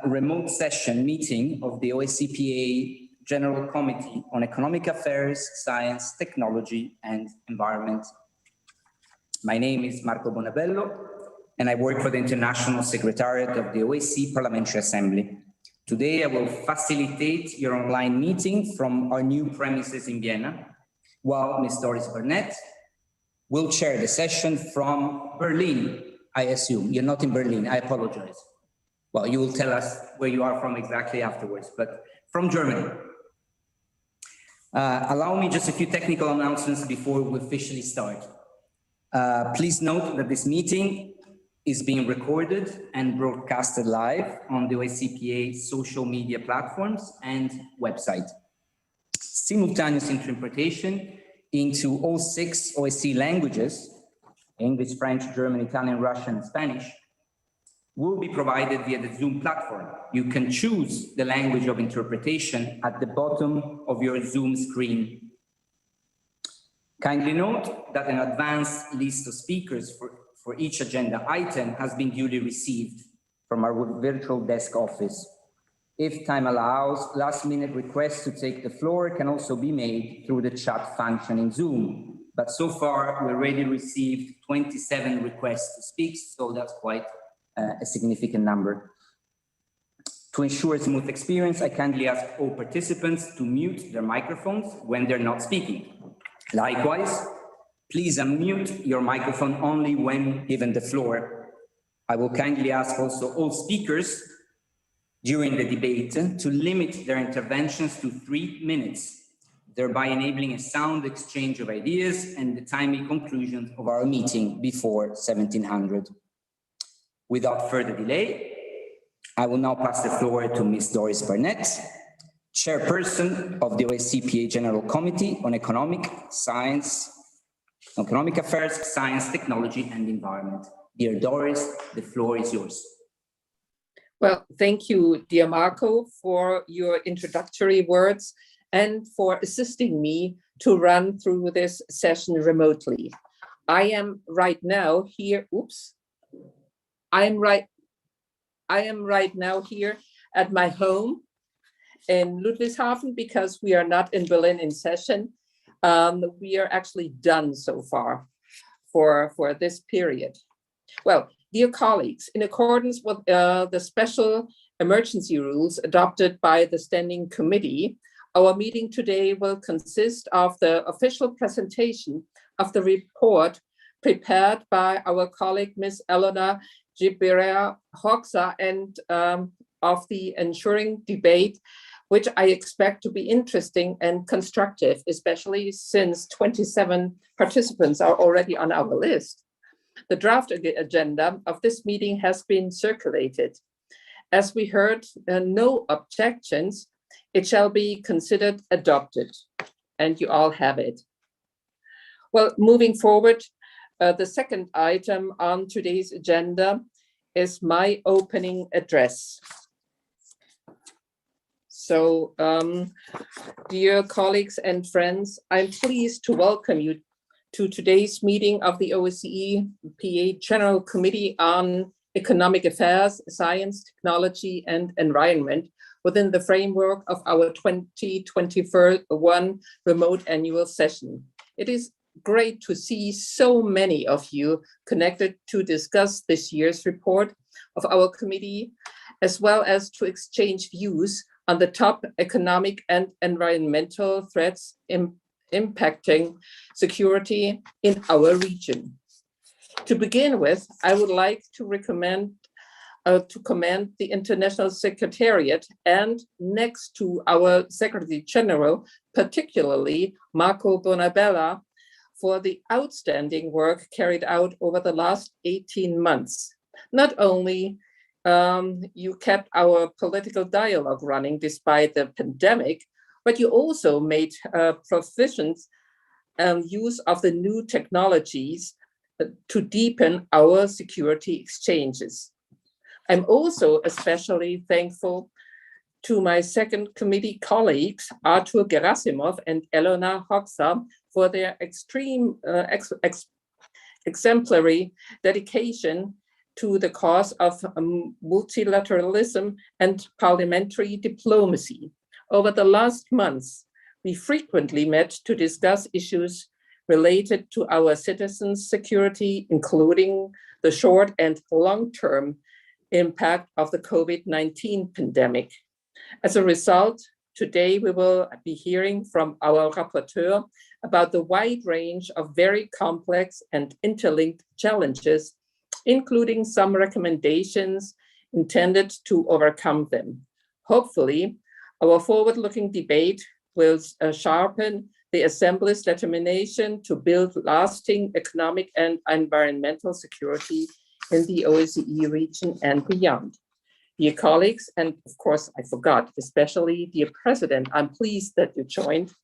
remote session meeting of the OSCE General Committee on Economic Affairs, Science, Technology, and Environment. My name is Marco Bonabello, and I work for the International Secretariat of the OSCE Parliamentary Assembly. Today, I will facilitate your online meeting from our new premises in Vienna, while Ms. Doris Barnett will chair the session from Berlin, I assume. You're not in Berlin, I apologize. Well, you will tell us where you are from exactly afterwards, but from Germany. Allow me just a few technical announcements before we officially start. Please note that this meeting is being recorded and broadcasted live on the OSCE social media platforms and website. Simultaneous interpretation into all 6 OSCE languages, English, French, German, Italian, Russian, and Spanish, will be provided via the Zoom platform. You can choose the language of interpretation at the bottom of your Zoom screen. Kindly note that an advanced list of speakers for each agenda item has been duly received from our virtual desk office. If time allows, last-minute requests to take the floor can also be made through the chat function in Zoom. But so far, we already received 27 requests to speak, so that's quite a significant number. To ensure a smooth experience, I kindly ask all participants to mute their microphones when they're not speaking. Likewise, please unmute your microphone only when given the floor. I will kindly ask also all speakers during the debate to limit their interventions to 3 minutes, thereby enabling a sound exchange of ideas and the timely conclusion of our meeting before 1700. Without further delay, I will now pass the floor to Ms. Doris Barnett, Chairperson of the OSCE General Committee on Economic Affairs, Science, Technology, and Environment. Dear Doris, the floor is yours. Well, thank you, dear Marco, for your introductory words and for assisting me to run through this session remotely. I am right now here, I am right now here at my home in Ludwigshafen because we are not in Berlin in session. We are actually done so far for this period. Well, dear colleagues, in accordance with the special emergency rules adopted by the Standing Committee, our meeting today will consist of the official presentation of the report prepared by our colleague, Ms. Elena Gibera-Hoxha, and of the ensuing debate, which I expect to be interesting and constructive, especially since 27 participants are already on our list. The draft agenda of this meeting has been circulated. As we heard, no objections, it shall be considered adopted, and you all have it. Well, moving forward, the second item on today's agenda is my opening address. So, dear colleagues and friends, I'm pleased to welcome you to today's meeting of the OSCE PA General Committee on Economic Affairs, Science, Technology, and Environment within the framework of our 2021 remote annual session. It is great to see so many of you connected to discuss this year's report of our committee, as well as to exchange views on the top economic and environmental threats impacting security in our region. To begin with, I would like to commend the International Secretariat and next to our Secretary General, particularly Marco Bonabella, for the outstanding work carried out over the last 18 months. Not only you kept our political dialogue running despite the pandemic, but you also made proficient use of the new technologies to deepen our security exchanges. I'm also especially thankful to my second committee colleagues, Artur Gerasimov and Elena Hoxha, for their extreme exemplary dedication to the cause of multilateralism and parliamentary diplomacy. Over the last months, we frequently met to discuss issues related to our citizens' security, including the short and long-term impact of the COVID-19 pandemic. As a result, today we will be hearing from our rapporteur about the wide range of very complex and interlinked challenges, including some recommendations intended to overcome them. Hopefully, our forward-looking debate will sharpen the Assembly's determination to build lasting economic and environmental security in the OSCE region and beyond. Dear colleagues, and of course I forgot, especially dear President, I'm pleased that you joined.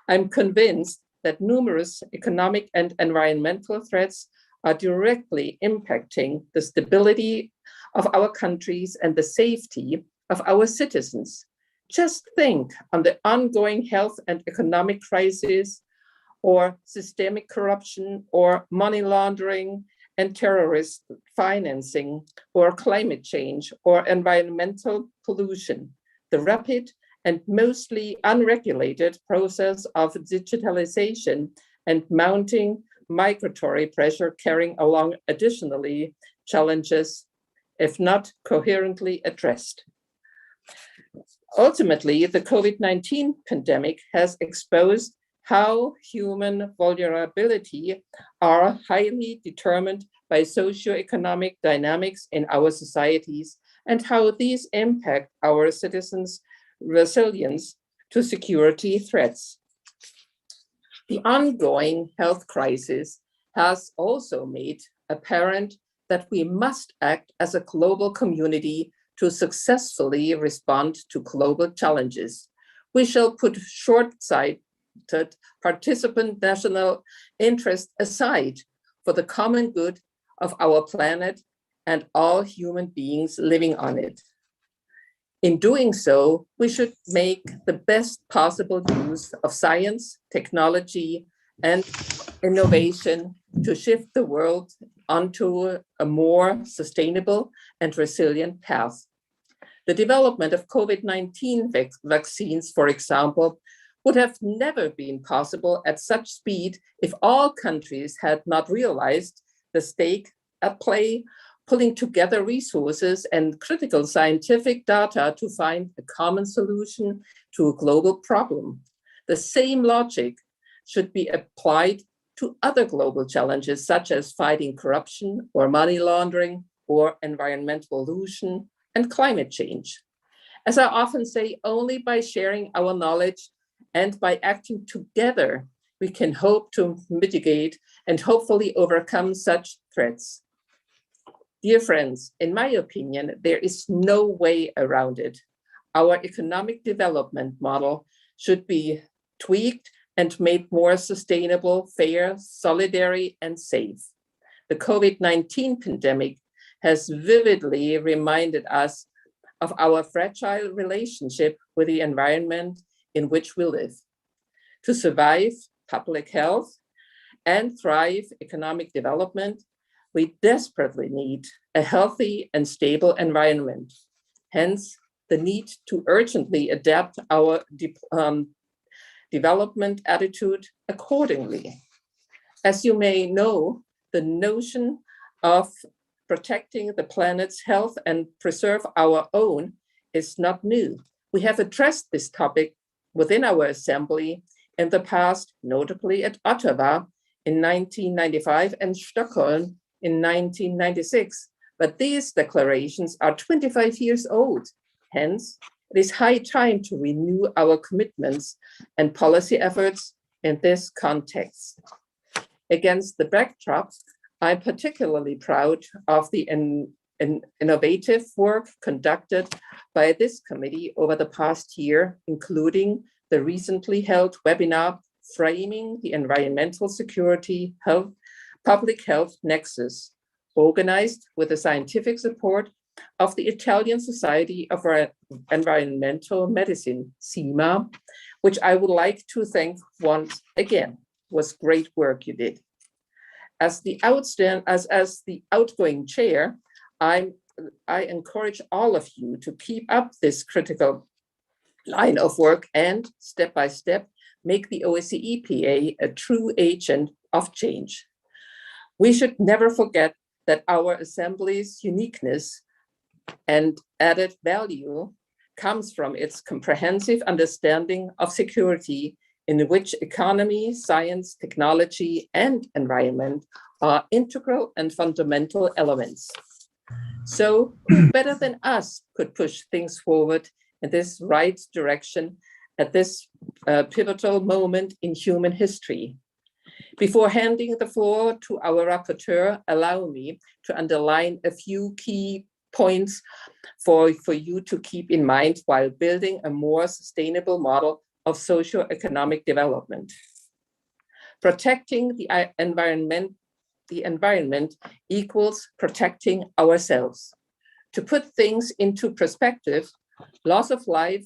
I'm convinced that numerous economic and environmental threats are directly impacting the stability of our countries and the safety of our citizens. Just think on the ongoing health and economic crisis, or systemic corruption, or money laundering and terrorist financing, or climate change, or environmental pollution. The rapid and mostly unregulated process of digitalization and mounting migratory pressure carrying along additionally challenges, if not coherently addressed. Ultimately, the COVID-19 pandemic has exposed how human vulnerability are highly determined by socioeconomic dynamics in our societies and how these impact our citizens' resilience to security threats. The ongoing health crisis has also made apparent that we must act as a global community to successfully respond to global challenges. We shall put short-sighted participant national interest aside for the common good of our planet and all human beings living on it. In doing so, we should make the best possible use of science, technology, and innovation to shift the world onto a more sustainable and resilient path. The development of COVID-19 vaccines, for example, would have never been possible at such speed if all countries had not realized the stake at play, pulling together resources and critical scientific data to find a common solution to a global problem. The same logic should be applied to other global challenges, such as fighting corruption or money laundering or environmental pollution and climate change. As I often say, only by sharing our knowledge and by acting together, we can hope to mitigate and hopefully overcome such threats. Dear friends, in my opinion, there is no way around it. Our economic development model should be tweaked and made more sustainable, fair, solidary, and safe. The COVID-19 pandemic has vividly reminded us of our fragile relationship with the environment in which we live. To survive public health and thrive economic development, we desperately need a healthy and stable environment. Hence, the need to urgently adapt our development attitude accordingly. As you may know, the notion of protecting the planet's health and preserve our own is not new. We have addressed this topic within our assembly in the past, notably at Ottawa in 1995 and Stockholm in 1996. But these declarations are 25 years old. Hence, it is high time to renew our commitments and policy efforts in this context. Against the backdrop, I'm particularly proud of the innovative work conducted by this committee over the past year, including the recently held webinar, Framing the Environmental Security Public Health Nexus, organized with the scientific support of the Italian Society of Environmental Medicine, CIMA, which I would like to thank once again. It was great work you did. As the outgoing chair, I encourage all of you to keep up this critical line of work and step by step make the OSCE PA a true agent of change. We should never forget that our assembly's uniqueness and added value comes from its comprehensive understanding of security, in which economy, science, technology, and environment are integral and fundamental elements. So who better than us could push things forward in this right direction at this pivotal moment in human history? Before handing the floor to our rapporteur, allow me to underline a few key points for you to keep in mind while building a more sustainable model of socio-economic development. Protecting the environment equals protecting ourselves. To put things into perspective, loss of life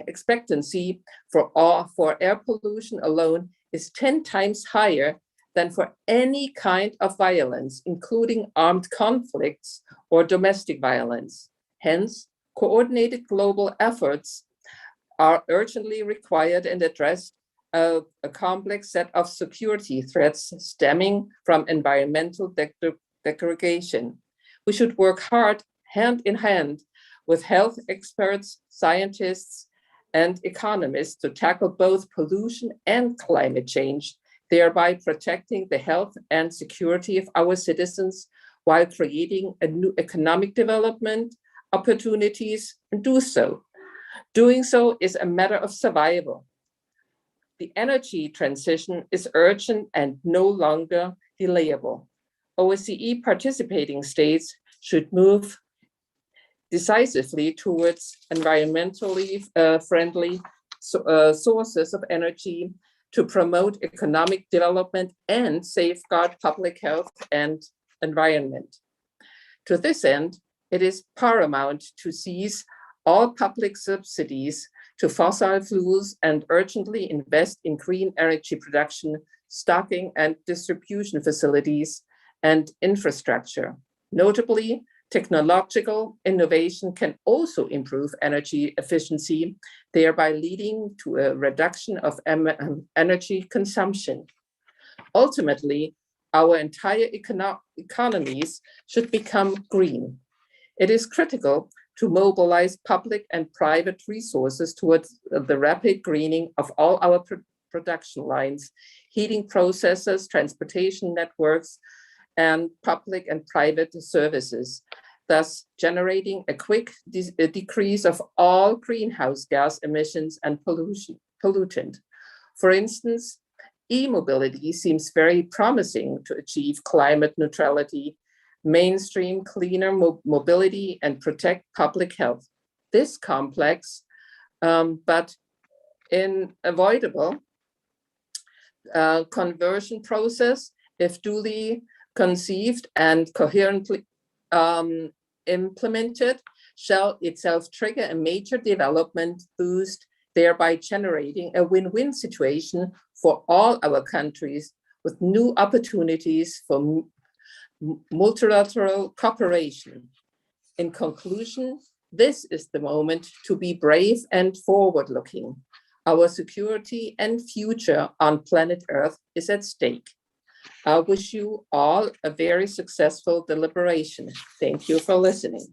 expectancy for air pollution alone is 10 times higher than for any kind of violence, including armed conflicts or domestic violence. Hence, coordinated global efforts are urgently required and address a complex set of security threats stemming from environmental degradation. We should work hard, hand in hand, with health experts, scientists, and economists to tackle both pollution and climate change, thereby protecting the health and security of our citizens while creating a new economic development opportunities, and do so. Doing so is a matter of survival. The energy transition is urgent and no longer delayable. OSCE participating states should move decisively towards environmentally friendly sources of energy to promote economic development and safeguard public health and environment. To this end, it is paramount to seize all public subsidies to fossil fuels and urgently invest in green energy production, stocking and distribution facilities, and infrastructure. Notably, technological innovation can also improve energy efficiency, thereby leading to a reduction of energy consumption. Ultimately, our entire economies should become green. It is critical to mobilize public and private resources towards the rapid greening of all our production lines, heating processes, transportation networks, and public and private services, thus generating a quick decrease of all greenhouse gas emissions and pollutant. For instance, e-mobility seems very promising to achieve climate neutrality, mainstream cleaner mobility, and protect public health. This complex but unavoidable conversion process, if duly conceived and coherently implemented, shall itself trigger a major development boost, thereby generating a win-win situation for all our countries with new opportunities for multilateral cooperation. In conclusion, this is the moment to be brave and forward-looking. Our security and future on planet Earth is at stake. I wish you all a very successful deliberation. Thank you for listening.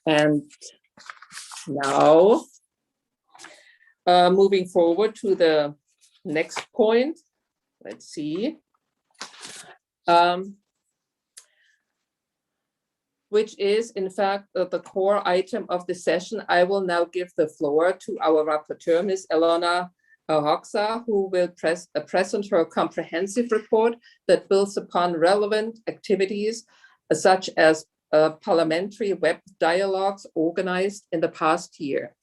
And now, moving forward to the next point, let's see. Which is in fact the core item of the session. I will now give the floor to our rapporteur, Ms. Elona Hoxha, who will present her comprehensive report that builds upon relevant activities such as parliamentary web dialogues organized in the past year.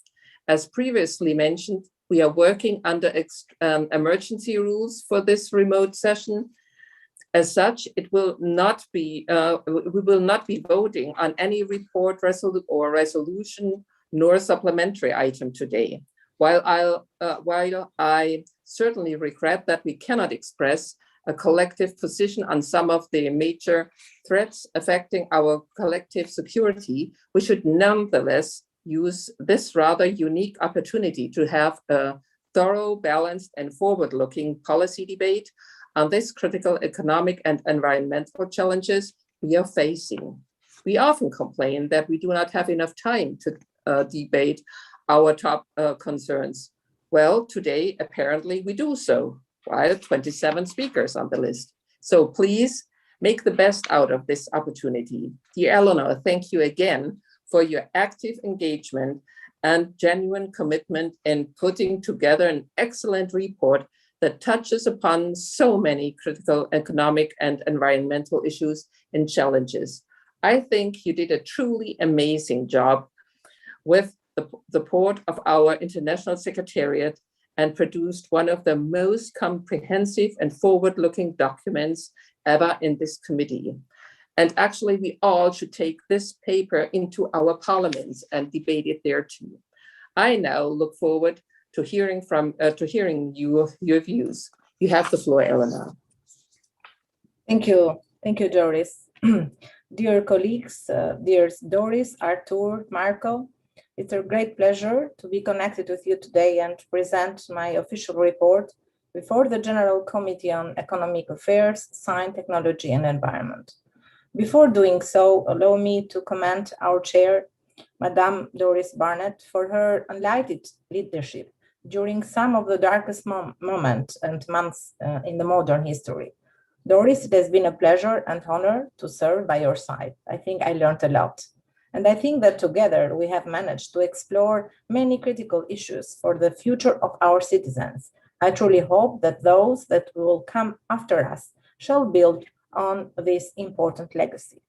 As previously mentioned, we are working under emergency rules for this remote session. As such, we will not be voting on any report or resolution nor supplementary item today. While I certainly regret that we cannot express a collective position on some of the major threats affecting our collective security, we should nonetheless use this rather unique opportunity to have a thorough, balanced, and forward-looking policy debate on these critical economic and environmental challenges we are facing. We often complain that we do not have enough time to debate our top concerns. Well, today, apparently, we do so, while 27 speakers on the list. So please make the best out of this opportunity. Dear Eleanor, thank you again for your active engagement and genuine commitment in putting together an excellent report that touches upon so many critical economic and environmental issues and challenges. I think you did a truly amazing job with the support of our International Secretariat and produced one of the most comprehensive and forward-looking documents ever in this committee. And actually, we all should take this paper into our parliaments and debate it there too. I now look forward to hearing your views. You have the floor, Eleanor. Thank you, Doris. Dear colleagues, dear Doris, Artur, Marco, it's a great pleasure to be connected with you today and present my official report before the General Committee on Economic Affairs, Science, Technology and Environment. Before doing so, allow me to commend our chair, Madame Doris Barnett, for her unlighted leadership during some of the darkest moments and months in the modern history. Doris, it has been a pleasure and honor to serve by your side. I think I learned a lot. And I think that together we have managed to explore many critical issues for the future of our citizens. I truly hope that those that will come after us shall build on this important legacy.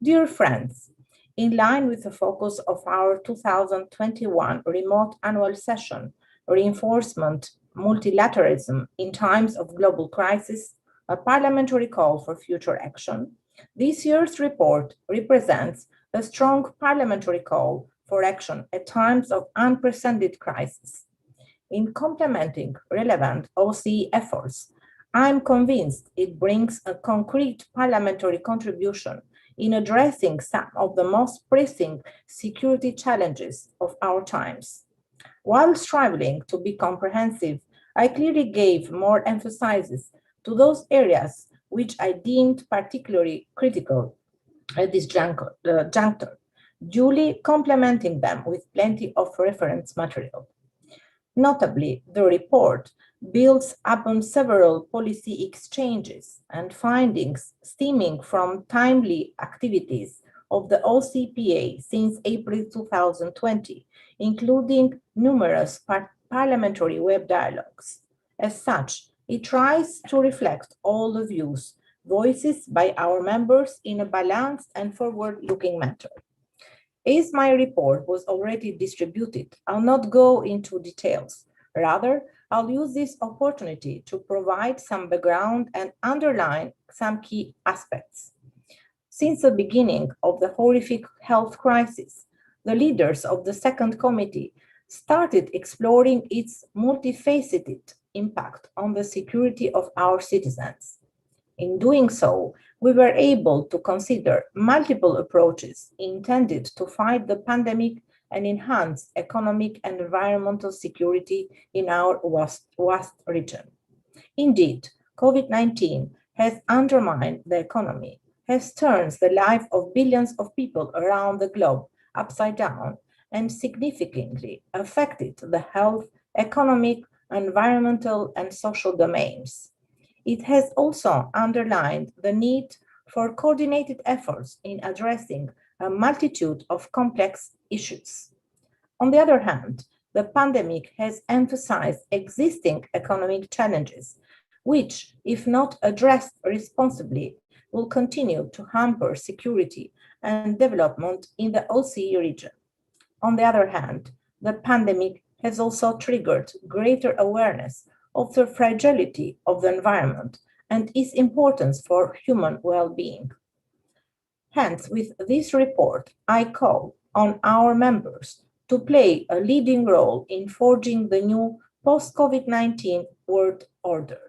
Dear friends, in line with the focus of our 2021 remote annual session, reinforcement multilateralism in times of global crisis, a parliamentary call for future action, this year's report represents a strong parliamentary call for action at times of unprecedented crisis. In complementing relevant OSCE efforts, I am convinced it brings a concrete parliamentary contribution in addressing some of the most pressing security challenges of our times. While striving to be comprehensive, I clearly gave more emphasis to those areas which I deemed particularly critical at this juncture, duly complementing them with plenty of reference material. Notably, the report builds upon several policy exchanges and findings stemming from timely activities of the OCPA since April 2020, including numerous parliamentary web dialogues. As such, it tries to reflect all the views, voices by our members in a balanced and forward-looking manner. As my report was already distributed, I'll not go into details. Rather, I'll use this opportunity to provide some background and underline some key aspects. Since the beginning of the horrific health crisis, the leaders of the Second Committee started exploring its multifaceted impact on the security of our citizens. In doing so, we were able to consider multiple approaches intended to fight the pandemic and enhance economic and environmental security in our vast region. Indeed, COVID-19 has undermined the economy, has turned the life of billions of people around the globe upside down, and significantly affected the health, economic, environmental, and social domains. It has also underlined the need for coordinated efforts in addressing a multitude of complex issues. On the other hand, the pandemic has emphasized existing economic challenges, which, if not addressed responsibly, will continue to hamper security and development in the OSCE region. On the other hand, the pandemic has also triggered greater awareness of the fragility of the environment and its importance for human well-being. Hence, with this report, I call on our members to play a leading role in forging the new post-COVID-19 world order,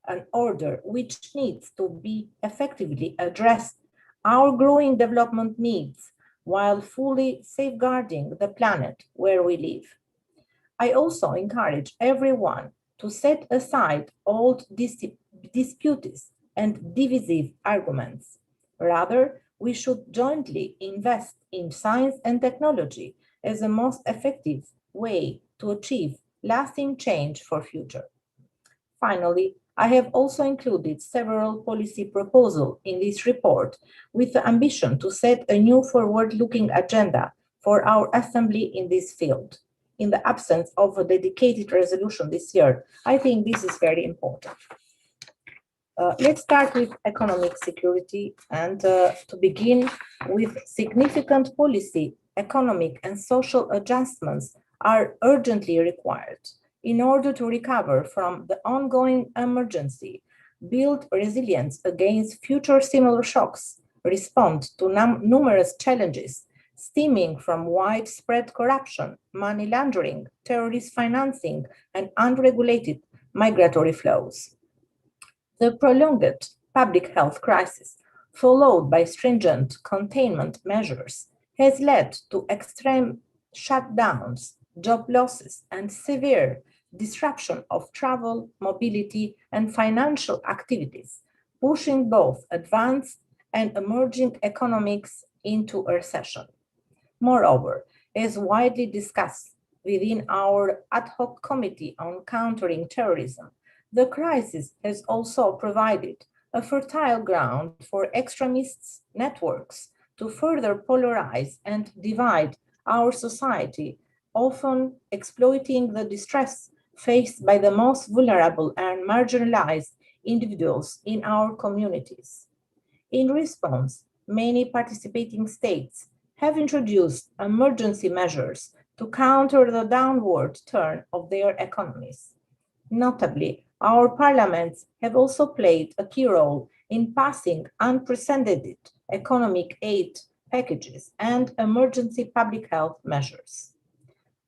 an order which needs to be effectively addressed our growing development needs while fully safeguarding the planet where we live. I also encourage everyone to set aside old disputes and divisive arguments. Rather, we should jointly invest in science and technology as the most effective way to achieve lasting change for future. Finally, I have also included several policy proposals in this report with the ambition to set a new forward-looking agenda for our Assembly in this field. In the absence of a dedicated resolution this year, I think this is very important. Let's start with economic security and to begin with significant policy, economic and social adjustments are urgently required in order to recover from the ongoing emergency, build resilience against future similar shocks, respond to numerous challenges stemming from widespread corruption, money laundering, terrorist financing, and unregulated migratory flows. The prolonged public health crisis, followed by stringent containment measures, has led to extreme shutdowns, job losses, and severe disruption of travel, mobility, and financial activities, pushing both advanced and emerging economics into a recession. Moreover, as widely discussed within our ad hoc committee on countering terrorism, the crisis has also provided a fertile ground for extremist networks to further polarize and divide our society, often exploiting the distress faced by the most vulnerable and marginalized individuals in our communities. In response, many participating states have introduced emergency measures to counter the downward turn of their economies. Notably, our parliaments have also played a key role in passing unprecedented economic aid packages and emergency public health measures.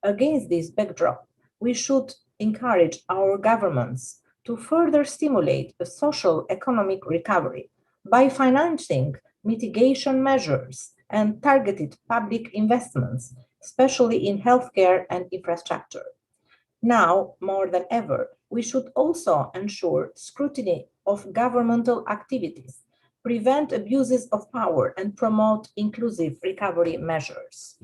Against this backdrop, we should encourage our governments to further stimulate a social economic recovery by financing mitigation measures and targeted public investments, especially in healthcare and infrastructure. Now, more than ever, we should also ensure scrutiny of governmental activities, prevent abuses of power, and promote inclusive recovery measures.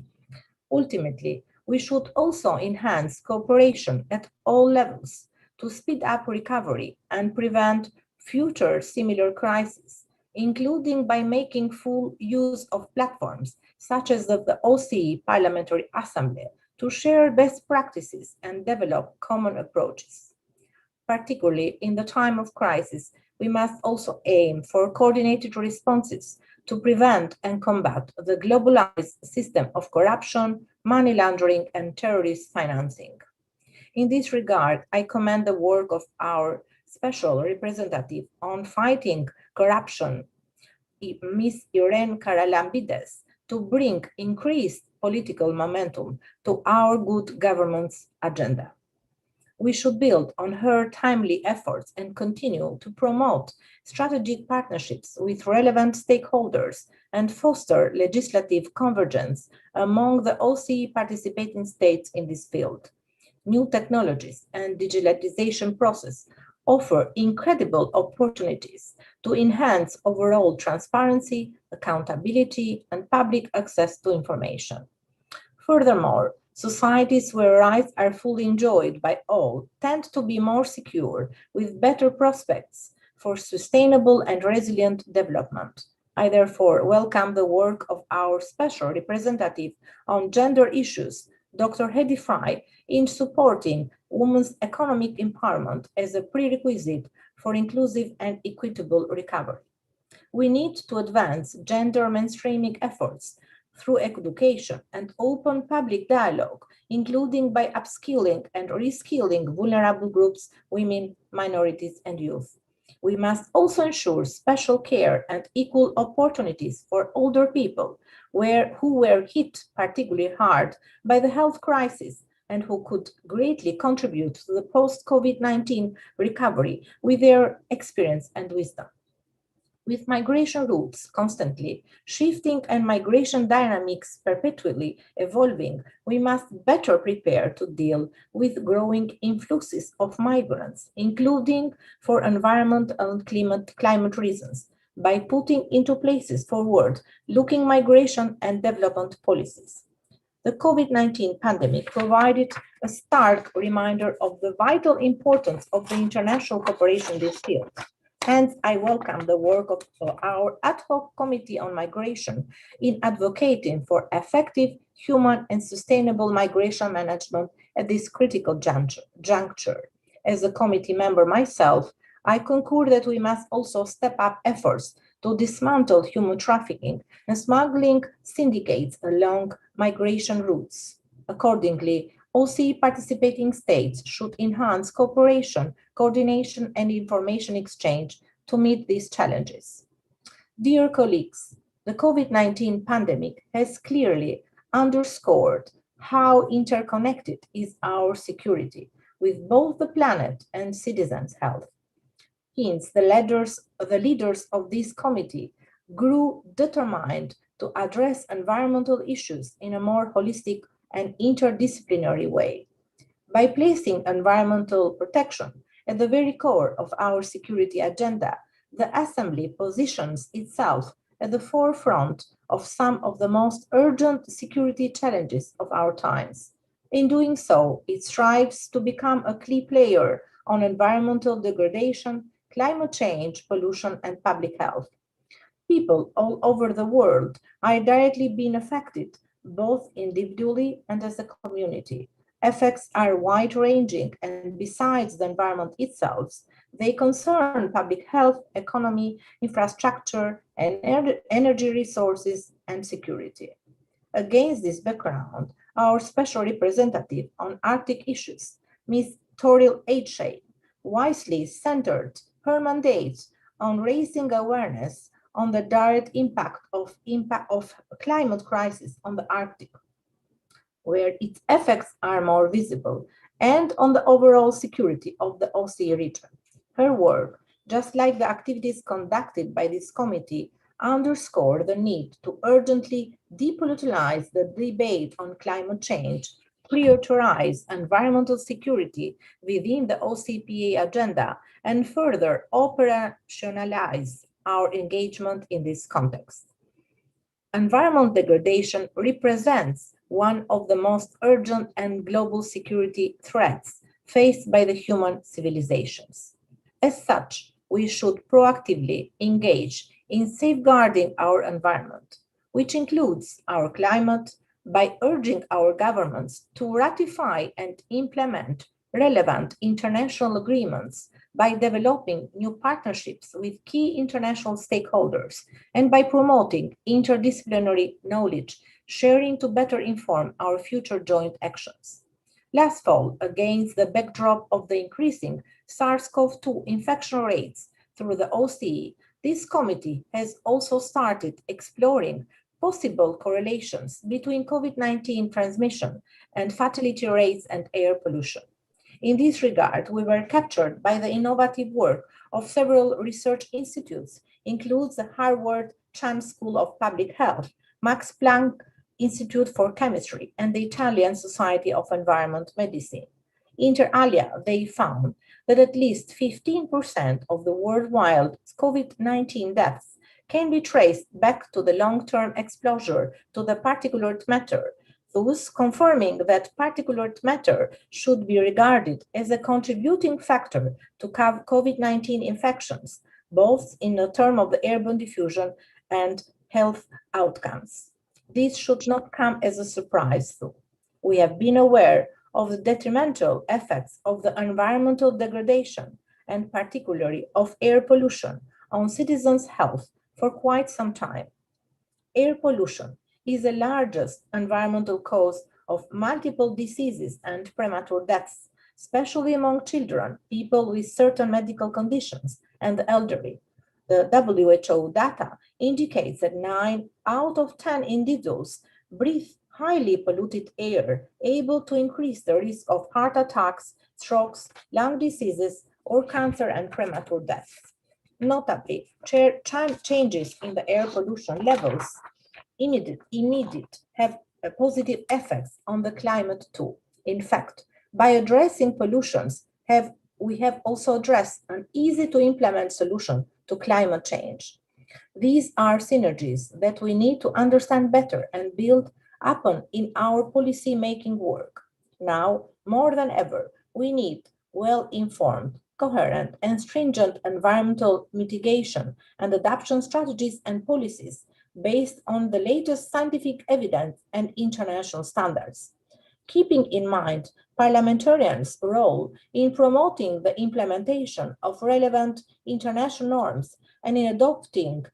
Ultimately, we should also enhance cooperation at all levels to speed up recovery and prevent future similar crises, including by making full use of platforms such as the OSCE Parliamentary Assembly to share best practices and develop common approaches. Particularly in the time of crisis, we must also aim for coordinated responses to prevent and combat the globalized system of corruption, money laundering, and terrorist financing. In this regard, I commend the work of our Special Representative on Fighting Corruption, Ms. Irene Karalambides, to bring increased political momentum to our good governance agenda. We should build on her timely efforts and continue to promote strategic partnerships with relevant stakeholders and foster legislative convergence among the OSCE participating states in this field. New technologies and digitalization process offer incredible opportunities to enhance overall transparency, accountability, and public access to information. Furthermore, societies where rights are fully enjoyed by all tend to be more secure, with better prospects for sustainable and resilient development. I therefore welcome the work of our Special Representative on Gender Issues, Dr. Hedy Fry, in supporting women's economic empowerment as a prerequisite for inclusive and equitable recovery. We need to advance gender mainstreaming efforts through education and open public dialogue, including by upskilling and reskilling vulnerable groups, women, minorities, and youth. We must also ensure special care and equal opportunities for older people who were hit particularly hard by the health crisis, and who could greatly contribute to the post-COVID-19 recovery with their experience and wisdom. With migration routes constantly shifting and migration dynamics perpetually evolving, we must better prepare to deal with growing influxes of migrants, including for environment and climate reasons, by putting into places forward-looking migration and development policies. The COVID-19 pandemic provided a stark reminder of the vital importance of the international cooperation in this field. Hence, I welcome the work of our ad hoc committee on migration in advocating for effective, human, and sustainable migration management at this critical juncture. As a committee member myself, I concur that we must also step up efforts to dismantle human trafficking and smuggling syndicates along migration routes. Accordingly, OSCE participating states should enhance cooperation, coordination, and information exchange to meet these challenges. Dear colleagues, the COVID-19 pandemic has clearly underscored how interconnected is our security with both the planet and citizens' health. Hence, the leaders of this committee grew determined to address environmental issues in a more holistic and interdisciplinary way. By placing environmental protection at the very core of our security agenda, the Assembly positions itself at the forefront of some of the most urgent security challenges of our times. In doing so, it strives to become a key player on environmental degradation, climate change, pollution, and public health. People all over the world are directly being affected, both individually and as a community. Effects are wide-ranging, and besides the environment itself, they concern public health, economy, infrastructure, and energy resources and security. Against this background, our special representative on Arctic issues, Ms. Toril H. wisely centered her mandate on raising awareness on the direct impact of climate crisis on the Arctic, where its effects are more visible, and on the overall security of the OSCE region. Her work, just like the activities conducted by this committee, underscore the need to urgently depoliticize the debate on climate change, prioritize environmental security within the OCPA agenda, and further operationalize our engagement in this context. Environmental degradation represents one of the most urgent and global security threats faced by the human civilizations. As such, we should proactively engage in safeguarding our environment, which includes our climate, by urging our governments to ratify and implement relevant international agreements, by developing new partnerships with key international stakeholders, and by promoting interdisciplinary knowledge sharing to better inform our future joint actions. Last fall, against the backdrop of the increasing SARS-CoV-2 infection rates through the OSCE, this committee has also started exploring possible correlations between COVID-19 transmission and fatality rates and air pollution. In this regard, we were captured by the innovative work of several research institutes, includes the Harvard Chan School of Public Health, Max Planck Institute for Chemistry, and the Italian Society of Environment Medicine. Inter alia, they found that at least 15% of the worldwide COVID-19 deaths can be traced back to the long-term exposure to the particulate matter, thus confirming that particulate matter should be regarded as a contributing factor to COVID-19 infections, both in the term of the airborne diffusion and health outcomes. This should not come as a surprise, though. We have been aware of the detrimental effects of the environmental degradation, and particularly of air pollution, on citizens' health for quite some time. Air pollution is the largest environmental cause of multiple diseases and premature deaths, especially among children, people with certain medical conditions, and the elderly. The WHO data indicates that 9 out of 10 individuals breathe highly polluted air, able to increase the risk of heart attacks, strokes, lung diseases, or cancer and premature death. Notably, changes in the air pollution levels immediate have positive effects on the climate too. In fact, by addressing pollutions, we have also addressed an easy to implement solution to climate change. These are synergies that we need to understand better and build upon in our policy making work. Now, more than ever, we need well-informed, coherent, and stringent environmental mitigation and adaptation strategies and policies based on the latest scientific evidence and international standards. Keeping in mind parliamentarians' role in promoting the implementation of relevant international norms and in adopting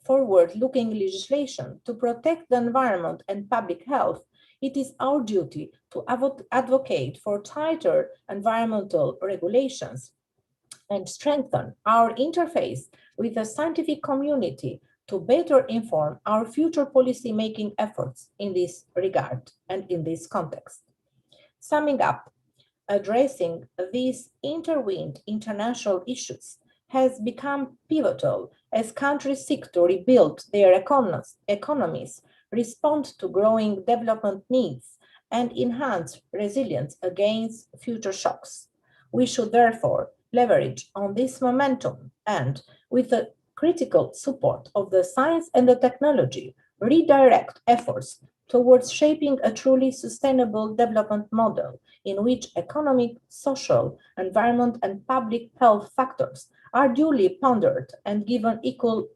forward-looking legislation to protect the environment and public health, it is our duty to advocate for tighter environmental regulations and strengthen our interface with the scientific community to better inform our future policy-making efforts in this regard and in this context. Summing up, addressing these intertwined international issues has become pivotal as countries seek to rebuild their economies, respond to growing development needs, and enhance resilience against future shocks. We should therefore leverage on this momentum and, with the critical support of the science and the technology, redirect efforts towards shaping a truly sustainable development model in which economic, social, environment, and public health factors are duly pondered and given equal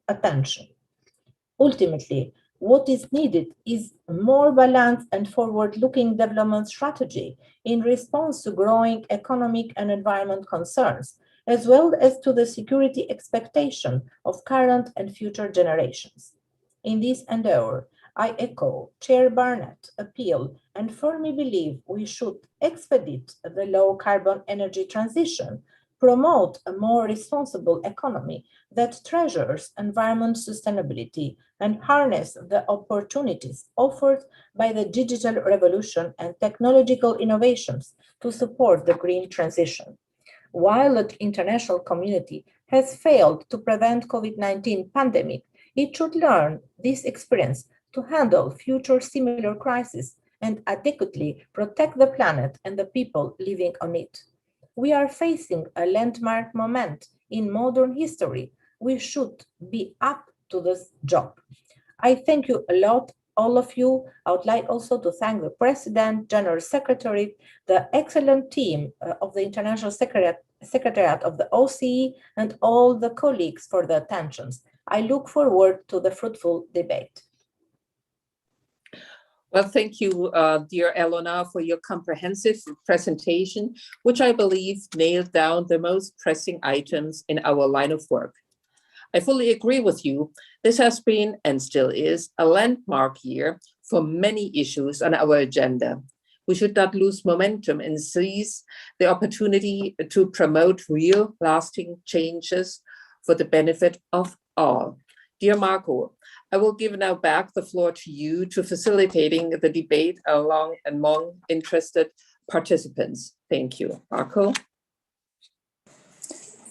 attention. Ultimately, what is needed is a more balanced and forward-looking development strategy in response to growing economic and environment concerns, as well as to the security expectation of current and future generations. In this endeavor, I echo Chair Barnett's appeal and firmly believe we should expedite the low-carbon energy transition, promote a more responsible economy that treasures environment sustainability, and harness the opportunities offered by the digital revolution and technological innovations to support the green transition. While the international community has failed to prevent COVID-19 pandemic, it should learn this experience to handle future similar crises and adequately protect the planet and the people living on it. We are facing a landmark moment in modern history. We should be up to this job. I thank you a lot, all of you. I would like also to thank the President, General Secretary, the excellent team of the International Secretariat of the OSCE, and all the colleagues for the attentions. I look forward to the fruitful debate. Well, thank you, dear Elona, for your comprehensive presentation, which I believe nailed down the most pressing items in our line of work. I fully agree with you. This has been and still is a landmark year for many issues on our agenda. We should not lose momentum and seize the opportunity to promote real, lasting changes for the benefit of all. Dear Marco, I will give now back the floor to you to facilitating the debate among interested participants. Thank you. Marco.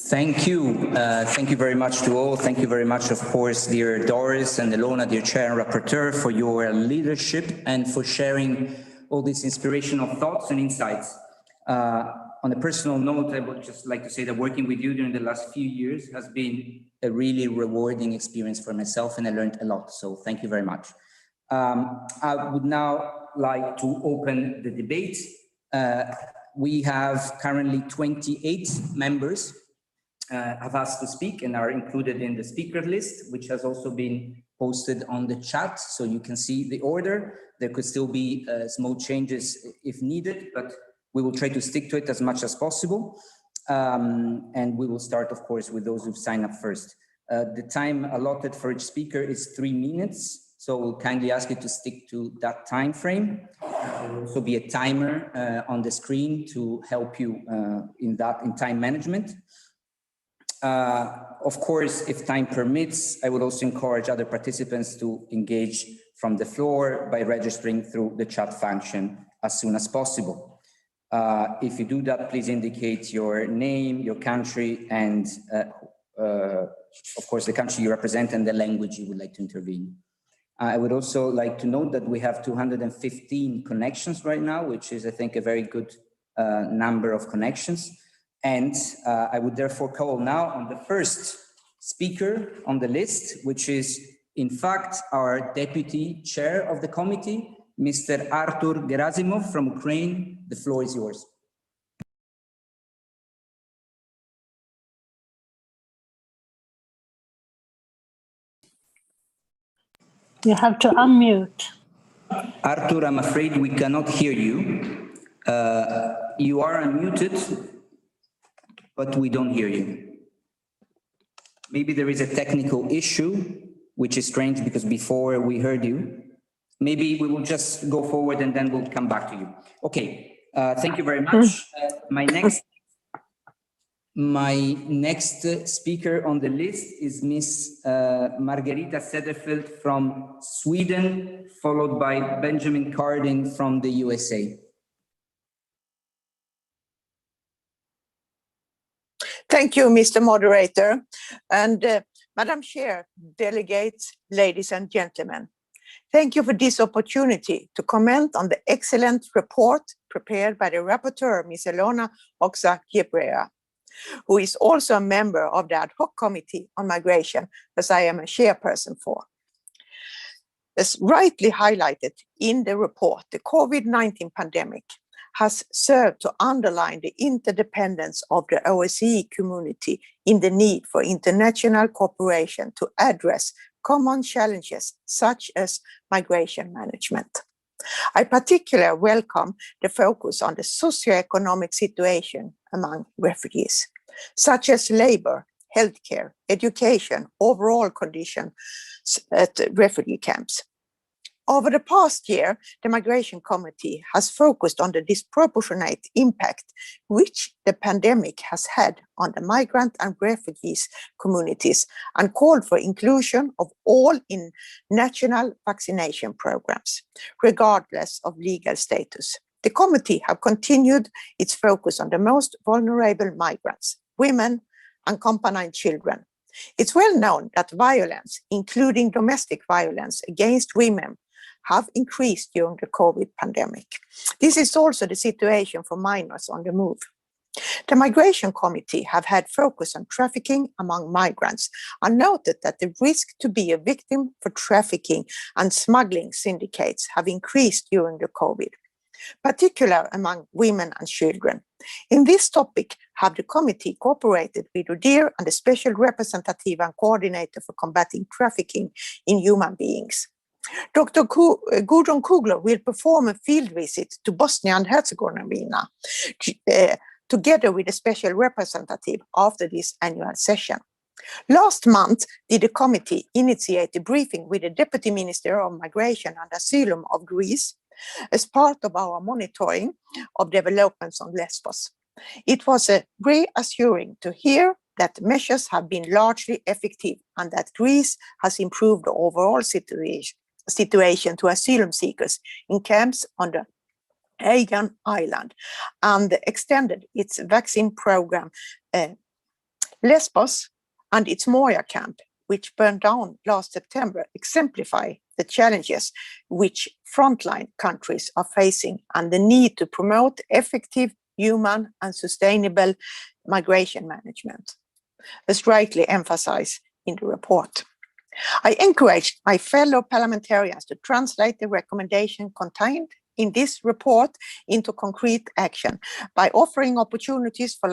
Thank you. Thank you very much to all. Thank you very much, of course, dear Doris and Elona, dear Chair and Rapporteur, for your leadership and for sharing all these inspirational thoughts and insights. On a personal note, I would just like to say that working with you during the last few years has been a really rewarding experience for myself, and I learned a lot. So thank you very much. I would now like to open the debate. We have currently 28 members have asked to speak and are included in the speaker list, which has also been posted on the chat. So you can see the order. There could still be small changes if needed, but we will try to stick to it as much as possible. And we will start, of course, with those who've signed up first. The time allotted for each speaker is 3 minutes. So we'll kindly ask you to stick to that time frame. There will also be a timer on the screen to help you in time management. Of course, if time permits, I would also encourage other participants to engage from the floor by registering through the chat function as soon as possible. If you do that, please indicate your name, your country, and of course, the country you represent and the language you would like to intervene. I would also like to note that we have 215 connections right now, which is, I think, a very good number of connections. And I would therefore call now on the first speaker on the list, which is, in fact, our deputy chair of the committee, Mr. Artur Gerasimov from Ukraine. The floor is yours. You have to unmute. Artur, I'm afraid we cannot hear you. You are unmuted, but we don't hear you. Maybe there is a technical issue, which is strange because before we heard you. Maybe we will just go forward and then we'll come back to you. Okay, thank you very much. My next speaker on the list is Miss Margarita Sederfeld from Sweden, followed by Benjamin Cardin from the USA. Thank you, Mr. Moderator. And Madam Chair, delegates, ladies and gentlemen, thank you for this opportunity to comment on the excellent report prepared by the rapporteur, Ms. Ilona Hoxha-Gebrea, who is also a member of the Ad Hoc Committee on Migration, as I am a chairperson for. As rightly highlighted in the report, the COVID-19 pandemic has served to underline the interdependence of the OSCE community in the need for international cooperation to address common challenges such as migration management. I particularly welcome the focus on the socioeconomic situation among refugees, such as labor, healthcare, education, overall conditions at refugee camps. Over the past year, the Migration Committee has focused on the disproportionate impact which the pandemic has had on the migrant and refugees communities and called for inclusion of all in national vaccination programs, regardless of legal status. The committee have continued its focus on the most vulnerable migrants, women, and accompanied children. It's well known that violence, including domestic violence against women, have increased during the COVID pandemic. This is also the situation for minors on the move. The Migration Committee have had focus on trafficking among migrants and noted that the risk to be a victim for trafficking and smuggling syndicates have increased during the COVID, particularly among women and children. In this topic, have the committee cooperated with ODIHR and the Special Representative and Coordinator for Combating Trafficking in Human Beings. Dr. Gudrun Kugler will perform a field visit to Bosnia and Herzegovina together with a special representative after this annual session. Last month, did the committee initiate a briefing with the Deputy Minister of Migration and Asylum of Greece as part of our monitoring of developments on Lesbos. It was reassuring to hear that measures have been largely effective and that Greece has improved the overall situation to asylum seekers in camps on the Aegean Island and extended its vaccine program. Lesbos and its Moria camp, which burned down last September, exemplify the challenges which frontline countries are facing and the need to promote effective, human and sustainable migration management, as rightly emphasized in the report. I encourage my fellow parliamentarians to translate the recommendation contained in this report into concrete action by offering opportunities for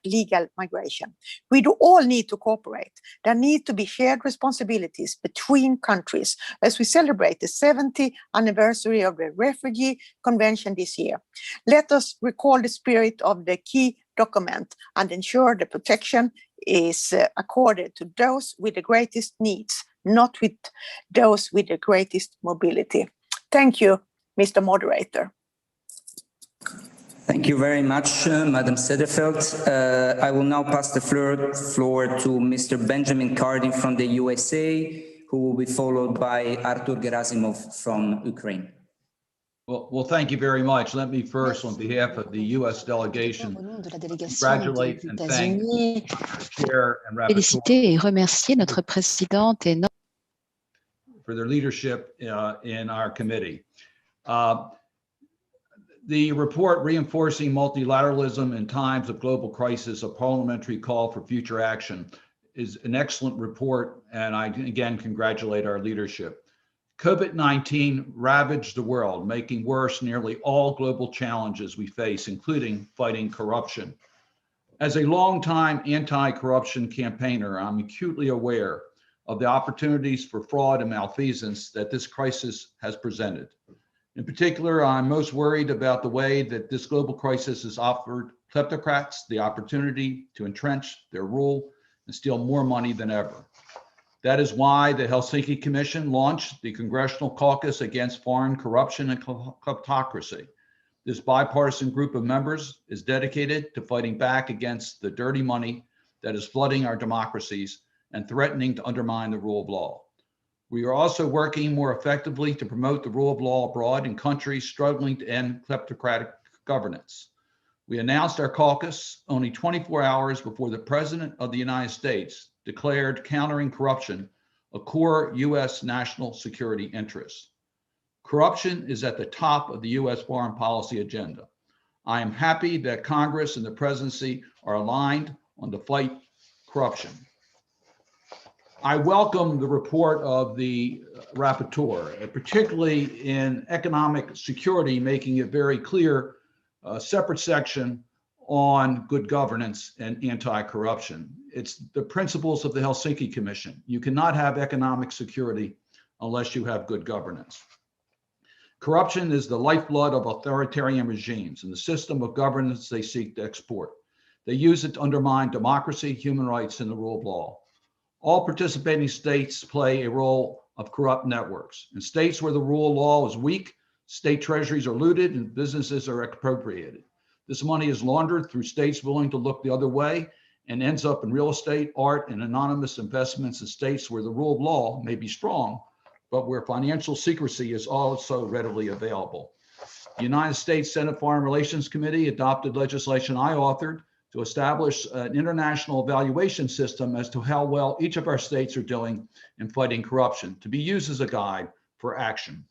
legal migration. We do all need to cooperate. There need to be shared responsibilities between countries as we celebrate the 70th anniversary of the Refugee Convention this year. Let us recall the spirit of the key document and ensure the protection is accorded to those with the greatest needs, not with those with the greatest mobility. Thank you, Mr. Moderator. Thank you very much, Madam Sederfeld. I will now pass the floor to Mr. Benjamin Cardin from the USA, who will be followed by Artur Gerasimov from Ukraine. Well, thank you very much. Let me first, on behalf of the U.S. delegation, congratulate and thank the Chair and Rapporteur Féliciter et remercier notre présidente et for their leadership in our committee. The report reinforcing multilateralism in times of global crisis, a parliamentary call for future action, is an excellent report, and I again congratulate our leadership. COVID-19 ravaged the world, making worse nearly all global challenges we face, including fighting corruption. As a longtime anti-corruption campaigner, I'm acutely aware of the opportunities for fraud and malfeasance that this crisis has presented. In particular, I'm most worried about the way that this global crisis has offered kleptocrats the opportunity to entrench their rule and steal more money than ever. That is why the Helsinki Commission launched the Congressional Caucus Against Foreign Corruption and Kleptocracy. This bipartisan group of members is dedicated to fighting back against the dirty money that is flooding our democracies and threatening to undermine the rule of law. We are also working more effectively to promote the rule of law abroad in countries struggling to end kleptocratic governance. We announced our caucus only 24 hours before the President of the United States declared countering corruption a core U.S. national security interest. Corruption is at the top of the U.S. foreign policy agenda. I am happy that Congress and the presidency are aligned on the fight corruption. I welcome the report of the rapporteur, particularly in economic security, making it very clear a separate section on good governance and anti-corruption. It's the principles of the Helsinki Commission. You cannot have economic security unless you have good governance. Corruption is the lifeblood of authoritarian regimes and the system of governance they seek to export. They use it to undermine democracy, human rights, and the rule of law. All participating states play a role of corrupt networks. In states where the rule of law is weak, state treasuries are looted and businesses are expropriated. This money is laundered through states willing to look the other way and ends up in real estate, art, and anonymous investments in states where the rule of law may be strong, but where financial secrecy is also readily available. The United States Senate Foreign Relations Committee adopted legislation I authored to establish an international evaluation system as to how well each of our states are doing in fighting corruption, to be used as a guide for action.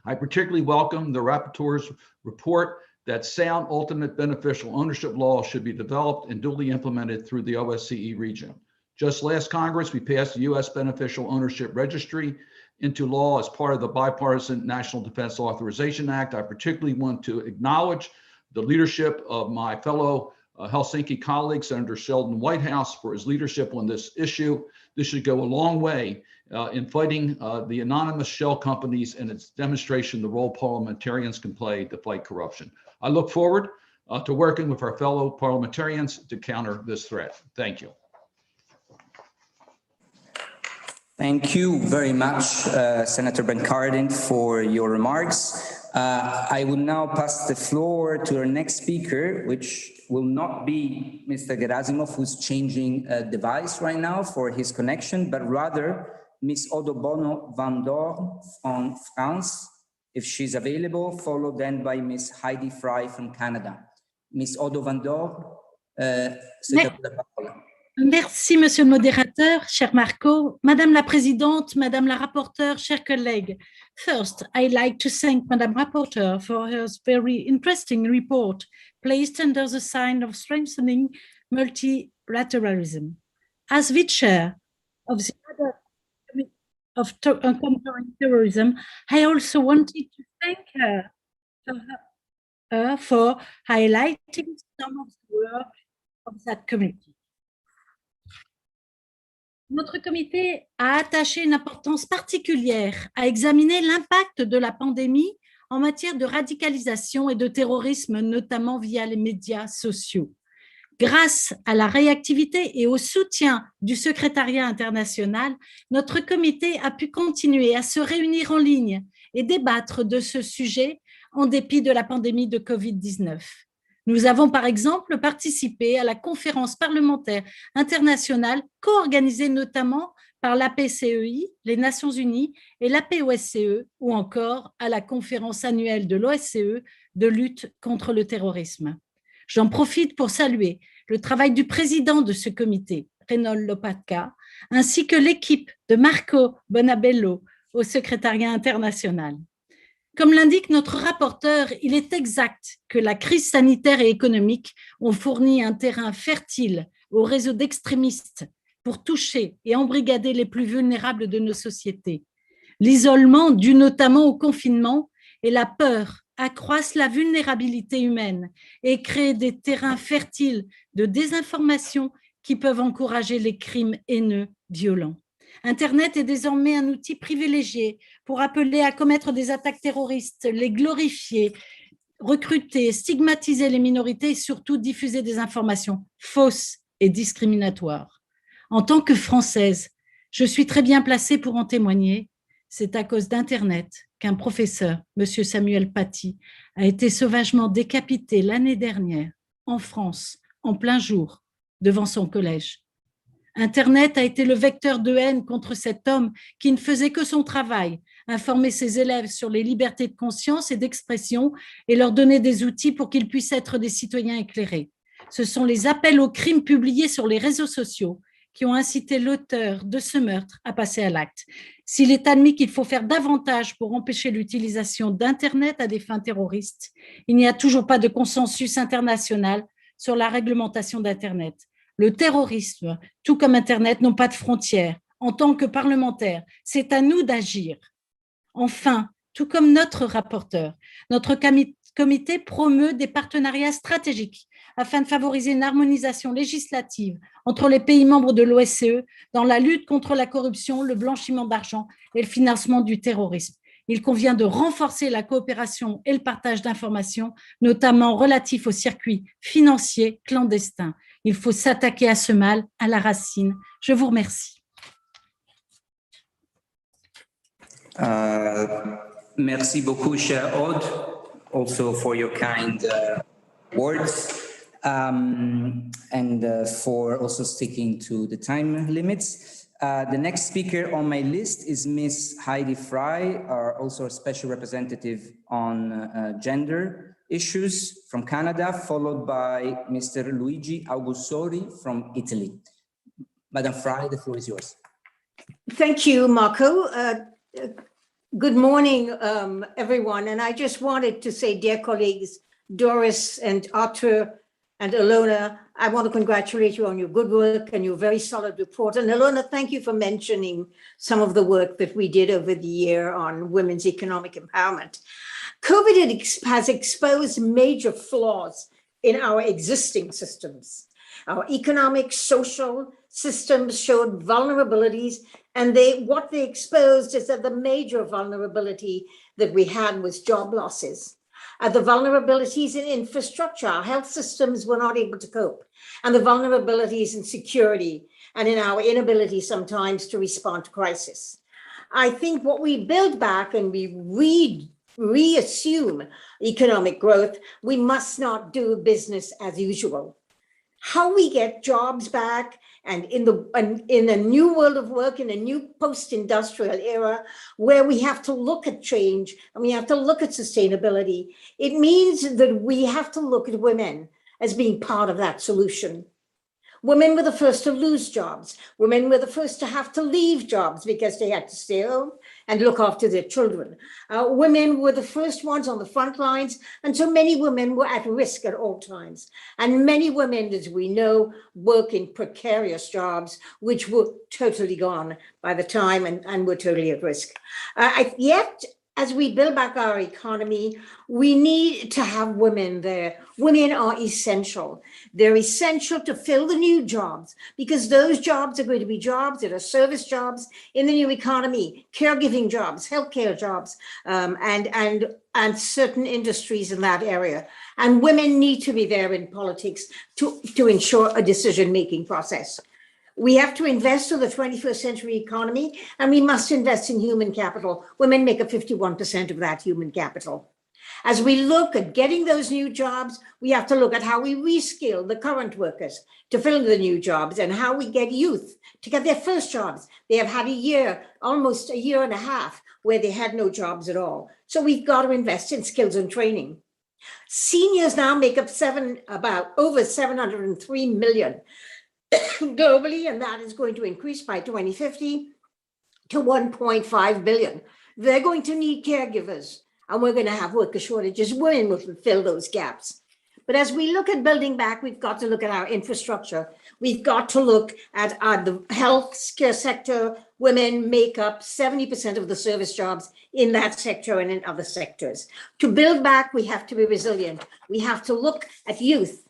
I particularly welcome the rapporteur's report that sound ultimate beneficial ownership law should be developed and duly implemented through the OSCE region. Just last Congress, we passed the U.S. Beneficial Ownership Registry into law as part of the Bipartisan National Defense Authorization Act. I particularly want to acknowledge the leadership of my fellow Helsinki colleague, Senator Sheldon Whitehouse, for his leadership on this issue. This should go a long way in fighting the anonymous shell companies and its demonstration the role parliamentarians can play to fight corruption. I look forward to working with our fellow parliamentarians to counter this threat. Thank you. Thank you very much, Senator Bencardin, for your remarks. I will now pass the floor to our next speaker, which will not be Mr. Gerasimov, who's changing a device right now for his connection, but rather Ms. Odobono Van Dorn from France, if she's available, followed then by Ms. Heidi Fry from Canada. Ms. Odo Van Dorn, c'est à vous la parole. Merci, Monsieur le modérateur, cher Marco, Madame la Présidente, Madame la rapporteure, chers collègues. First, I'd like to thank Madame Rapporteur for her very interesting report placed under the sign of strengthening multilateralism. As the chair of the other committee of countering terrorism, I also wanted to thank her for highlighting some of the work of that committee. Notre comité a attaché une importance particulière à examiner l'impact de la pandémie en matière de radicalisation et de terrorisme, notamment via les médias sociaux. Grâce à la réactivité et au soutien du secrétariat international, notre comité a pu continuer à se réunir en ligne et débattre de ce sujet en dépit de la pandémie de Covid-19. Nous avons par exemple participé à la conférence parlementaire internationale co-organisée notamment par l'APCEI, les Nations Unies et l'APOSCE ou encore à la conférence annuelle de l'OSCE de lutte contre le terrorisme. J'en profite pour saluer le travail du président de ce comité, Renol Lopatka, ainsi que l'équipe de Marco Bonabello au secrétariat international. Comme l'indique notre rapporteur, il est exact que la crise sanitaire et économique ont fourni un terrain fertile aux réseaux d'extrémistes pour toucher et embrigader les plus vulnérables de nos sociétés. L'isolement, dû notamment au confinement, et la peur accroissent la vulnérabilité humaine et créent des terrains fertiles de désinformation qui peuvent encourager les crimes haineux violents. Internet est désormais un outil privilégié pour appeler à commettre des attaques terroristes, les glorifier, recruter, stigmatiser les minorités et surtout diffuser des informations fausses et discriminatoires. En tant que Française, je suis très bien placée pour en témoigner. C'est à cause d'Internet qu'un professeur, M. Samuel Paty, a été sauvagement décapité l'année dernière en France, en plein jour, devant son collège. Internet a été le vecteur de haine contre cet homme qui ne faisait que son travail, informer ses élèves sur les libertés de conscience et d'expression et leur donner des outils pour qu'ils puissent être des citoyens éclairés. Ce sont les appels au crime publiés sur les réseaux sociaux qui ont incité l'auteur de ce meurtre à passer à l'acte. S'il est admis qu'il faut faire davantage pour empêcher l'utilisation d'Internet à des fins terroristes, il n'y a toujours pas de consensus international sur la réglementation d'Internet. Le terrorisme, tout comme Internet, n'ont pas de frontières. En tant que parlementaires, c'est à nous d'agir. Enfin, tout comme notre rapporteur, notre comité promeut des partenariats stratégiques afin de favoriser une harmonisation législative entre les pays membres de l'OSCE dans la lutte contre la corruption, le blanchiment d'argent et le financement du terrorisme. Il convient de renforcer la coopération et le partage d'informations, notamment relatifs aux circuits financiers clandestins. Il faut s'attaquer à ce mal à la racine. Je vous remercie. Merci beaucoup, cher Aude, also for your kind words and for also sticking to the time limits. The next speaker on my list is Ms. Heidi Fry, also a special representative on gender issues from Canada, followed by Mr. Luigi Augustori from Italy. Madam Fry, the floor is yours. Thank you, Marco. Good morning, everyone. And I just wanted to say, dear colleagues, Doris and Arthur and Alona, I want to congratulate you on your good work and your very solid report. And Alona, thank you for mentioning some of the work that we did over the year on women's economic empowerment. COVID has exposed major flaws in our existing systems. Our economic, social systems showed vulnerabilities, and what they exposed is that the major vulnerability that we had was job losses. The vulnerabilities in infrastructure, our health systems were not able to cope, and the vulnerabilities in security and in our inability sometimes to respond to crisis. I think what we build back and we reassume economic growth, we must not do business as usual. How we get jobs back and in a new world of work, in a new post-industrial era, where we have to look at change and we have to look at sustainability, it means that we have to look at women as being part of that solution. Women were the first to lose jobs. Women were the first to have to leave jobs because they had to stay home and look after their children. Women were the first ones on the front lines, and so many women were at risk at all times. And many women, as we know, work in precarious jobs, which were totally gone by the time and were totally at risk. Yet, as we build back our economy, we need to have women there. Women are essential. They're essential to fill the new jobs, because those jobs are going to be jobs that are service jobs in the new economy, caregiving jobs, healthcare jobs, and certain industries in that area. And women need to be there in politics to ensure a decision-making process. We have to invest in the 21st century economy, and we must invest in human capital. Women make up 51% of that human capital. As we look at getting those new jobs, we have to look at how we reskill the current workers to fill the new jobs and how we get youth to get their first jobs. They have had a year, almost a year and a half, where they had no jobs at all. So we've got to invest in skills and training. Seniors now make up about over 703 million globally, and that is going to increase by 2050 to 1.5 billion. They're going to need caregivers, and we're going to have worker shortages. Women will fill those gaps. But as we look at building back, we've got to look at our infrastructure. We've got to look at the healthcare sector. Women make up 70% of the service jobs in that sector and in other sectors. To build back, we have to be resilient. We have to look at youth.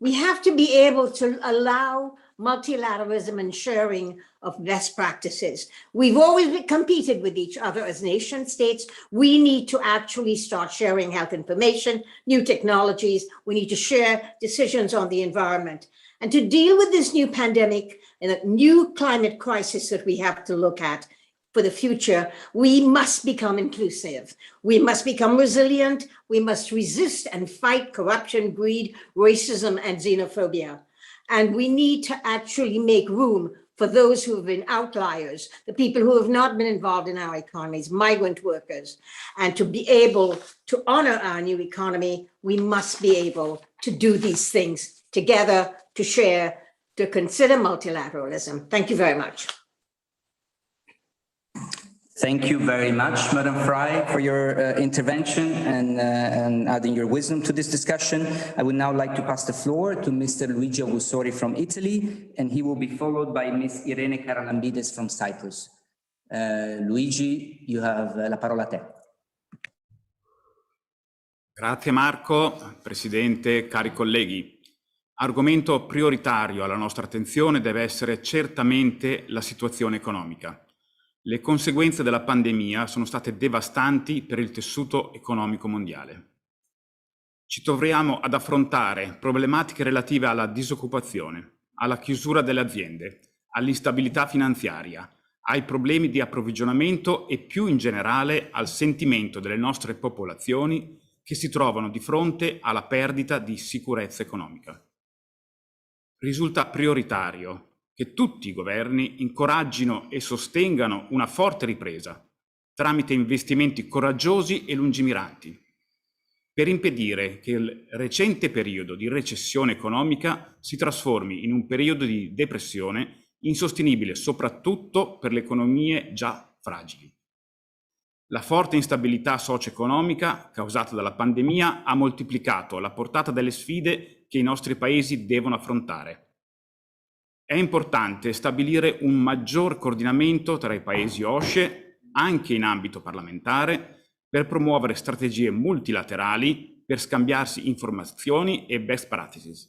We have to be able to allow multilateralism and sharing of best practices. We've always competed with each other as nation states. We need to actually start sharing health information, new technologies. We need to share decisions on the environment. And to deal with this new pandemic and a new climate crisis that we have to look at for the future, we must become inclusive. We must become resilient. We must resist and fight corruption, greed, racism, and xenophobia. And we need to actually make room for those who have been outliers, the people who have not been involved in our economies, migrant workers. And to be able to honor our new economy, we must be able to do these things together, to share, to consider multilateralism. Thank you very much. Thank you very much, Madam Fry, for your intervention and adding your wisdom to this discussion. I would now like to pass the floor to Mr. Luigi Augustori from Italy, and he will be followed by Ms. Irene Karalambides from Cyprus. Luigi, you have la parola a te. Grazie Marco, Presidente, cari colleghi. Argomento prioritario alla nostra attenzione deve essere certamente la situazione economica. Le conseguenze della pandemia sono state devastanti per il tessuto economico mondiale. Ci troviamo ad affrontare problematiche relative alla disoccupazione, alla chiusura delle aziende, all'instabilità finanziaria, ai problemi di approvvigionamento e più in generale al sentimento delle nostre popolazioni che si trovano di fronte alla perdita di sicurezza economica. Risulta prioritario che tutti i governi incoraggino e sostengano una forte ripresa tramite investimenti coraggiosi e lungimiranti, per impedire che il recente periodo di recessione economica si trasformi in un periodo di depressione insostenibile soprattutto per le economie già fragili. La forte instabilità socio-economica causata dalla pandemia ha moltiplicato la portata delle sfide che i nostri paesi devono affrontare. È importante stabilire un maggior coordinamento tra i paesi OSCE, anche in ambito parlamentare, per promuovere strategie multilaterali per scambiarsi informazioni e best practices,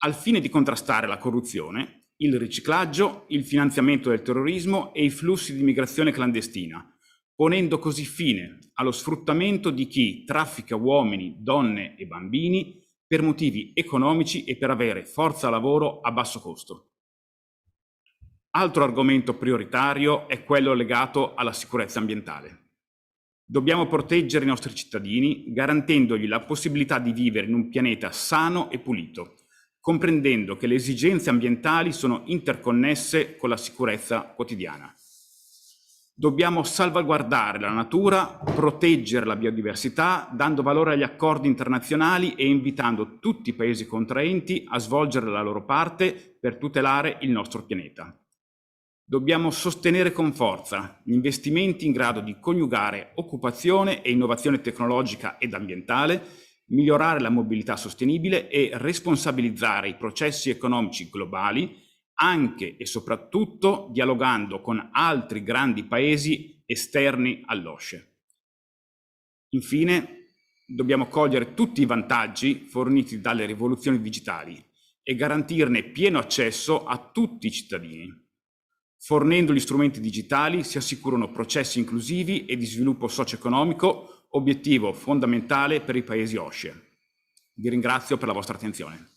al fine di contrastare la corruzione, il riciclaggio, il finanziamento del terrorismo e i flussi di migrazione clandestina, ponendo così fine allo sfruttamento di chi traffica uomini, donne e bambini per motivi economici e per avere forza lavoro a basso costo. Altro argomento prioritario è quello legato alla sicurezza ambientale. Dobbiamo proteggere i nostri cittadini, garantendogli la possibilità di vivere in un pianeta sano e pulito, comprendendo che le esigenze ambientali sono interconnesse con la sicurezza quotidiana. Dobbiamo salvaguardare la natura, proteggere la biodiversità, dando valore agli accordi internazionali e invitando tutti i paesi contraenti a svolgere la loro parte per tutelare il nostro pianeta. Dobbiamo sostenere con forza gli investimenti in grado di coniugare occupazione e innovazione tecnologica ed ambientale, migliorare la mobilità sostenibile e responsabilizzare i processi economici globali, anche e soprattutto dialogando con altri grandi paesi esterni all'OSCE. Infine, dobbiamo cogliere tutti i vantaggi forniti dalle rivoluzioni digitali e garantirne pieno accesso a tutti i cittadini. Fornendo gli strumenti digitali si assicurano processi inclusivi e di sviluppo socio-economico, obiettivo fondamentale per i paesi OSCE. Vi ringrazio per la vostra attenzione.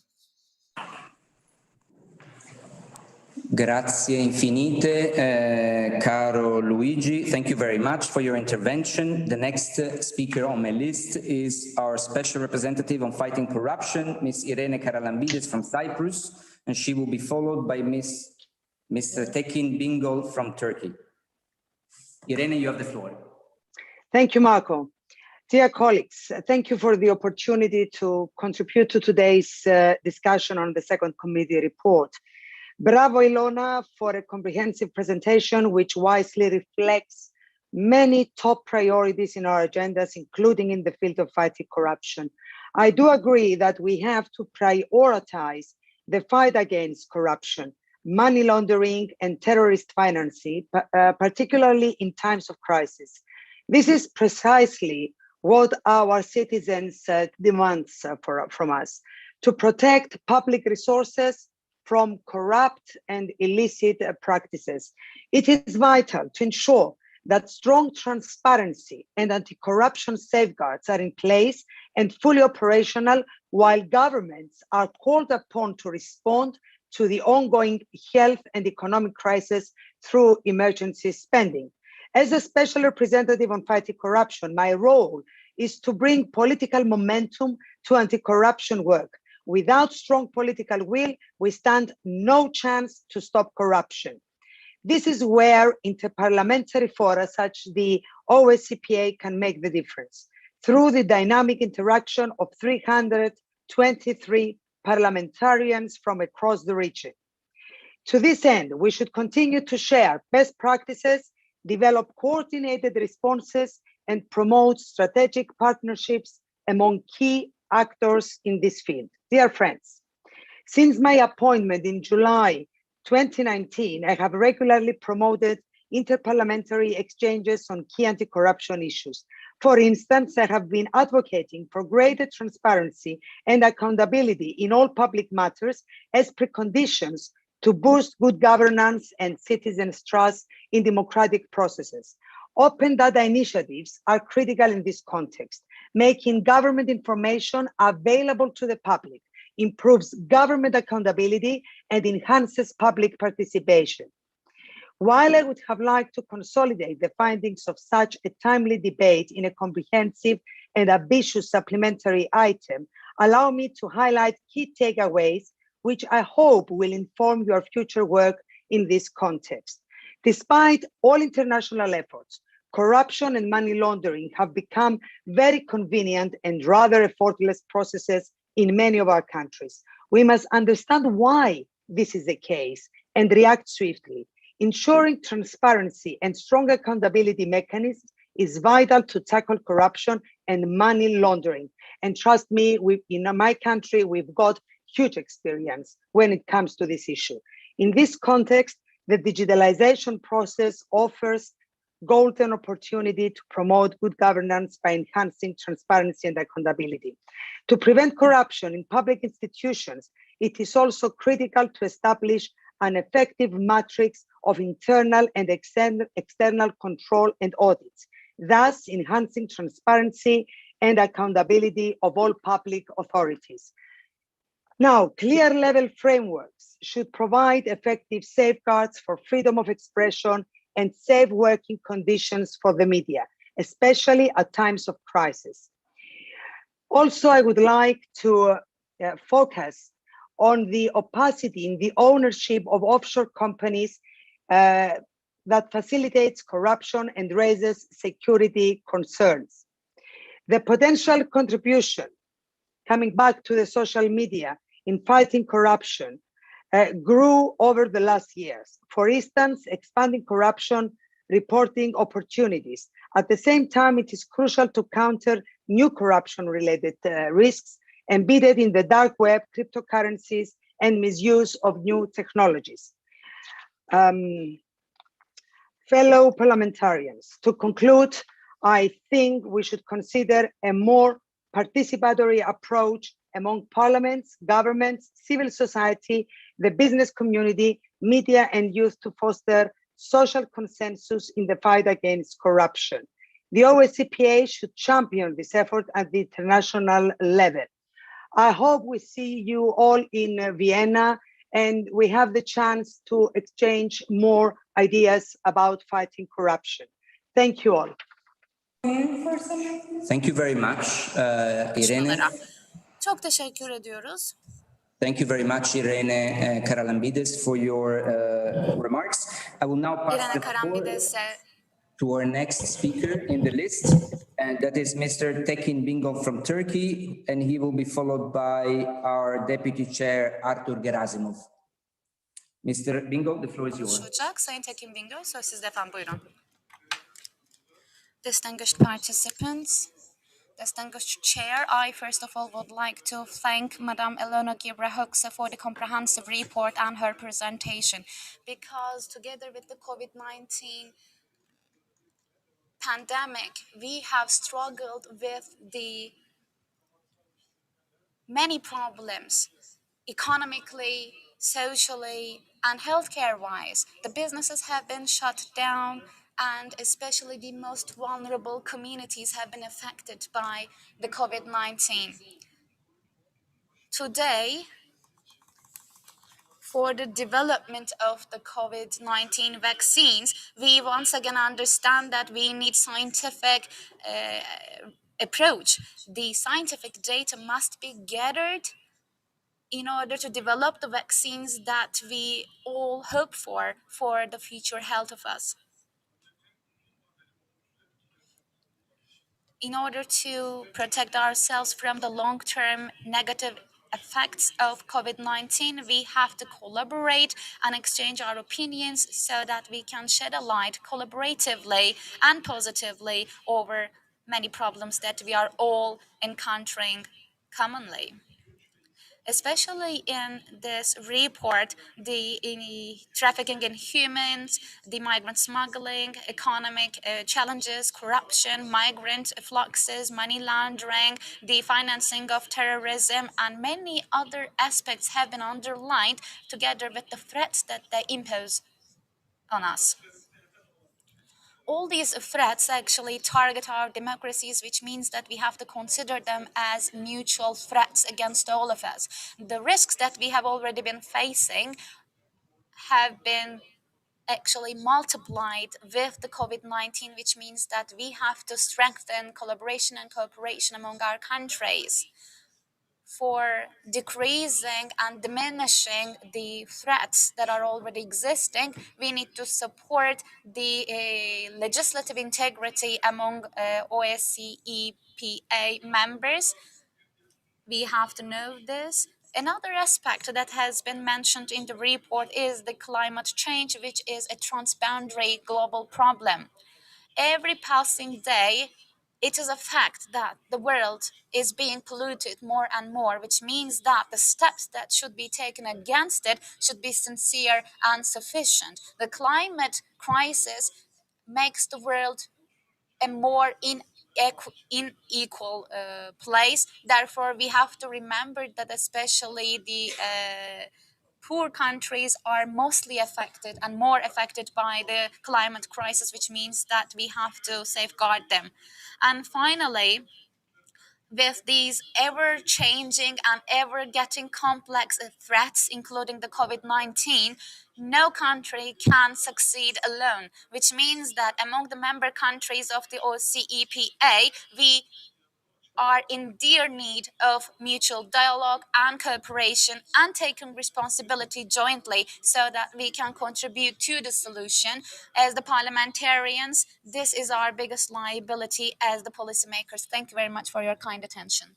Grazie infinite, caro Luigi. Thank you very much for your intervention. The next speaker on my list is our Special Representative on Fighting Corruption, Ms. Irene Karalambides from Cyprus, and she will be followed by Mr. Tekin Bingöl from Turkey. Irene, you have the floor. Thank you, Marco. Dear colleagues, thank you for the opportunity to contribute to today's discussion on the second committee report. Bravo, Ilona, for a comprehensive presentation which wisely reflects many top priorities in our agendas, including in the field of fighting corruption. I do agree that we have to prioritize the fight against corruption, money laundering, and terrorist financing, particularly in times of crisis. This is precisely what our citizens demand from us, to protect public resources from corrupt and illicit practices. It is vital to ensure that strong transparency and anti-corruption safeguards are in place and fully operational, while governments are called upon to respond to the ongoing health and economic crisis through emergency spending. As a special representative on fighting corruption, my role is to bring political momentum to anti-corruption work. Without strong political will, we stand no chance to stop corruption. This is where interparliamentary fora such as the OSCE can make the difference, through the dynamic interaction of 323 parliamentarians from across the region. To this end, we should continue to share best practices, develop coordinated responses, and promote strategic partnerships among key actors in this field. Dear friends, since my appointment in July 2019, I have regularly promoted interparliamentary exchanges on key anti-corruption issues. For instance, I have been advocating for greater transparency and accountability in all public matters as preconditions to boost good governance and citizens' trust in democratic processes. Open data initiatives are critical in this context. Making government information available to the public improves government accountability and enhances public participation. While I would have liked to consolidate the findings of such a timely debate in a comprehensive and ambitious supplementary item, allow me to highlight key takeaways which I hope will inform your future work in this context. Despite all international efforts, corruption and money laundering have become very convenient and rather effortless processes in many of our countries. We must understand why this is the case and react swiftly. Ensuring transparency and strong accountability mechanisms is vital to tackle corruption and money laundering. And trust me, in my country, we've got huge experience when it comes to this issue. In this context, the digitalization process offers golden opportunity to promote good governance by enhancing transparency and accountability. To prevent corruption in public institutions, it is also critical to establish an effective matrix of internal and external control and audits, thus enhancing transparency and accountability of all public authorities. Now, clear level frameworks should provide effective safeguards for freedom of expression and safe working conditions for the media, especially at times of crisis. Also, I would like to focus on the opacity in the ownership of offshore companies that facilitates corruption and raises security concerns. The potential contribution, coming back to the social media, in fighting corruption grew over the last years. For instance, expanding corruption reporting opportunities. At the same time, it is crucial to counter new corruption-related risks embedded in the dark web, cryptocurrencies, and misuse of new technologies. Fellow parliamentarians, to conclude, I think we should consider a more participatory approach among parliaments, governments, civil society, the business community, media, and youth to foster social consensus in the fight against corruption. The OSCE should champion this effort at the international level. I hope we see you all in Vienna and we have the chance to exchange more ideas about fighting corruption. Thank you all. Thank you very much, Irene. Çok teşekkür ediyoruz. Thank you very much, Irene Karalambides, for your remarks. I will now pass the floor to our next speaker in the list, and that is Mr. Tekin Bingo from Turkey, and he will be followed by our Deputy Chair, Artur Gerasimov. Mr. Bingo, the floor is yours. Sayın Tekin Bingo, söz sizde efendim, buyurun. Distinguished participants, distinguished chair, I first of all would like to thank Madame Elona Gebrehokse for the comprehensive report and her presentation, because together with the COVID-19 pandemic, we have struggled with the many problems economically, socially, and healthcare-wise. The businesses have been shut down, and especially the most vulnerable communities have been affected by the COVID-19. Today, for the development of the COVID-19 vaccines, we once again understand that we need scientific approach. The scientific data must be gathered in order to develop the vaccines that we all hope for the future health of us. In order to protect ourselves from the long-term negative effects of COVID-19, we have to collaborate and exchange our opinions so that we can shed a light collaboratively and positively over many problems that we are all encountering commonly. Especially in this report, the trafficking in humans, the migrant smuggling, economic challenges, corruption, migrant fluxes, money laundering, the financing of terrorism, and many other aspects have been underlined together with the threats that they impose on us. All these threats actually target our democracies, which means that we have to consider them as mutual threats against all of us. The risks that we have already been facing have been actually multiplied with the COVID-19, which means that we have to strengthen collaboration and cooperation among our countries for decreasing and diminishing the threats that are already existing. We need to support the legislative integrity among OSCE members. We have to know this. Another aspect that has been mentioned in the report is the climate change, which is a transboundary global problem. Every passing day, it is a fact that the world is being polluted more and more, which means that the steps that should be taken against it should be sincere and sufficient. The climate crisis makes the world a more unequal place. Therefore, we have to remember that especially the poor countries are mostly affected and more affected by the climate crisis, which means that we have to safeguard them. And finally, with these ever-changing and ever-getting complex threats, including the COVID-19, no country can succeed alone, which means that among the member countries of the OSCE, we are in dear need of mutual dialogue and cooperation and taking responsibility jointly so that we can contribute to the solution. As the parliamentarians, this is our biggest liability as the policymakers. Thank you very much for your kind attention.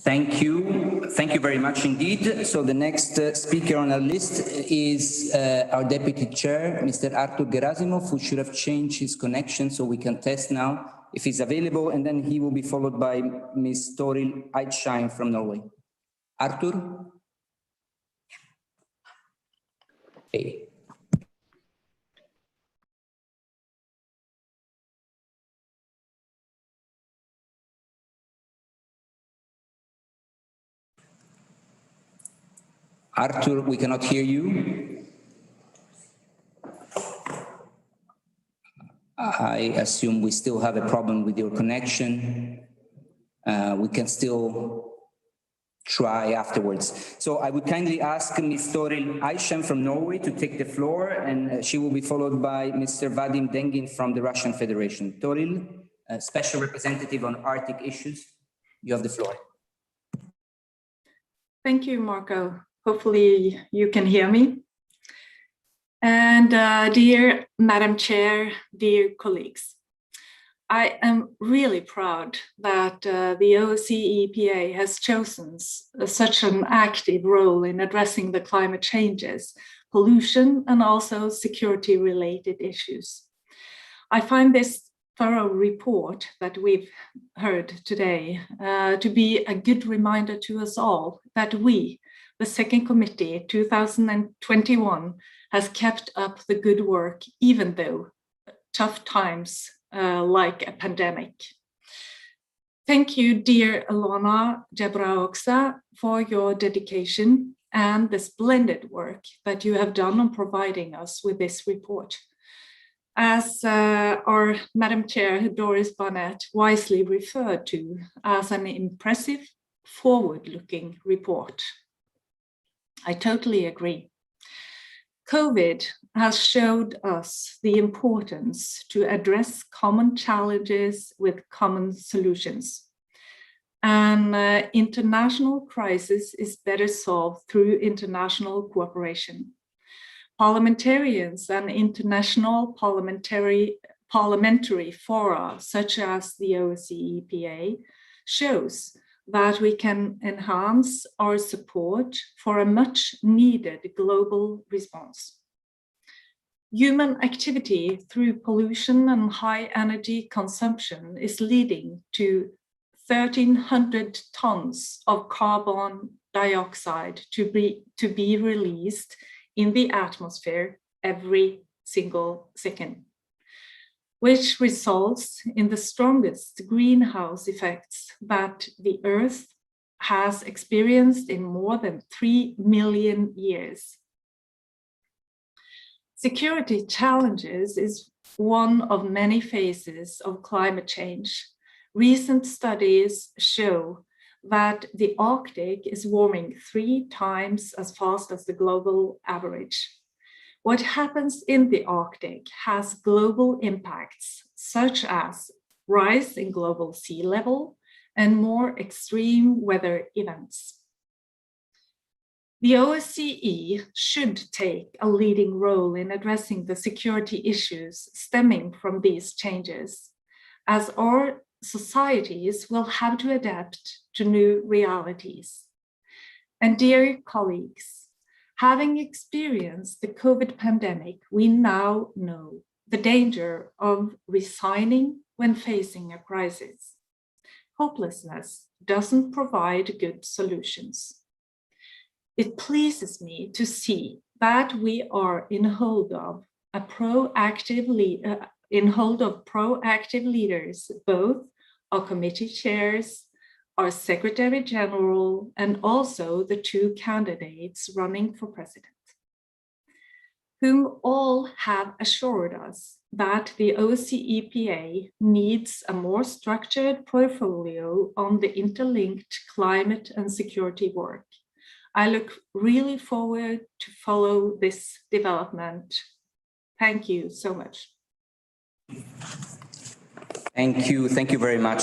Thank you. Thank you very much indeed. So the next speaker on our list is our Deputy Chair, Mr. Artur Gerasimov, who should have changed his connection so we can test now if he's available, and then he will be followed by Ms. Toril Eidshine from Norway. Artur? Hey. Artur, we cannot hear you. I assume we still have a problem with your connection. We can still try afterwards. So I would kindly ask Ms. Toril Aishem from Norway to take the floor, and she will be followed by Mr. Vadim Dengin from the Russian Federation. Toril, Special Representative on Arctic issues, you have the floor. Thank you, Marco. Hopefully you can hear me. And dear Madam Chair, dear colleagues, I am really proud that the OSCE EPA has chosen such an active role in addressing the climate changes, pollution, and also security-related issues. I find this thorough report that we've heard today to be a good reminder to us all that we, the Second Committee 2021, has kept up the good work even though tough times like a pandemic. Thank you, dear Alona Jabraoksa, for your dedication and the splendid work that you have done on providing us with this report. As our Madam Chair Doris Barnett wisely referred to as an impressive, forward-looking report. I totally agree. COVID has showed us the importance to address common challenges with common solutions. An international crisis is better solved through international cooperation. Parliamentarians and international parliamentary fora, such as the OSCE EPA, shows that we can enhance our support for a much needed global response. Human activity through pollution and high energy consumption is leading to 1,300 tons of carbon dioxide to be released in the atmosphere every single second, which results in the strongest greenhouse effects that the Earth has experienced in more than 3 million years. Security challenges is one of many phases of climate change. Recent studies show that the Arctic is warming 3 times as fast as the global average. What happens in the Arctic has global impacts, such as rise in global sea level and more extreme weather events. The OSCE should take a leading role in addressing the security issues stemming from these changes, as our societies will have to adapt to new realities. And dear colleagues, having experienced the COVID pandemic, we now know the danger of resigning when facing a crisis. Hopelessness doesn't provide good solutions. It pleases me to see that we are in hold of proactive leaders, both our committee chairs, our Secretary General, and also the 2 candidates running for president, whom all have assured us that the OSCE EPA needs a more structured portfolio on the interlinked climate and security work. I look really forward to follow this development. Thank you so much. Thank you very much,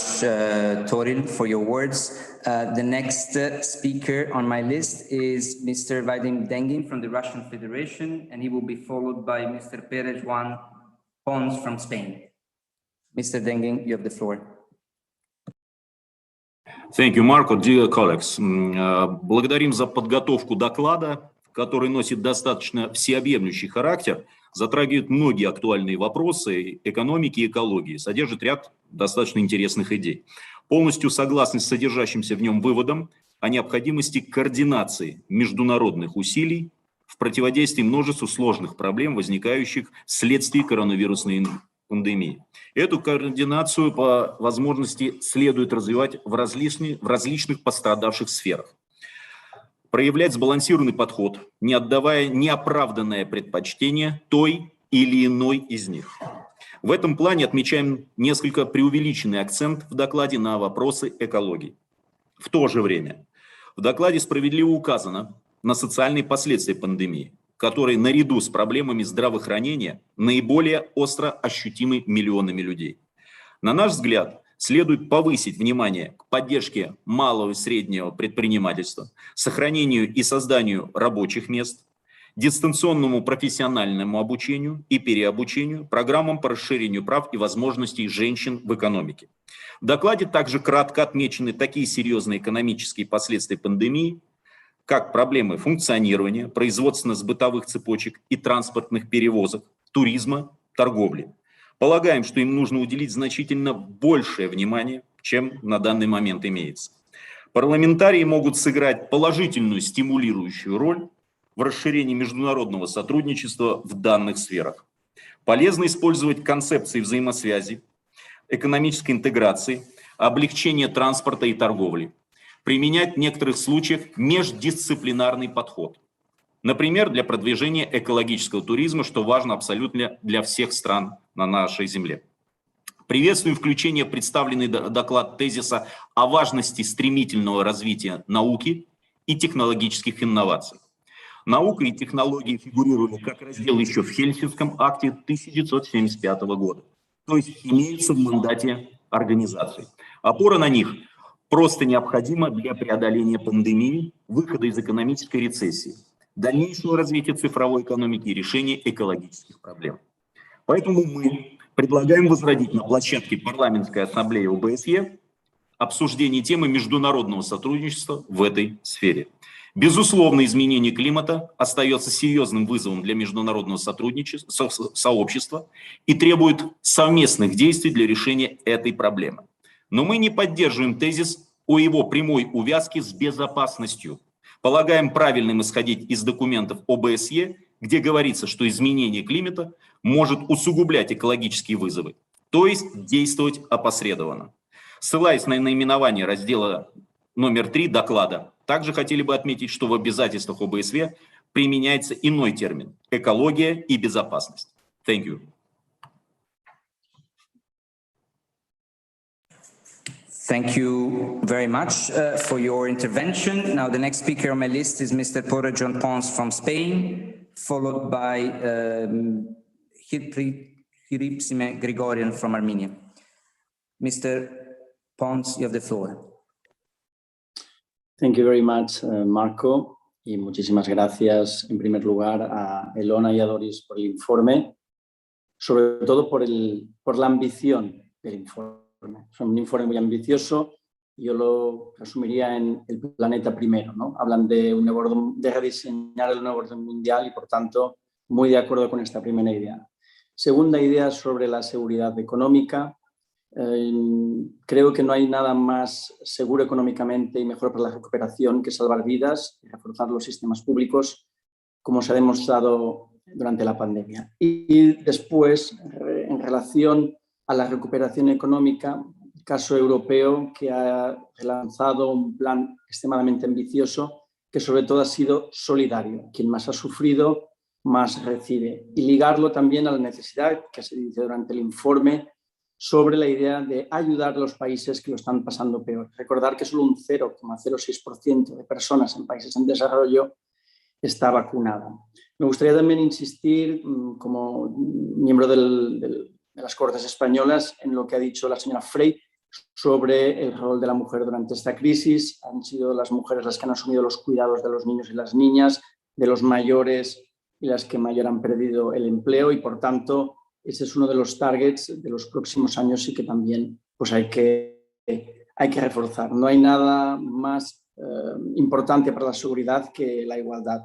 Toril, for your words. The next speaker on my list is Mr. Vadim Dengin from the Russian Federation, and he will be followed by Mr. Perez Juan Pons from Spain. Mr. Dengin, you have the floor. Thank you, Marco. Dear colleagues, благодарим за подготовку доклада, который носит достаточно всеобъемлющий характер, затрагивает многие актуальные вопросы экономики и экологии, содержит ряд достаточно интересных идей. Полностью согласны с содержащимся в нем выводом о необходимости координации международных усилий в противодействии множеству сложных проблем, возникающих вследствие коронавирусной пандемии. Эту координацию по возможности следует развивать в различных пострадавших сферах. Проявлять сбалансированный подход, не отдавая неоправданное предпочтение той или иной из них. В этом плане отмечаем несколько преувеличенный акцент в докладе на вопросы экологии. В то же время В докладе справедливо указано на социальные последствия пандемии, которые наряду с проблемами здравоохранения наиболее остро ощутимы миллионами людей. На наш взгляд, следует повысить внимание к поддержке малого и среднего предпринимательства, сохранению и созданию рабочих мест, дистанционному профессиональному обучению и переобучению, программам по расширению прав и возможностей женщин в экономике. В докладе также кратко отмечены такие серьезные экономические последствия пандемии, как проблемы функционирования, производственно-бытовых цепочек и транспортных перевозок, туризма, торговли. Полагаем, что им нужно уделить значительно большее внимание, чем на данный момент имеется. Парламентарии могут сыграть положительную стимулирующую роль в расширении международного сотрудничества в данных сферах. Полезно использовать концепции взаимосвязи, экономической интеграции, облегчения транспорта и торговли. Применять в некоторых случаях междисциплинарный подход. Например, для продвижения экологического туризма, что важно абсолютно для всех стран на нашей земле. Приветствуем включение в представленный доклад тезиса о важности стремительного развития науки и технологических инноваций. Наука и технологии фигурировали как раздел еще в Хельсинском акте 1975 года, то есть имеются в мандате организации. Опора на них просто необходима для преодоления пандемии, выхода из экономической рецессии, дальнейшего развития цифровой экономики и решения экологических проблем. Поэтому мы предлагаем возродить на площадке парламентской ассамблеи ОБСЕ обсуждение темы международного сотрудничества в этой сфере. Безусловно, изменение климата остается серьезным вызовом для международного сотрудничества, сообщества и требует совместных действий для решения этой проблемы. Но мы не поддерживаем тезис о его прямой увязке с безопасностью. Полагаем правильным исходить из документов ОБСЕ, где говорится, что изменение климата может усугублять экологические вызовы, то есть действовать опосредованно. Ссылаясь на наименование раздела номер 3 доклада, также хотели бы отметить, что в обязательствах ОБСЕ применяется иной термин – экология и безопасность. Thank you. Thank you very much for your intervention. Now the next speaker on my list is Mr. Porro John Pons from Spain, followed by Hiripsime Grigorian from Armenia. Mr. Pons, you have the floor. Thank you very much, Marco, y muchísimas gracias en primer lugar a Elona y a Doris por el informe, sobre todo por la ambición del informe. Es un informe muy ambicioso, yo lo resumiría en el planeta primero, ¿no? Hablan de rediseñar el nuevo orden mundial y por tanto muy de acuerdo con esta primera idea. Segunda idea sobre la seguridad económica. Creo que no hay nada más seguro económicamente y mejor para la recuperación que salvar vidas y reforzar los sistemas públicos, como se ha demostrado durante la pandemia. Y después, en relación a la recuperación económica, el caso europeo que ha lanzado un plan extremadamente ambicioso que sobre todo ha sido solidario. Quien más ha sufrido, más recibe. Y ligarlo también a la necesidad que se dice durante el informe sobre la idea de ayudar a los países que lo están pasando peor. Recordar que solo un 0,06% de personas en países en desarrollo está vacunada. Me gustaría también insistir, como miembro de las Cortes Españolas, en lo que ha dicho la señora Frey sobre el rol de la mujer durante esta crisis. Han sido las mujeres las que han asumido los cuidados de los niños y las niñas, de los mayores y las que mayor han perdido el empleo y, por tanto, ese es uno de los targets de los próximos años y que también pues, hay que reforzar. No hay nada más importante para la seguridad que la igualdad.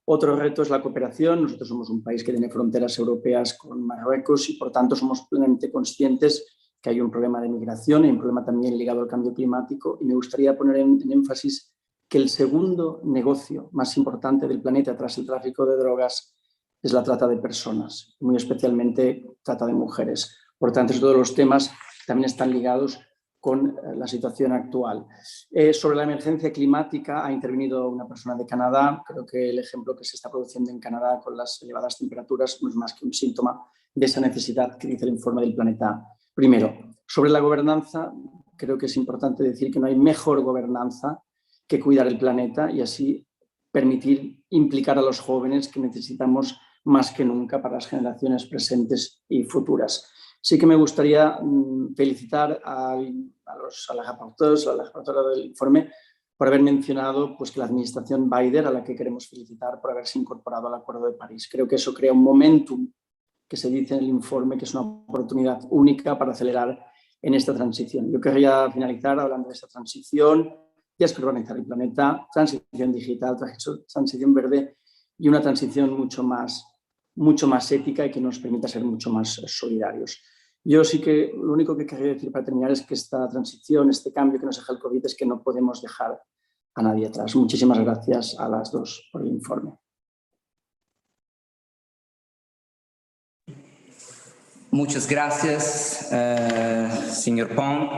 Otro reto es la cooperación. Nosotros somos un país que tiene fronteras europeas con Marruecos y por tanto somos plenamente conscientes que hay un problema de migración y un problema también ligado al cambio climático y me gustaría poner en énfasis que el segundo negocio más importante del planeta tras el tráfico de drogas es la trata de personas, muy especialmente trata de mujeres. Por tanto, todos los temas también están ligados con la situación actual. Sobre la emergencia climática ha intervenido una persona de Canadá. Creo que el ejemplo que se está produciendo en Canadá con las elevadas temperaturas no es más que un síntoma de esa necesidad que dice el informe del planeta. Primero, sobre la gobernanza, creo que es importante decir que no hay mejor gobernanza que cuidar el planeta y así permitir implicar a los jóvenes que necesitamos más que nunca para las generaciones presentes y futuras. Sí que me gustaría felicitar a la rapportora del informe por haber mencionado pues, que la administración Biden, a la que queremos felicitar por haberse incorporado al Acuerdo de París. Creo que eso crea un momentum que se dice en el informe que es una oportunidad única para acelerar en esta transición. Yo querría finalizar hablando de esta transición, descarbonizar el planeta, transición digital, transición verde y una transición mucho más ética y que nos permita ser mucho más solidarios. Yo sí que lo único que quería decir para terminar es que esta transición, este cambio que nos deja el COVID es que no podemos dejar a nadie atrás. Muchísimas gracias a las dos por el informe. Muchas gracias, Señor Pong.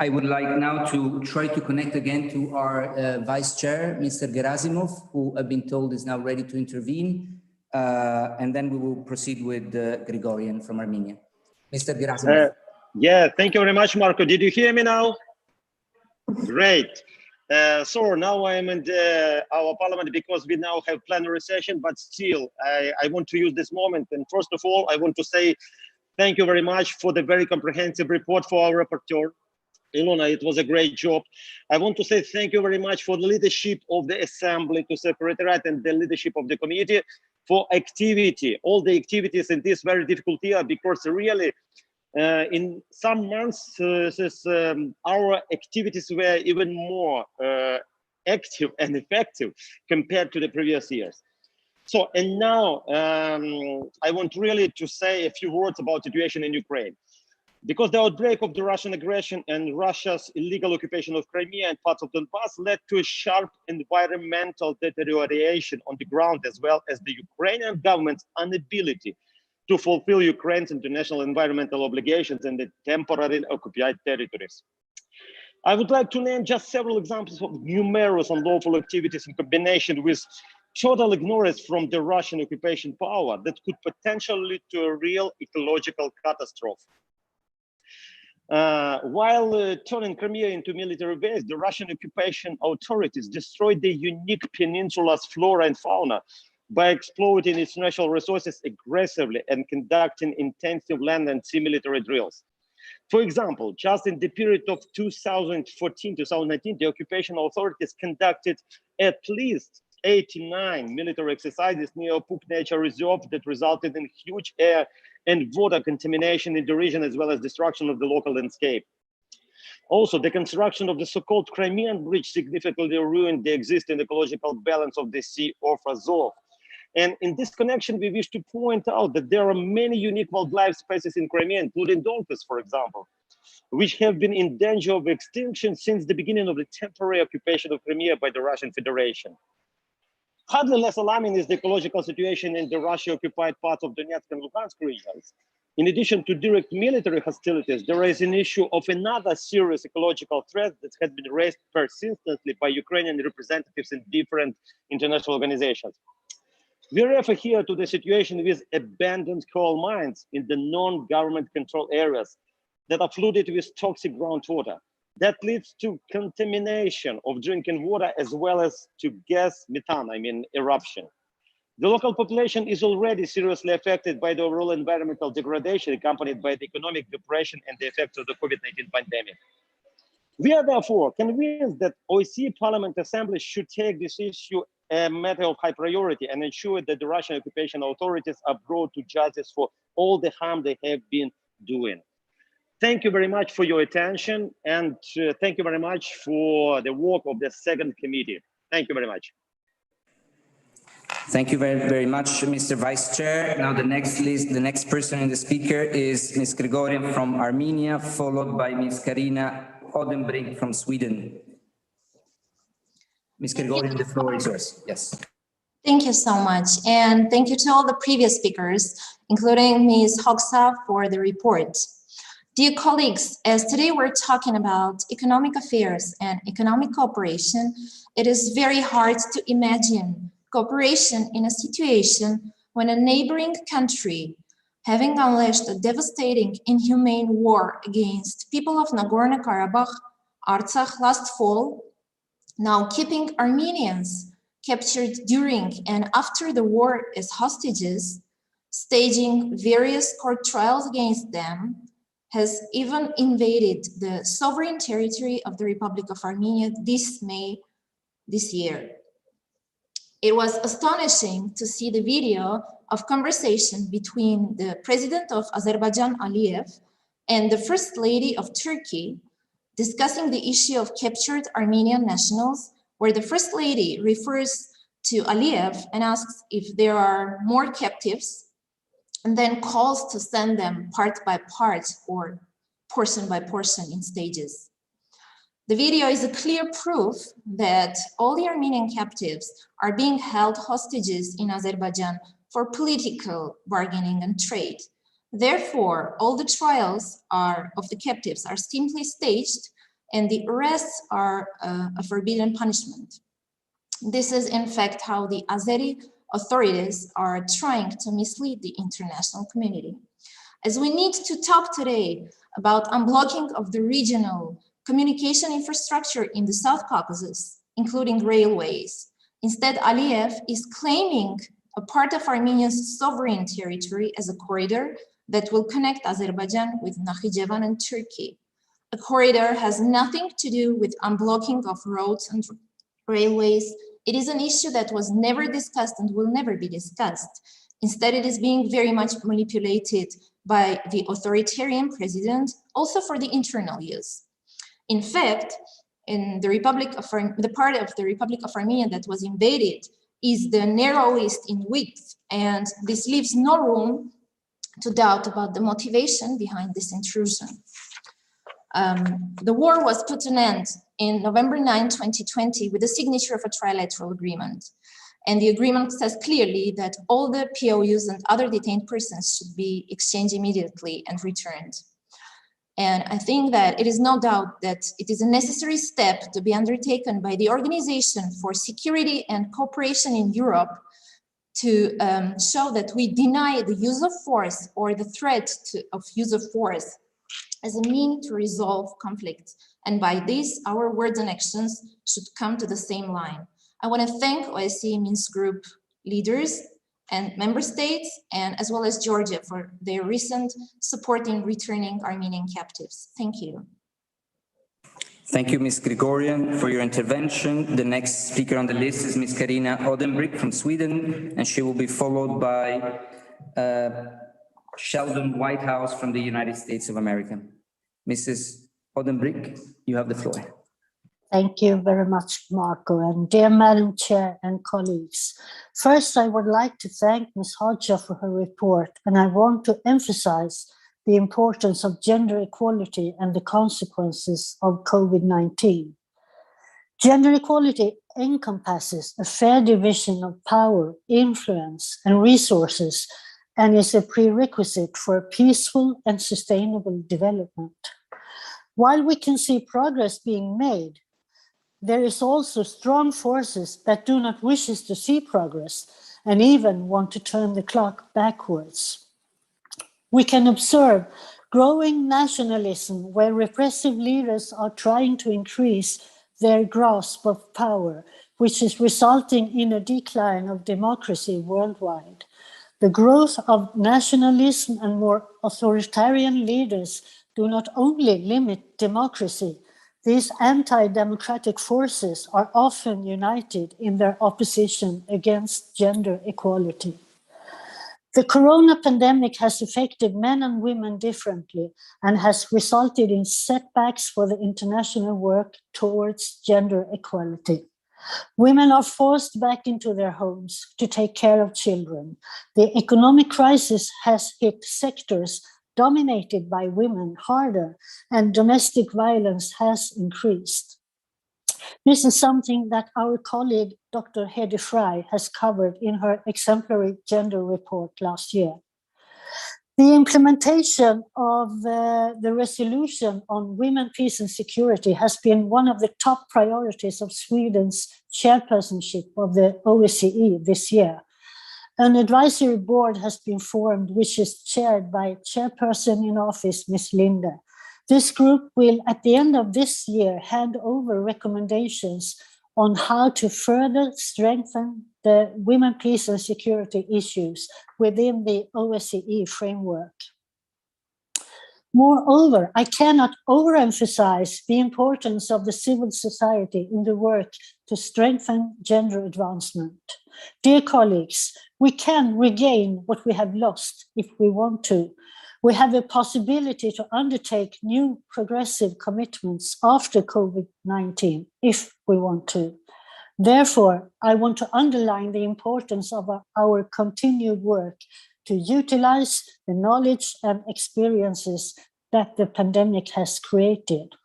I would like now to try to connect again to our Vice Chair, Mr. Gerasimov, who I've been told is now ready to intervene. And then we will proceed with Grigorian from Armenia. Mr. Gerasimov. Yeah, thank you very much, Marco. Did you hear me now? Great. So now I'm in our parliament because we now have plenary session, but still I want to use this moment. And first of all, I want to say thank you very much for the very comprehensive report for our rapporteur. Ilona, it was a great job. I want to say thank you very much for the leadership of the Assembly, to Secretariat and the leadership of the committee for activity, all the activities in this very difficult year, because really in some months our activities were even more active and effective compared to the previous years. So, and now I want really to say a few words about the situation in Ukraine. Because the outbreak of the Russian aggression and Russia's illegal occupation of Crimea and parts of Donbass led to a sharp environmental deterioration on the ground, as well as the Ukrainian government's inability to fulfill Ukraine's international environmental obligations in the temporarily occupied territories. I would like to name just several examples of numerous unlawful activities in combination with total ignorance from the Russian occupation power that could potentially lead to a real ecological catastrophe. While turning Crimea into military base, the Russian occupation authorities destroyed the unique peninsula's flora and fauna by exploiting its natural resources aggressively and conducting intensive land and sea military drills. For example, just in the period of 2014-2019, the occupation authorities conducted at least 89 military exercises near Puk Nature Reserve that resulted in huge air and water contamination in the region, as well as destruction of the local landscape. Also, the construction of the so-called Crimean Bridge significantly ruined the existing ecological balance of the Sea of Azov. And in this connection, we wish to point out that there are many unique wildlife species in Crimea, including donkeys, for example, which have been in danger of extinction since the beginning of the temporary occupation of Crimea by the Russian Federation. Hardly less alarming is the ecological situation in the Russia-occupied parts of Donetsk and Luhansk regions. In addition to direct military hostilities, there is an issue of another serious ecological threat that has been raised persistently by Ukrainian representatives in different international organizations. We refer here to the situation with abandoned coal mines in the non-government control areas that are flooded with toxic groundwater. That leads to contamination of drinking water as well as to gas methane, eruption. The local population is already seriously affected by the overall environmental degradation accompanied by the economic depression and the effects of the COVID-19 pandemic. We are therefore convinced that OSCE Parliament Assembly should take this issue a matter of high priority and ensure that the Russian occupation authorities are brought to justice for all the harm they have been doing. Thank you very much for your attention, and thank you very much for the work of the second committee. Thank you very much. Thank you very much, Mr. Vice Chair. Now the next person in the speaker is Ms. Grigorian from Armenia, followed by Ms. Karina Odenbrink from Sweden. Ms. Grigorian, the floor is yours. Yes. Thank you so much. And thank you to all the previous speakers, including Ms. Hoxha, for the report. Dear colleagues, as today we're talking about economic affairs and economic cooperation, it is very hard to imagine cooperation in a situation when a neighboring country, having unleashed a devastating, inhumane war against people of Nagorno-Karabakh, Artsakh last fall, now keeping Armenians captured during and after the war as hostages, staging various court trials against them, has even invaded the sovereign territory of the Republic of Armenia this May this year. It was astonishing to see the video of conversation between the president of Azerbaijan, Aliyev, and the first lady of Turkey, discussing the issue of captured Armenian nationals, where the first lady refers to Aliyev and asks if there are more captives, and then calls to send them part by part or portion by portion in stages. The video is a clear proof that all the Armenian captives are being held hostages in Azerbaijan for political bargaining and trade. Therefore, all the trials of the captives are simply staged, and the arrests are a forbidden punishment. This is in fact how the Azeri authorities are trying to mislead the international community. As we need to talk today about unblocking of the regional communication infrastructure in the South Caucasus, including railways, instead Aliyev is claiming a part of Armenia's sovereign territory as a corridor that will connect Azerbaijan with Nakhichevan and Turkey. A corridor has nothing to do with unblocking of roads and railways. It is an issue that was never discussed and will never be discussed. Instead, it is being very much manipulated by the authoritarian president, also for the internal use. In fact, in the part of the Republic of Armenia that was invaded is the narrowest in width, and this leaves no room to doubt about the motivation behind this intrusion. The war was put an end in November 9, 2020 with the signature of a trilateral agreement. And the agreement says clearly that all the POUs and other detained persons should be exchanged immediately and returned. And I think that it is no doubt that it is a necessary step to be undertaken by the Organization for Security and Cooperation in Europe to show that we deny the use of force or the threat of use of force as a means to resolve conflict. And by this, our words and actions should come to the same line. I want to thank OSCE Minsk Group leaders and member states, and as well as Georgia for their recent support in returning Armenian captives. Thank you. Thank you, Ms. Grigorian, for your intervention. The next speaker on the list is Ms. Carina Odenbrick from Sweden, and she will be followed by Sheldon Whitehouse from the United States of America. Mrs. Odenbrick, you have the floor. Thank you very much, Marco, and dear Madam Chair and colleagues. First, I would like to thank Ms. Hodja for her report, and I want to emphasize the importance of gender equality and the consequences of COVID-19. Gender equality encompasses a fair division of power, influence, and resources, and is a prerequisite for a peaceful and sustainable development. While we can see progress being made, there is also strong forces that do not wish us to see progress and even want to turn the clock backwards. We can observe growing nationalism where repressive leaders are trying to increase their grasp of power, which is resulting in a decline of democracy worldwide. The growth of nationalism and more authoritarian leaders do not only limit democracy, these anti-democratic forces are often united in their opposition against gender equality. The corona pandemic has affected men and women differently and has resulted in setbacks for the international work towards gender equality. Women are forced back into their homes to take care of children. The economic crisis has hit sectors dominated by women harder, and domestic violence has increased. This is something that our colleague, Dr. Hedi Fry, has covered in her exemplary gender report last year. The implementation of the resolution on women, peace and security has been one of the top priorities of Sweden's chairpersonship of the OSCE this year. An advisory board has been formed, which is chaired by chairperson in office, Ms. Linde. This group will, at the end of this year, hand over recommendations on how to further strengthen the women, peace and security issues within the OSCE framework. Moreover, I cannot overemphasize the importance of the civil society in the work to strengthen gender advancement. Dear colleagues, we can regain what we have lost if we want to. We have a possibility to undertake new progressive commitments after COVID-19 if we want to. Therefore, I want to underline the importance of our continued work to utilize the knowledge and experiences that the pandemic has created.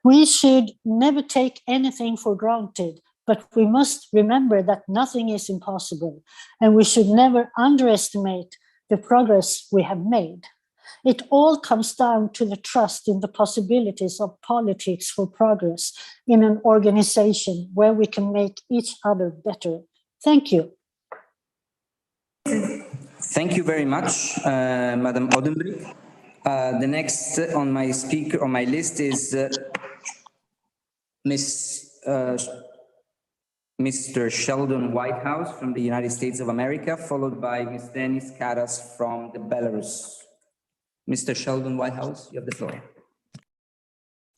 We should never take anything for granted, but we must remember that nothing is impossible, and we should never underestimate the progress we have made. It all comes down to the trust in the possibilities of politics for progress in an organization where we can make each other better. Thank you. Thank you very much, Madam Odenbrink. The next on my list is Mr. Sheldon Whitehouse from the United States of America, followed by Ms. Denis Karas from the Belarus. Mr. Sheldon Whitehouse, you have the floor.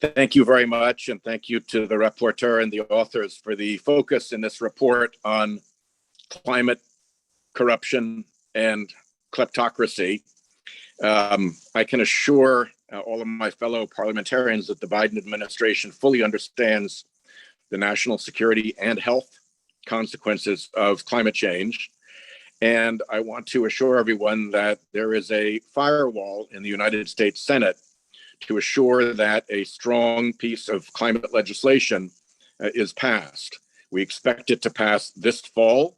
Thank you very much, and thank you to the rapporteur and the authors for the focus in this report on climate, corruption, and kleptocracy. I can assure all of my fellow parliamentarians that the Biden administration fully understands the national security and health consequences of climate change. And I want to assure everyone that there is a firewall in the United States Senate to assure that a strong piece of climate legislation is passed. We expect it to pass this fall.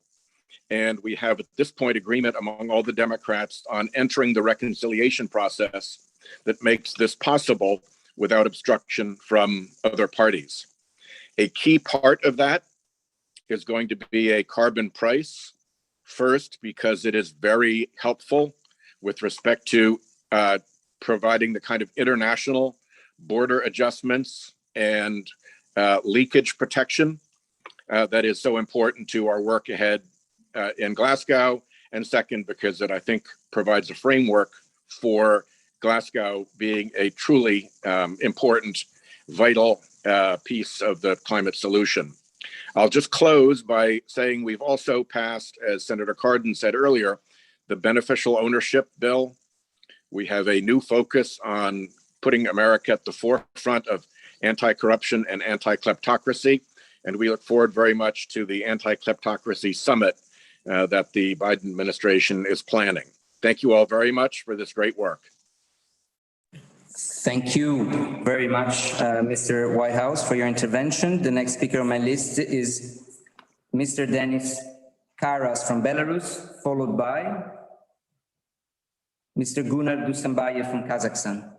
And we have at this point agreement among all the Democrats on entering the reconciliation process that makes this possible without obstruction from other parties. A key part of that is going to be a carbon price. First, because it is very helpful with respect to providing the kind of international border adjustments and leakage protection that is so important to our work ahead in Glasgow. And second, because it, I think, provides a framework for Glasgow being a truly important, vital piece of the climate solution. I'll just close by saying we've also passed, as Senator Cardin said earlier, the beneficial ownership bill. We have a new focus on putting America at the forefront of anti-corruption and anti-kleptocracy. And we look forward very much to the anti-kleptocracy summit that the Biden administration is planning. Thank you all very much for this great work. Thank you very much, Mr. Whitehouse, for your intervention. The next speaker on my list is Mr. Denis Karas from Belarus, followed by Mr. Gunnar Dusanbayev from Kazakhstan.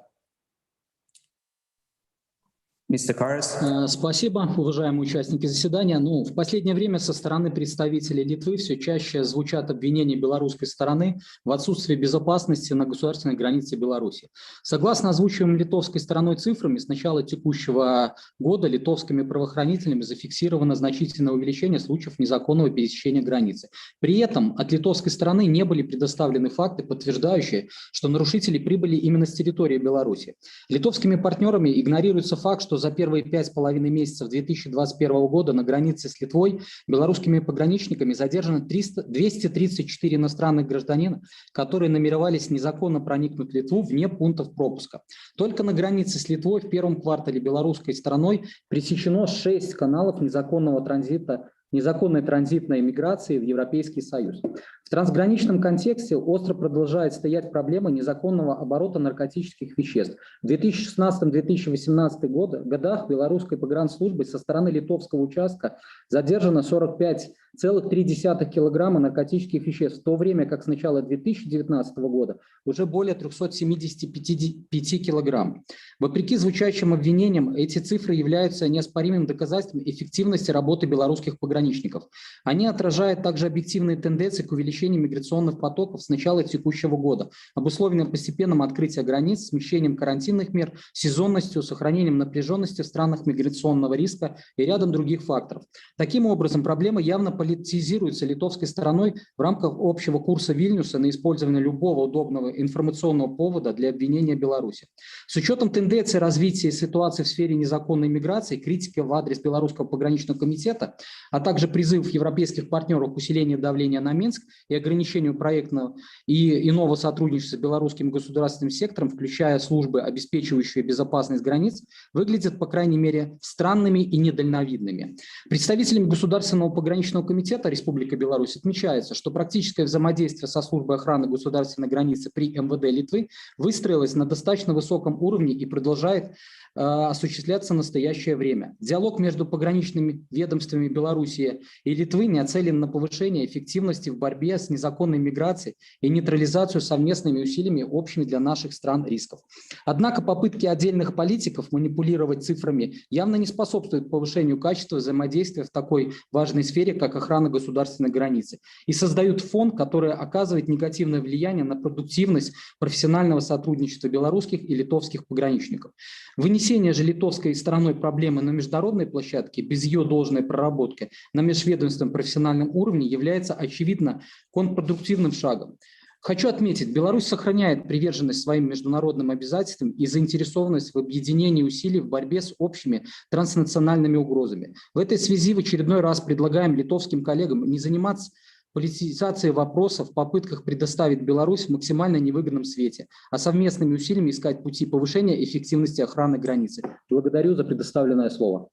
Mr. Karas. Спасибо, уважаемые участники заседания. В последнее время со стороны представителей Литвы все чаще звучат обвинения белорусской стороны в отсутствии безопасности на государственной границе Беларуси. Согласно озвучиваемым литовской стороной цифрами, с начала текущего года литовскими правоохранителями зафиксировано значительное увеличение случаев незаконного пересечения границы. При этом от литовской стороны не были предоставлены факты, подтверждающие, что нарушители прибыли именно с территории Беларуси. Литовскими партнерами игнорируется факт, что за первые 5,5 месяцев 2021 года на границе с Литвой белорусскими пограничниками задержано 234 иностранных гражданина, которые намеревались незаконно проникнуть в Литву вне пунктов пропуска. Только на границе с Литвой в первом квартале белорусской стороной пресечено 6 каналов незаконного транзита, незаконной транзитной миграции в Европейский Союз. В трансграничном контексте остро продолжает стоять проблема незаконного оборота наркотических веществ. В 2016-2018 годах белорусской погранслужбой со стороны литовского участка задержано 45,3 килограмма наркотических веществ, в то время как с начала 2019 года уже более 375 килограмм. Вопреки звучащим обвинениям, эти цифры являются неоспоримым доказательством эффективности работы белорусских пограничников. Они отражают также объективные тенденции к увеличению ограничения миграционных потоков с начала текущего года, обусловленным постепенным открытием границ, смещением карантинных мер, сезонностью, сохранением напряженности в странах миграционного риска и рядом других факторов. Таким образом, проблема явно политизируется литовской стороной в рамках общего курса Вильнюса на использование любого удобного информационного повода для обвинения Беларуси. С учетом тенденции развития ситуации в сфере незаконной миграции, критики в адрес Белорусского пограничного комитета, а также призыв европейских партнеров к усилению давления на Минск и ограничению проектного и иного сотрудничества с белорусским государственным сектором, включая службы, обеспечивающие безопасность границ, выглядят, по крайней мере, странными и недальновидными. Представителями Государственного пограничного комитета Республики Беларусь отмечается, что практическое взаимодействие со службой охраны государственной границы при МВД Литвы выстроилось на достаточно высоком уровне и продолжает осуществляться в настоящее время. Диалог между пограничными ведомствами Беларуси и Литвы нацелен на повышение эффективности в борьбе с незаконной миграцией и нейтрализацию совместными усилиями общими для наших стран рисков. Однако попытки отдельных политиков манипулировать цифрами явно не способствуют повышению качества взаимодействия в такой важной сфере, как охрана государственной границы, и создают фон, который оказывает негативное влияние на продуктивность профессионального сотрудничества белорусских и литовских пограничников. Вынесение же литовской стороной проблемы на международной площадке без ее должной проработки на межведомственном профессиональном уровне является очевидно контрпродуктивным шагом. Хочу отметить, Беларусь сохраняет приверженность своим международным обязательствам и заинтересованность в объединении усилий в борьбе с общими транснациональными угрозами. В этой связи в очередной раз предлагаем литовским коллегам не заниматься политизацией вопросов в попытках предоставить Беларусь в максимально невыгодном свете, а совместными усилиями искать пути повышения эффективности охраны границы. Благодарю за предоставленное слово.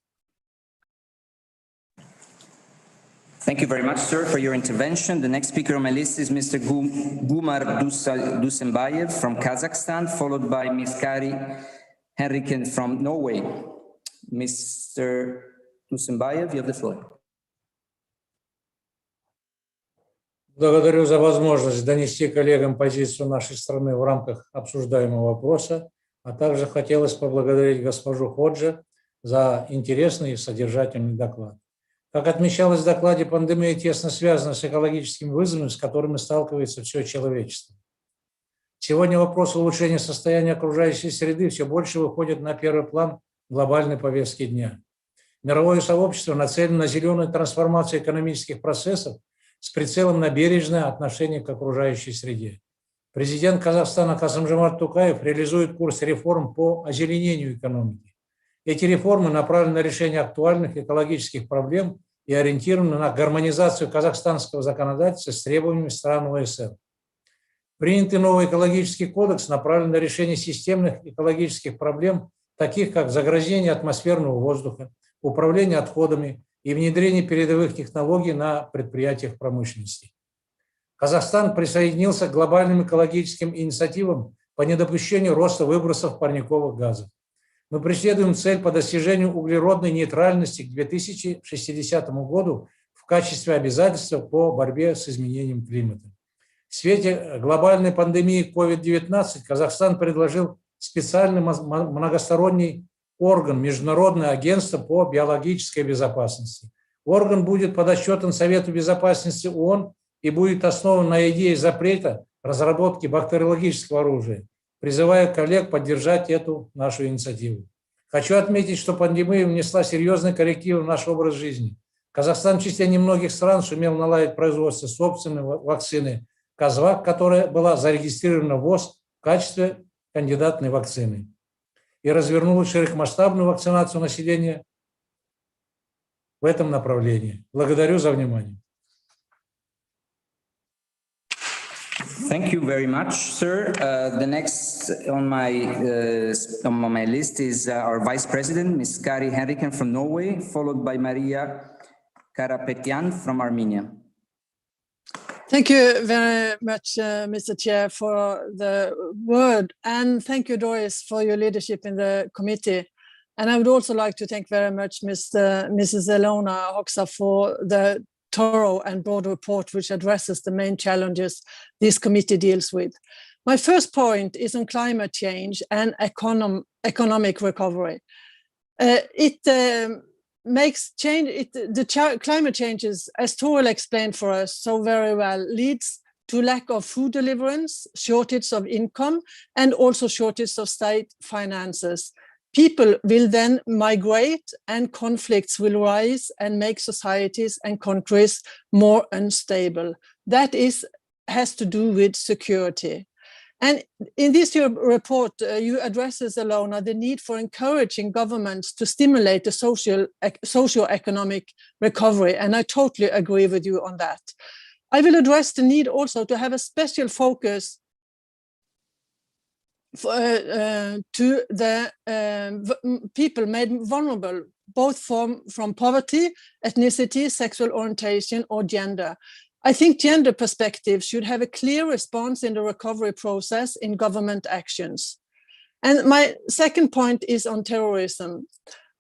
Thank you very much, sir, for your intervention. The next speaker on my list is Mr. Gumar Dusenbayev from Kazakhstan, followed by Ms. Kari Henriken from Norway. Mr. Dusenbayev, you have the floor. Благодарю за возможность донести коллегам позицию нашей страны в рамках обсуждаемого вопроса, а также хотелось поблагодарить госпожу Ходжа за интересный и содержательный доклад. Как отмечалось в докладе, пандемия тесно связана с экологическими вызовами, с которыми сталкивается все человечество. Сегодня вопрос улучшения состояния окружающей среды все больше выходит на первый план глобальной повестки дня. Мировое сообщество нацелено на зеленую трансформацию экономических процессов с прицелом на бережное отношение к окружающей среде. Президент Казахстана Касым-Жомарт Токаев реализует курс реформ по озеленению экономики. Эти реформы направлены на решение актуальных экологических проблем и ориентированы на гармонизацию казахстанского законодательства с требованиями стран ОСР. Принятый новый экологический кодекс направлен на решение системных экологических проблем, таких как загрязнение атмосферного воздуха, управление отходами и внедрение передовых технологий на предприятиях промышленности. Казахстан присоединился к глобальным экологическим инициативам по недопущению роста выбросов парниковых газов. Мы преследуем цель по достижению углеродной нейтральности к 2060 году в качестве обязательства по борьбе с изменением климата. В свете глобальной пандемии COVID-19 Казахстан предложил специальный многосторонний орган Международное агентство по биологической безопасности. Орган будет подотчетен Совету безопасности ООН и будет основан на идее запрета разработки бактериологического оружия. Призываю коллег поддержать эту нашу инициативу. Хочу отметить, что пандемия внесла серьезные коррективы в наш образ жизни. Казахстан в числе немногих стран сумел наладить производство собственной вакцины Казвак, которая была зарегистрирована в ВОЗ в качестве кандидатной вакцины, и развернула широкомасштабную вакцинацию населения в этом направлении. Благодарю за внимание. Thank you very much, sir. The next on my list is our Vice President, Ms. Kari Henriken from Norway, followed by Maria Karapetyan from Armenia. Thank you very much, Mr. Chair, for the word, and thank you, Doris, for your leadership in the committee. And I would also like to thank very much Mrs. Elona Hoxha for the thorough and broad report which addresses the main challenges this committee deals with. My first point is on climate change and economic recovery. It makes change, climate changes, as Toril explained for us so very well, leads to lack of food deliverance, shortage of income, and also shortage of state finances. People will then migrate and conflicts will rise and make societies and countries more unstable. That has to do with security. And in this report, you addresses, Ilona, the need for encouraging governments to stimulate the socio-economic recovery. And I totally agree with you on that. I will address the need also to have a special focus to the people made vulnerable, both from poverty, ethnicity, sexual orientation, or gender. I think gender perspectives should have a clear response in the recovery process in government actions. And my second point is on terrorism.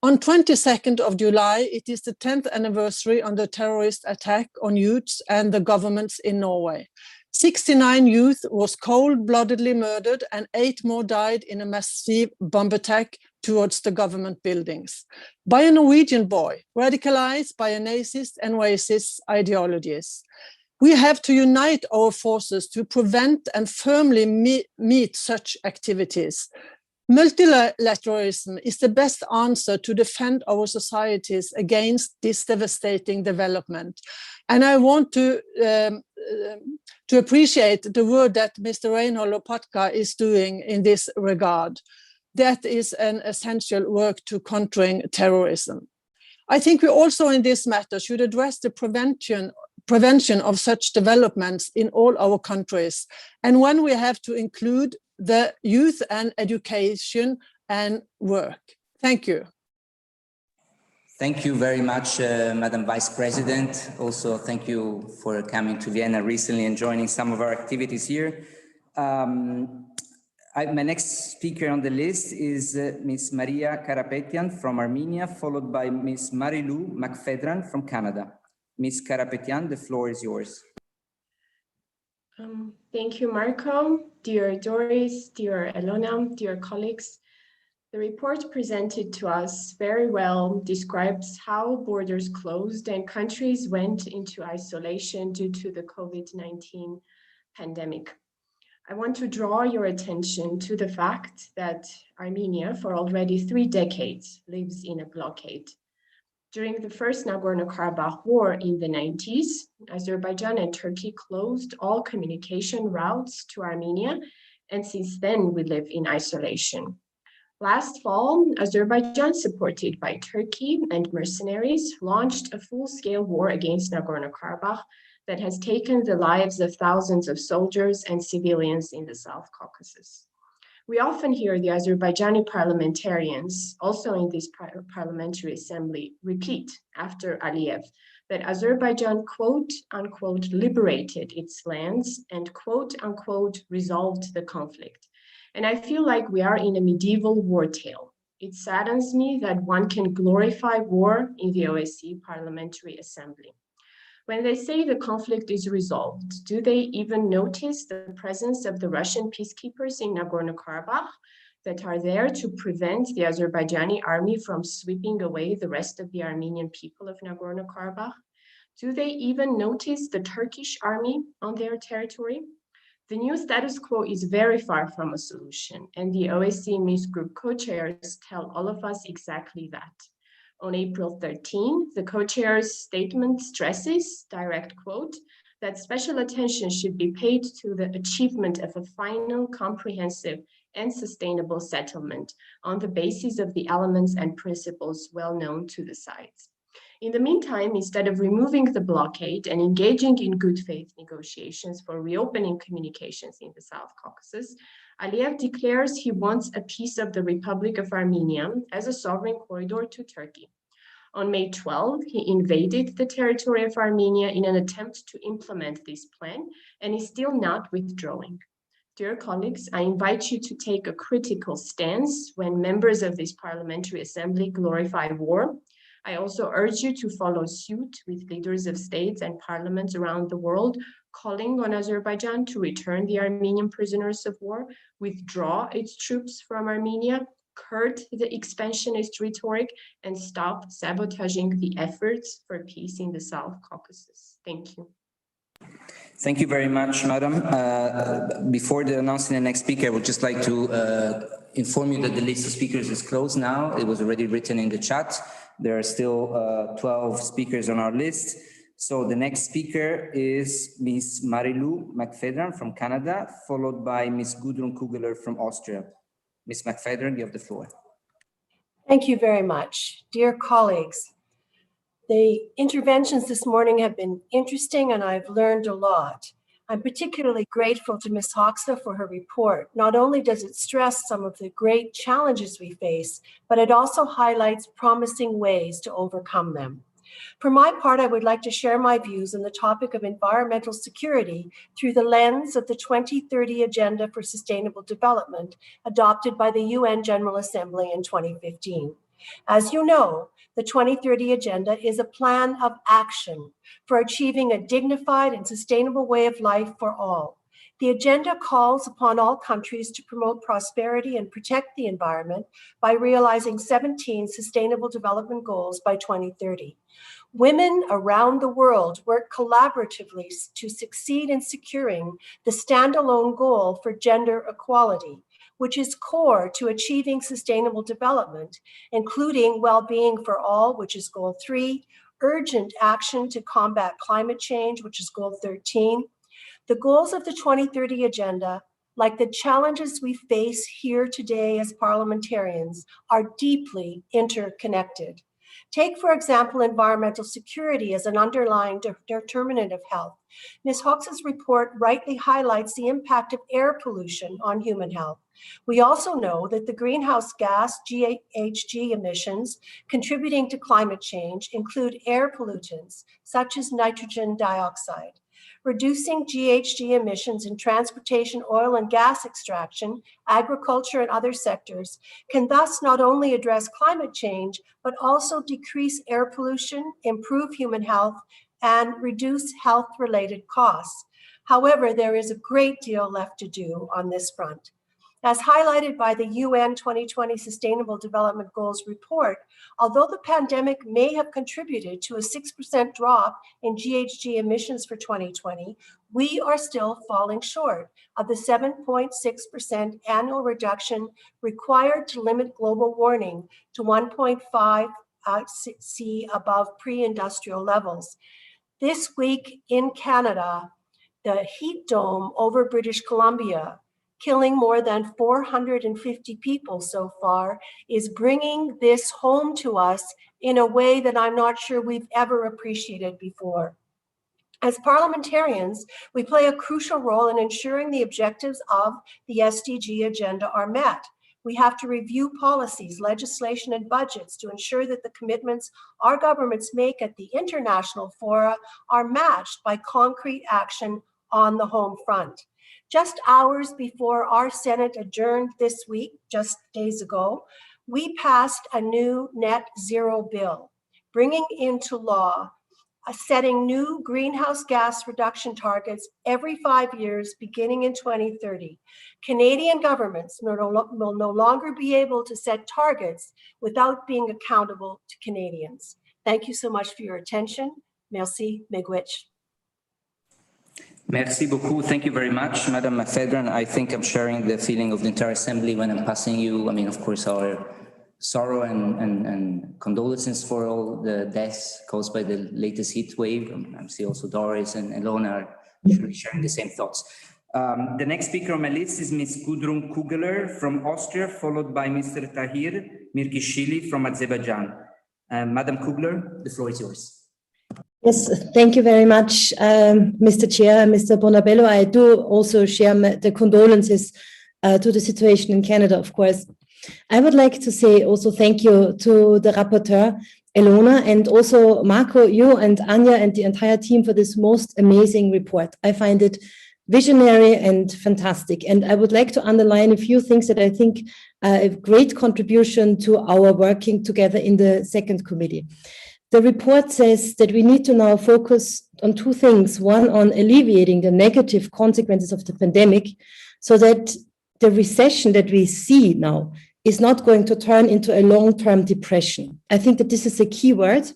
On 22nd of July, it is the 10th anniversary on the terrorist attack on youths and the governments in Norway. 69 youth was cold-bloodedly murdered and 8 more died in a massive bomb attack towards the government buildings by a Norwegian boy, radicalized by a Nazist and racist ideologies. We have to unite our forces to prevent and firmly meet such activities. Multilateralism is the best answer to defend our societies against this devastating development. And I want to appreciate the work that Mr. Reinhold Lopatka is doing in this regard. That is an essential work to countering terrorism. I think we also in this matter should address the prevention of such developments in all our countries. And when we have to include the youth and education and work. Thank you. Thank you very much, Madam Vice President. Also, thank you for coming to Vienna recently and joining some of our activities here. My next speaker on the list is Ms. Maria Karapetyan from Armenia, followed by Ms. Marilou McFedran from Canada. Ms. Karapetyan, the floor is yours. Thank you, Marco. Dear Doris, dear Ilona, dear colleagues, the report presented to us very well describes how borders closed and countries went into isolation due to the COVID-19 pandemic. I want to draw your attention to the fact that Armenia, for already 3 decades, lives in a blockade. During the first Nagorno-Karabakh war in the 90s, Azerbaijan and Turkey closed all communication routes to Armenia, and since then we live in isolation. Last fall, Azerbaijan, supported by Turkey and mercenaries, launched a full-scale war against Nagorno-Karabakh that has taken the lives of thousands of soldiers and civilians in the South Caucasus. We often hear the Azerbaijani parliamentarians, also in this parliamentary assembly, repeat after Aliyev that Azerbaijan quote unquote liberated its lands and quote unquote resolved the conflict. And I feel like we are in a medieval war tale. It saddens me that one can glorify war in the OSCE Parliamentary Assembly. When they say the conflict is resolved, do they even notice the presence of the Russian peacekeepers in Nagorno-Karabakh that are there to prevent the Azerbaijani army from sweeping away the rest of the Armenian people of Nagorno-Karabakh? Do they even notice the Turkish army on their territory? The new status quo is very far from a solution, and the OSCE Minsk Group co-chairs tell all of us exactly that. On April 13, the co-chair's statement stresses, direct quote, that special attention should be paid to the achievement of a final, comprehensive, and sustainable settlement on the basis of the elements and principles well known to the sides. In the meantime, instead of removing the blockade and engaging in good faith negotiations for reopening communications in the South Caucasus, Aliyev declares he wants a piece of the Republic of Armenia as a sovereign corridor to Turkey. On May 12, he invaded the territory of Armenia in an attempt to implement this plan and is still not withdrawing. Dear colleagues, I invite you to take a critical stance when members of this parliamentary assembly glorify war. I also urge you to follow suit with leaders of states and parliaments around the world, calling on Azerbaijan to return the Armenian prisoners of war, withdraw its troops from Armenia, curb the expansionist rhetoric and stop sabotaging the efforts for peace in the South Caucasus. Thank you. Thank you very much, Madam. Before announcing the next speaker, I would just like to inform you that the list of speakers is closed now. It was already written in the chat. There are still 12 speakers on our list. So the next speaker is Ms. Marilu McFedran from Canada, followed by Ms. Gudrun Kugler from Austria. Ms. McFedran, you have the floor. Thank you very much. Dear colleagues, the interventions this morning have been interesting and I've learned a lot. I'm particularly grateful to Ms. Hoxha for her report. Not only does it stress some of the great challenges we face, but it also highlights promising ways to overcome them. For my part, I would like to share my views on the topic of environmental security through the lens of the 2030 Agenda for Sustainable Development adopted by the UN General Assembly in 2015. As you know, the 2030 Agenda is a plan of action for achieving a dignified and sustainable way of life for all. The agenda calls upon all countries to promote prosperity and protect the environment by realizing 17 Sustainable Development Goals by 2030. Women around the world work collaboratively to succeed in securing the standalone goal for gender equality, which is core to achieving sustainable development, including well-being for all, which is Goal 3, urgent action to combat climate change, which is Goal 13. The goals of the 2030 Agenda, like the challenges we face here today as parliamentarians, are deeply interconnected. Take, for example, environmental security as an underlying determinant of health. Ms. Hoxha's report rightly highlights the impact of air pollution on human health. We also know that the greenhouse gas GHG emissions contributing to climate change include air pollutants, such as nitrogen dioxide. Reducing GHG emissions in transportation, oil and gas extraction, agriculture, and other sectors can thus not only address climate change, but also decrease air pollution, improve human health, and reduce health-related costs. However, there is a great deal left to do on this front. As highlighted by the UN 2020 Sustainable Development Goals report, although the pandemic may have contributed to a 6% drop in GHG emissions for 2020, we are still falling short of the 7.6% annual reduction required to limit global warming to 1.5 C above pre-industrial levels. This week in Canada, the heat dome over British Columbia, killing more than 450 people so far, is bringing this home to us in a way that I'm not sure we've ever appreciated before. As parliamentarians, we play a crucial role in ensuring the objectives of the SDG agenda are met. We have to review policies, legislation, and budgets to ensure that the commitments our governments make at the international fora are matched by concrete action on the home front. Just hours before our Senate adjourned this week, just days ago, we passed a new net zero bill, bringing into law setting new greenhouse gas reduction targets every 5 years, beginning in 2030. Canadian governments will no longer be able to set targets without being accountable to Canadians. Thank you so much for your attention. Merci, miigwech. Merci beaucoup. Thank you very much, Madam McFedran. I think I'm sharing the feeling of the entire Assembly when I'm passing you, of course, our sorrow and condolences for all the deaths caused by the latest heat wave. I'm seeing also Doris and Elona are sharing the same thoughts. The next speaker on my list is Ms. Gudrun Kugler from Austria, followed by Mr. Tahir Mirkishvili from Azerbaijan. Madam Kugler, the floor is yours. Yes, thank you very much, Mr. Chair, Mr. Bonabello. I do also share the condolences to the situation in Canada, of course. I would like to say also thank you to the rapporteur, Elona, and also Marco, you and Anya and the entire team for this most amazing report. I find it visionary and fantastic. And I would like to underline a few things that I think are a great contribution to our working together in the second committee. The report says that we need to now focus on two things. One, on alleviating the negative consequences of the pandemic so that the recession that we see now is not going to turn into a long-term depression. I think that this is a key word.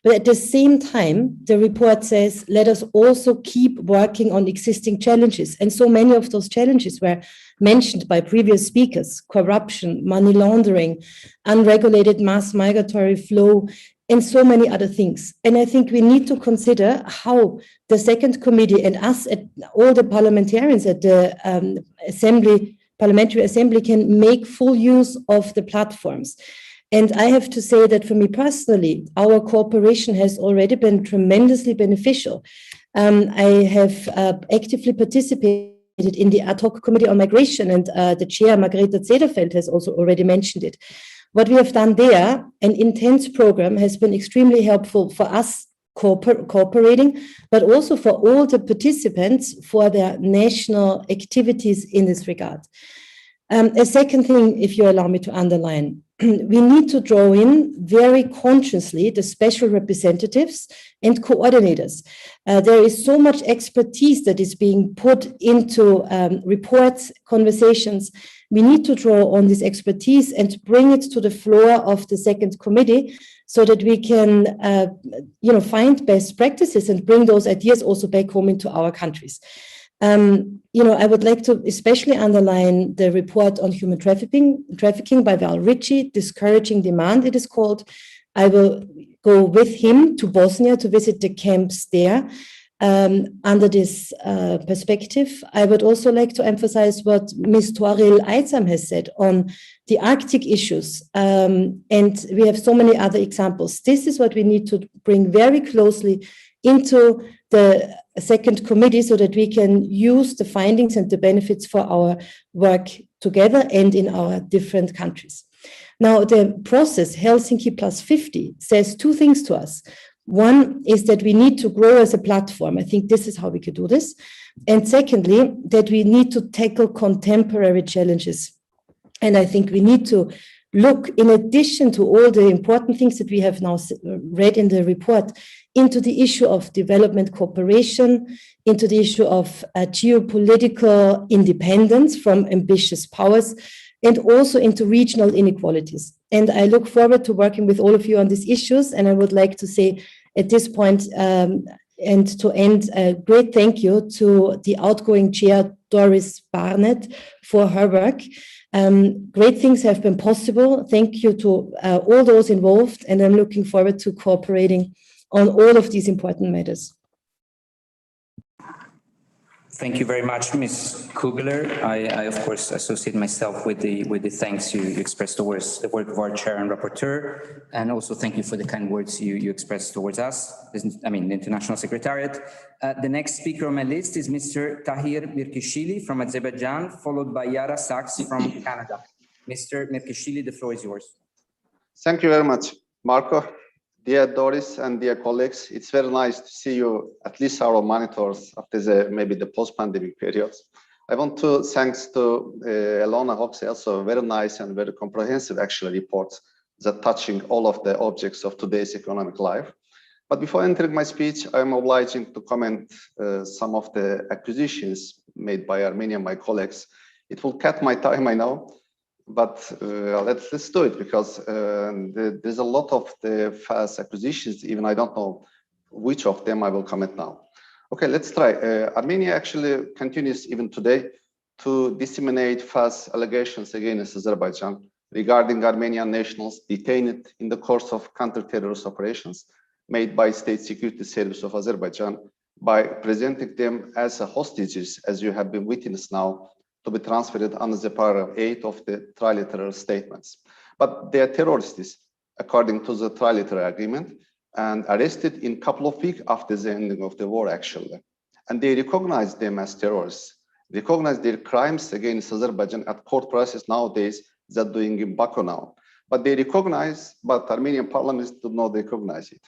But at the same time, the report says, let us also keep working on existing challenges. And so many of those challenges were mentioned by previous speakers: corruption, money laundering, unregulated mass migratory flow, and so many other things. And I think we need to consider how the second committee and us, all the parliamentarians at the Parliamentary Assembly, can make full use of the platforms. And I have to say that for me personally, our cooperation has already been tremendously beneficial. I have actively participated in the ad hoc committee on migration, and the chair, Margrethe Cederfeld, has also already mentioned it. What we have done there, an intense program, has been extremely helpful for us cooperating, but also for all the participants for their national activities in this regard. A second thing, if you allow me to underline, we need to draw in very consciously the special representatives and coordinators. There is so much expertise that is being put into reports, conversations. We need to draw on this expertise and bring it to the floor of the second committee so that we can find best practices and bring those ideas also back home into our countries. I would like to especially underline the report on human trafficking by Val Ritchie, Discouraging Demand, it is called. I will go with him to Bosnia to visit the camps there under this perspective. I would also like to emphasize what Ms. Toril Eizam has said on the Arctic issues. And we have so many other examples. This is what we need to bring very closely into the second committee so that we can use the findings and the benefits for our work together and in our different countries. Now, the process Helsinki Plus 50 says two things to us. One is that we need to grow as a platform. I think this is how we could do this. And secondly, that we need to tackle contemporary challenges. And I think we need to look, in addition to all the important things that we have now read in the report, into the issue of development cooperation, into the issue of geopolitical independence from ambitious powers, and also into regional inequalities. And I look forward to working with all of you on these issues. And I would like to say at this point, and to end, a great thank you to the outgoing chair, Doris Barnett, for her work. Great things have been possible. Thank you to all those involved, and I'm looking forward to cooperating on all of these important matters. Thank you very much, Ms. Kugler. I of course associate myself with the thanks you expressed towards the work of our chair and rapporteur, and also thank you for the kind words you expressed towards us, the International Secretariat. The next speaker on my list is Mr. Tahir Mirkishili from Azerbaijan, followed by Yara Sachs from Canada. Mr. Mirkishili, the floor is yours. Thank you very much, Marco. Dear Doris and dear colleagues, it's very nice to see you, at least our monitors, after maybe the post-pandemic period. I want to thanks to Elona Hoxie, also very nice and very comprehensive actually reports that touching all of the objects of today's economic life. But before entering my speech, I'm obliging to comment some of the acquisitions made by Armenia, my colleagues. It will cut my time, I know. But let's do it, because there's a lot of the fast acquisitions, even I don't know which of them I will comment now. Okay, let's try. Armenia actually continues even today to disseminate false allegations against Azerbaijan regarding Armenian nationals detained in the course of counter-terrorist operations made by State Security Service of Azerbaijan by presenting them as hostages, as you have been witness now, to be transferred under the paragraph 8 of the trilateral statements. But they are terrorists, according to the trilateral agreement, and arrested in a couple of weeks after the ending of the war, actually. And they recognize them as terrorists, recognize their crimes against Azerbaijan at court process nowadays that doing in Baku now. But they recognize, but Armenian parliaments do not recognize it.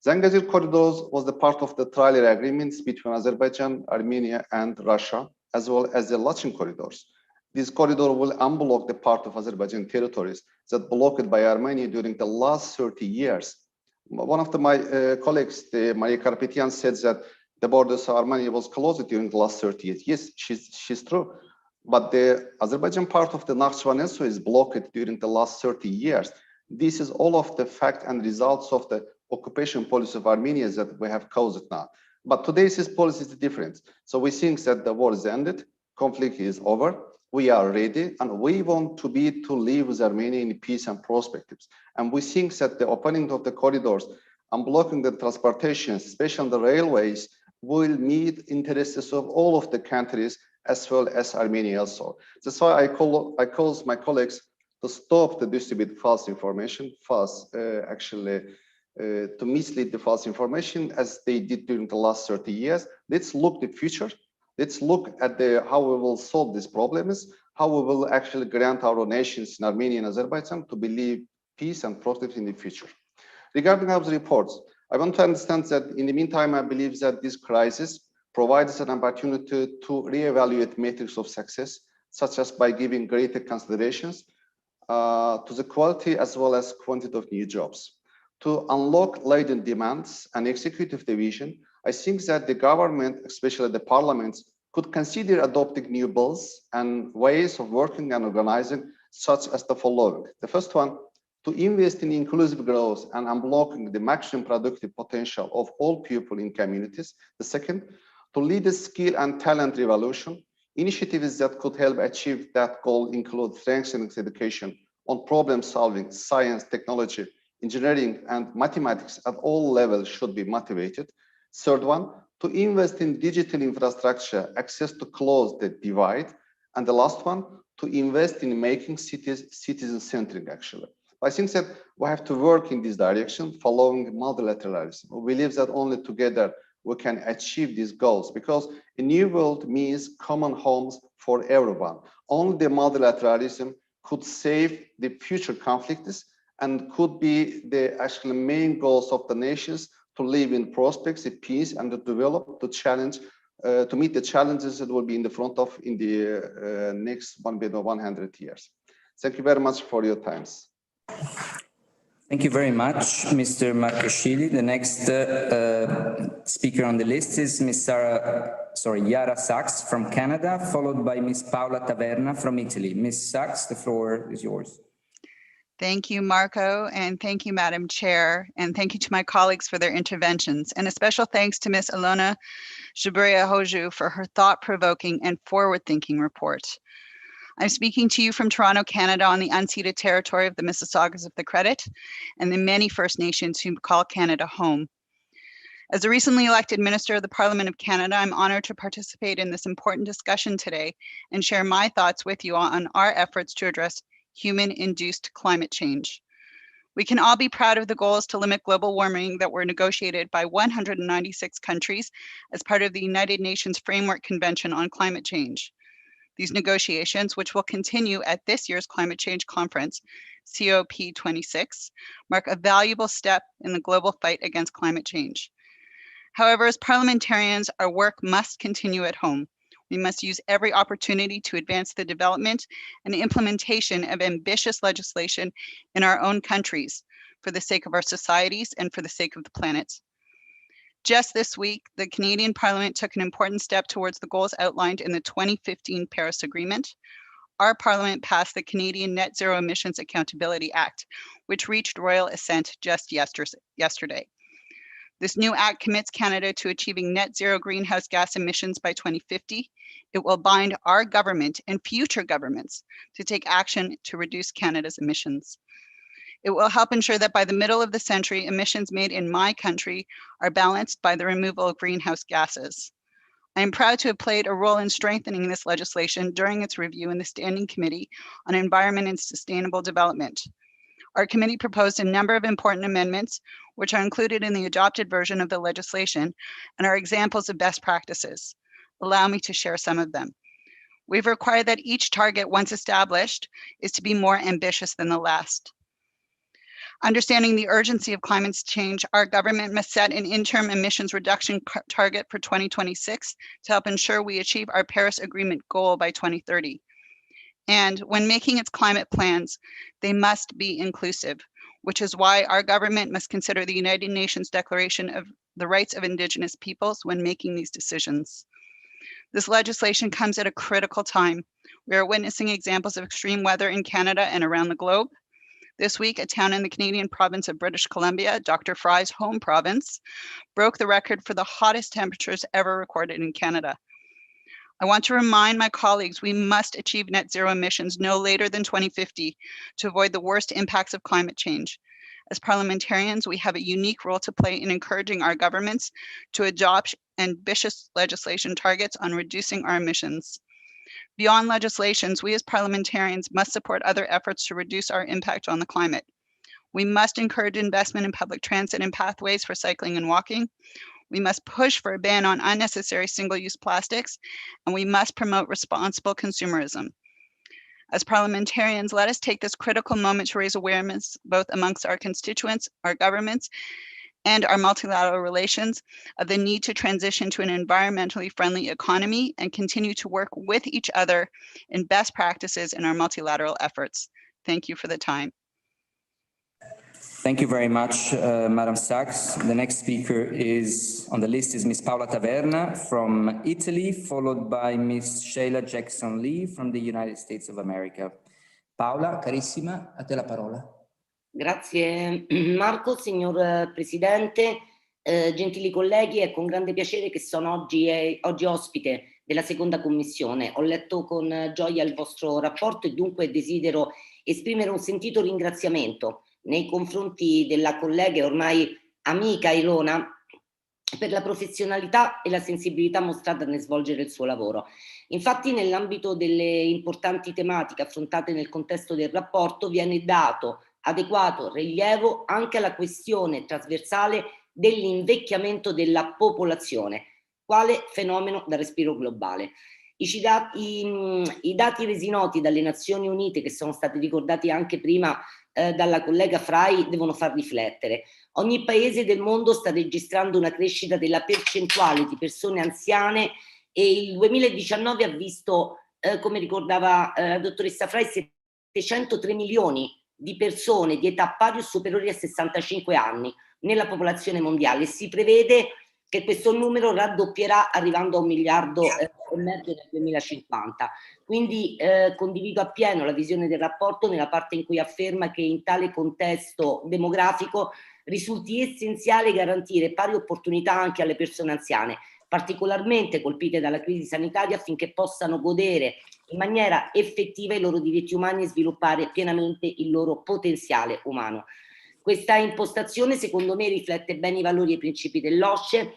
Zangezur corridors was the part of the trilateral agreements between Azerbaijan, Armenia, and Russia, as well as the Lachin corridors. This corridor will unblock the part of Azerbaijan territories that blocked by Armenia during the last 30 years. One of my colleagues, Maria Karapetyan, said that the borders of Armenia was closed during the last 30 years. Yes, she's true. but the Azerbaijan part of the Nakhchivan also is blocked during the last 30 years. This is all of the fact and results of the occupation policy of Armenia that we have caused now. But today's policy is different. So we think that the war is ended, conflict is over, we are ready, and we want to live with Armenia in peace and perspectives. And we think that the opening of the corridors and blocking the transportation, especially on the railways, will meet interests of all of the countries as well as Armenia also. That's why I call my colleagues to stop the distribute false information, to mislead the false information as they did during the last 30 years. Let's look at the future. Let's look at how we will solve these problems, how we will actually grant our nations in Armenia and Azerbaijan to believe peace and prosperity in the future. Regarding our reports, I want to understand that in the meantime, I believe that this crisis provides an opportunity to reevaluate metrics of success, such as by giving greater considerations to the quality as well as quantity of new jobs. To unlock latent demands and executive division, I think that the government, especially the parliaments, could consider adopting new bills and ways of working and organizing, such as the following. The first one, to invest in inclusive growth and unblocking the maximum productive potential of all people in communities. The second, to lead a skill and talent revolution. Initiatives that could help achieve that goal include strengthening education on problem solving, science, technology, engineering, and mathematics at all levels should be motivated. Third one, to invest in digital infrastructure, access to close the divide. And the last one, to invest in making cities citizen-centric, actually. I think that we have to work in this direction, following multilateralism. We believe that only together we can achieve these goals, because a new world means common homes for everyone. Only the multilateralism could save the future conflicts and could be the actual main goals of the nations to live in prospects, in peace, and to develop, to meet the challenges that will be in the front of in the next 100 years. Thank you very much for your times. Thank you very much, Mr. Markoshvili. The next speaker on the list is Ms. Yara Sachs from Canada, followed by Ms. Paola Taverna from Italy. Ms. Sachs, the floor is yours. Thank you, Marco, and thank you, Madam Chair, and thank you to my colleagues for their interventions, and a special thanks to Ms. Ilona Shubria-Hoju for her thought-provoking and forward-thinking report. I'm speaking to you from Toronto, Canada, on the unceded territory of the Mississaugas of the Credit and the many First Nations who call Canada home. As a recently elected Minister of the Parliament of Canada, I'm honored to participate in this important discussion today and share my thoughts with you on our efforts to address human-induced climate change. We can all be proud of the goals to limit global warming that were negotiated by 196 countries as part of the United Nations Framework Convention on Climate Change. These negotiations, which will continue at this year's Climate Change Conference, COP26, mark a valuable step in the global fight against climate change. However, as parliamentarians, our work must continue at home. We must use every opportunity to advance the development and implementation of ambitious legislation in our own countries for the sake of our societies and for the sake of the planet. Just this week, the Canadian Parliament took an important step towards the goals outlined in the 2015 Paris Agreement. Our Parliament passed the Canadian Net Zero Emissions Accountability Act, which reached royal assent just yesterday. This new act commits Canada to achieving net zero greenhouse gas emissions by 2050. It will bind our government and future governments to take action to reduce Canada's emissions. It will help ensure that by the middle of the century, emissions made in my country are balanced by the removal of greenhouse gases. I am proud to have played a role in strengthening this legislation during its review in the Standing Committee on Environment and Sustainable Development. Our committee proposed a number of important amendments, which are included in the adopted version of the legislation and are examples of best practices. Allow me to share some of them. We've required that each target, once established, is to be more ambitious than the last. Understanding the urgency of climate change, our government must set an interim emissions reduction target for 2026 to help ensure we achieve our Paris Agreement goal by 2030. And when making its climate plans, they must be inclusive, which is why our government must consider the United Nations Declaration of the Rights of Indigenous Peoples when making these decisions. This legislation comes at a critical time We are witnessing examples of extreme weather in Canada and around the globe. This week, a town in the Canadian province of British Columbia, Dr. Fry's home province, broke the record for the hottest temperatures ever recorded in Canada. I want to remind my colleagues we must achieve net zero emissions no later than 2050 to avoid the worst impacts of climate change. As parliamentarians, we have a unique role to play in encouraging our governments to adopt ambitious legislation targets on reducing our emissions. Beyond legislations, we as parliamentarians must support other efforts to reduce our impact on the climate. We must encourage investment in public transit and pathways for cycling and walking. We must push for a ban on unnecessary single-use plastics, and we must promote responsible consumerism. As parliamentarians, let us take this critical moment to raise awareness both amongst our constituents, our governments, and our multilateral relations of the need to transition to an environmentally friendly economy and continue to work with each other in best practices in our multilateral efforts. Thank you for the time. Thank you very much, Madam Sachs. The next speaker is on the list is Ms. Paola Taverna from Italy, followed by Ms. Sheila Jackson-Lee from the United States of America. Paola, carissima, a te la parola. Grazie Marco, signor Presidente, gentili colleghi, è con grande piacere che sono oggi ospite della seconda commissione. Ho letto con gioia il vostro rapporto e dunque desidero esprimere un sentito ringraziamento nei confronti della collega e ormai amica Ilona per la professionalità e la sensibilità mostrata nel svolgere il suo lavoro. Infatti, nell'ambito delle importanti tematiche affrontate nel contesto del rapporto viene dato adeguato rilievo anche alla questione trasversale dell'invecchiamento della popolazione, quale fenomeno da respiro globale. I dati resi noti dalle Nazioni Unite, che sono stati ricordati anche prima dalla collega Fry, devono far riflettere. Ogni paese del mondo sta registrando una crescita della percentuale di persone anziane e il 2019 ha visto, come ricordava la dottoressa Fry, 703 milioni di persone di età pari o superiori a 65 anni nella popolazione mondiale. Si prevede che questo numero raddoppierà arrivando a 1,5 miliardi nel 2050. Quindi condivido appieno la visione del rapporto nella parte in cui afferma che in tale contesto demografico risulti essenziale garantire pari opportunità anche alle persone anziane, particolarmente colpite dalla crisi sanitaria, affinché possano godere in maniera effettiva i loro diritti umani e sviluppare pienamente il loro potenziale umano. Questa impostazione, secondo me, riflette bene i valori e i principi dell'OSCE,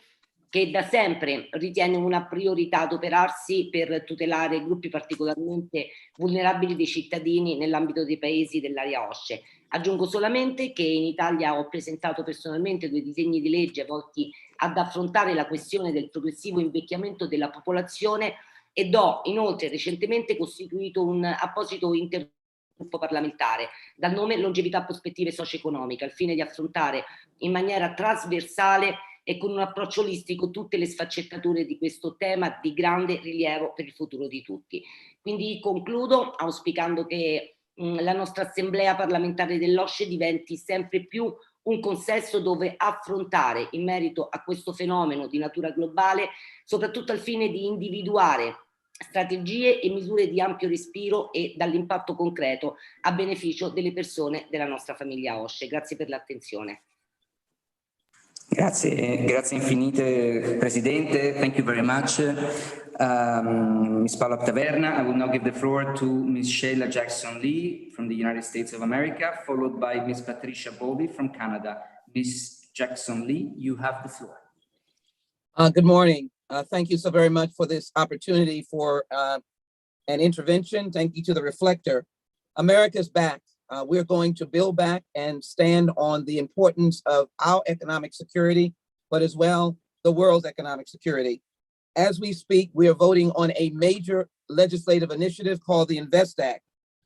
che da sempre ritiene una priorità adoperarsi per tutelare gruppi particolarmente vulnerabili dei cittadini nell'ambito dei paesi dell'area OSCE. Aggiungo solamente che in Italia ho presentato personalmente 2 disegni di legge volti ad affrontare la questione del progressivo invecchiamento della popolazione ed ho inoltre recentemente costituito un apposito intergruppo parlamentare dal nome Longevità Prospettive Socio-Economiche, al fine di affrontare in maniera trasversale e con un approccio olistico tutte le sfaccettature di questo tema di grande rilievo per il futuro di tutti. Quindi concludo auspicando che la nostra assemblea parlamentare dell'OSCE diventi sempre più un consesso dove affrontare in merito a questo fenomeno di natura globale, soprattutto al fine di individuare strategie e misure di ampio respiro e dall'impatto concreto a beneficio delle persone della nostra famiglia OSCE. Grazie per l'attenzione. Grazie, grazie infinite, Presidente. Thank you very much. Ms. Paola Taverna, I will now give the floor to Ms. Sheila Jackson-Lee from the United States of America, followed by Ms. Patricia Bowlby from Canada. Ms. Jackson-Lee, you have the floor. Good morning. Thank you so very much for this opportunity for an intervention. Thank you to the Reflector. America's back. We're going to build back and stand on the importance of our economic security, but as well, the world's economic security. As we speak, we are voting on a major legislative initiative called the INVEST Act,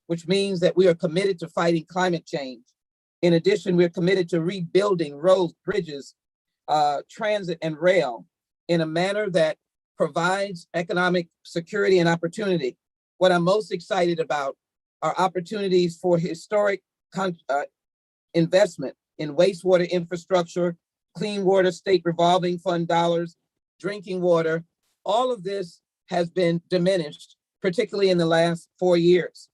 which means that we are committed to fighting climate change. In addition, we're committed to rebuilding roads, bridges, transit, and rail in a manner that provides economic security and opportunity. What I'm most excited about are opportunities for historic investment in wastewater infrastructure, clean water state revolving fund dollars, drinking water. All of this has been diminished particularly in the last 4 years.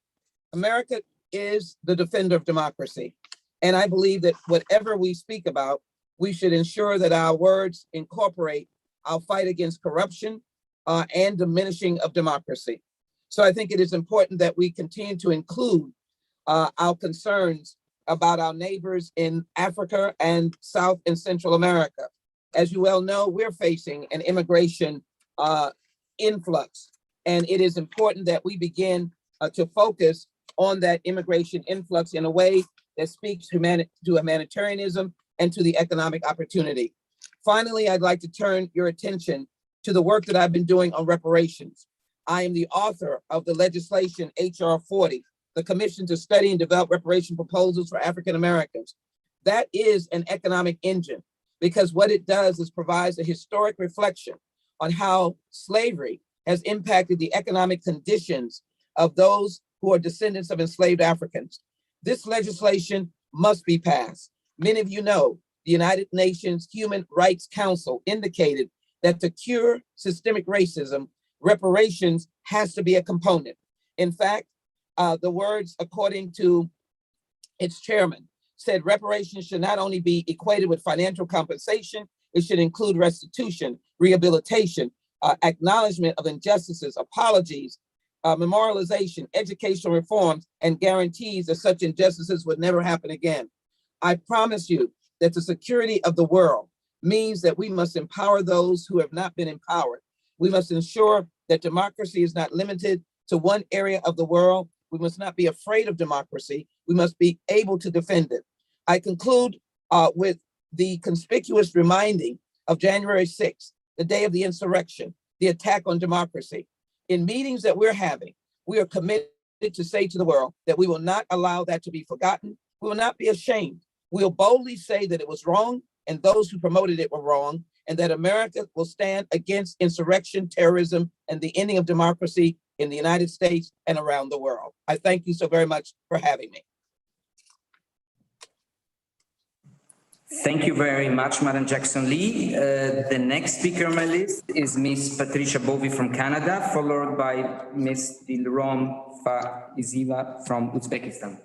America is the defender of democracy. And I believe that whatever we speak about, we should ensure that our words incorporate our fight against corruption and diminishing of democracy. So I think it is important that we continue to include our concerns about our neighbors in Africa and South and Central America. As you well know, we're facing an immigration influx, and it is important that we begin to focus on that immigration influx in a way that speaks to humanitarianism and to the economic opportunity. Finally, I'd like to turn your attention to the work that I've been doing on reparations. I am the author of the legislation HR 40, the Commission to Study and Develop Reparation Proposals for African Americans. That is an economic engine, because what it does is provides a historic reflection on how slavery has impacted the economic conditions of those who are descendants of enslaved Africans. This legislation must be passed. Many of you know the United Nations Human Rights Council indicated that to cure systemic racism, reparations has to be a component. In fact, the words, according to its chairman, said reparations should not only be equated with financial compensation, it should include restitution, rehabilitation, acknowledgement of injustices, apologies, memorialization, educational reforms, and guarantees that such injustices would never happen again. I promise you that the security of the world means that we must empower those who have not been empowered. We must ensure that democracy is not limited to one area of the world. We must not be afraid of democracy. We must be able to defend it. I conclude with the conspicuous reminding of January 6th, the day of the insurrection, the attack on democracy. In meetings that we're having, we are committed to say to the world that we will not allow that to be forgotten. We will not be ashamed. We'll boldly say that it was wrong and those who promoted it were wrong, and that America will stand against insurrection, terrorism, and the ending of democracy in the United States and around the world. I thank you so very much for having me. Thank you very much, Madam Jackson-Lee. The next speaker on my list is Ms. Patricia Bovy from Canada, followed by Ms. Dilrom Faizieva from Uzbekistan.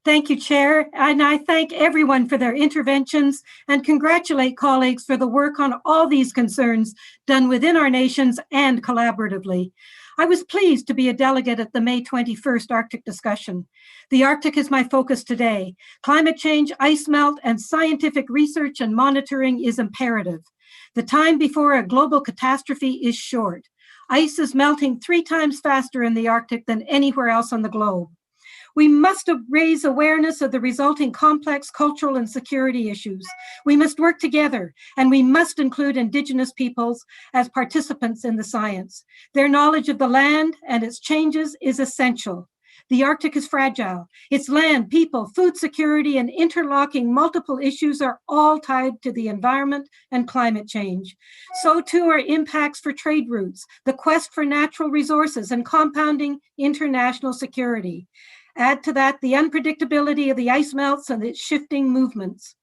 Thank you, Chair, and I thank everyone for their interventions and congratulate colleagues for the work on all these concerns done within our nations and collaboratively. I was pleased to be a delegate at the May 21st Arctic discussion. The Arctic is my focus today. Climate change, ice melt, and scientific research and monitoring is imperative. The time before a global catastrophe is short. Ice is melting 3 times faster in the Arctic than anywhere else on the globe. We must raise awareness of the resulting complex cultural and security issues. We must work together, and we must include Indigenous peoples as participants in the science. Their knowledge of the land and its changes is essential. The Arctic is fragile. Its land, people, food security, and interlocking multiple issues are all tied to the environment and climate change. So too are impacts for trade routes, the quest for natural resources, and compounding international security. Add to that the unpredictability of the ice melts and its shifting movements.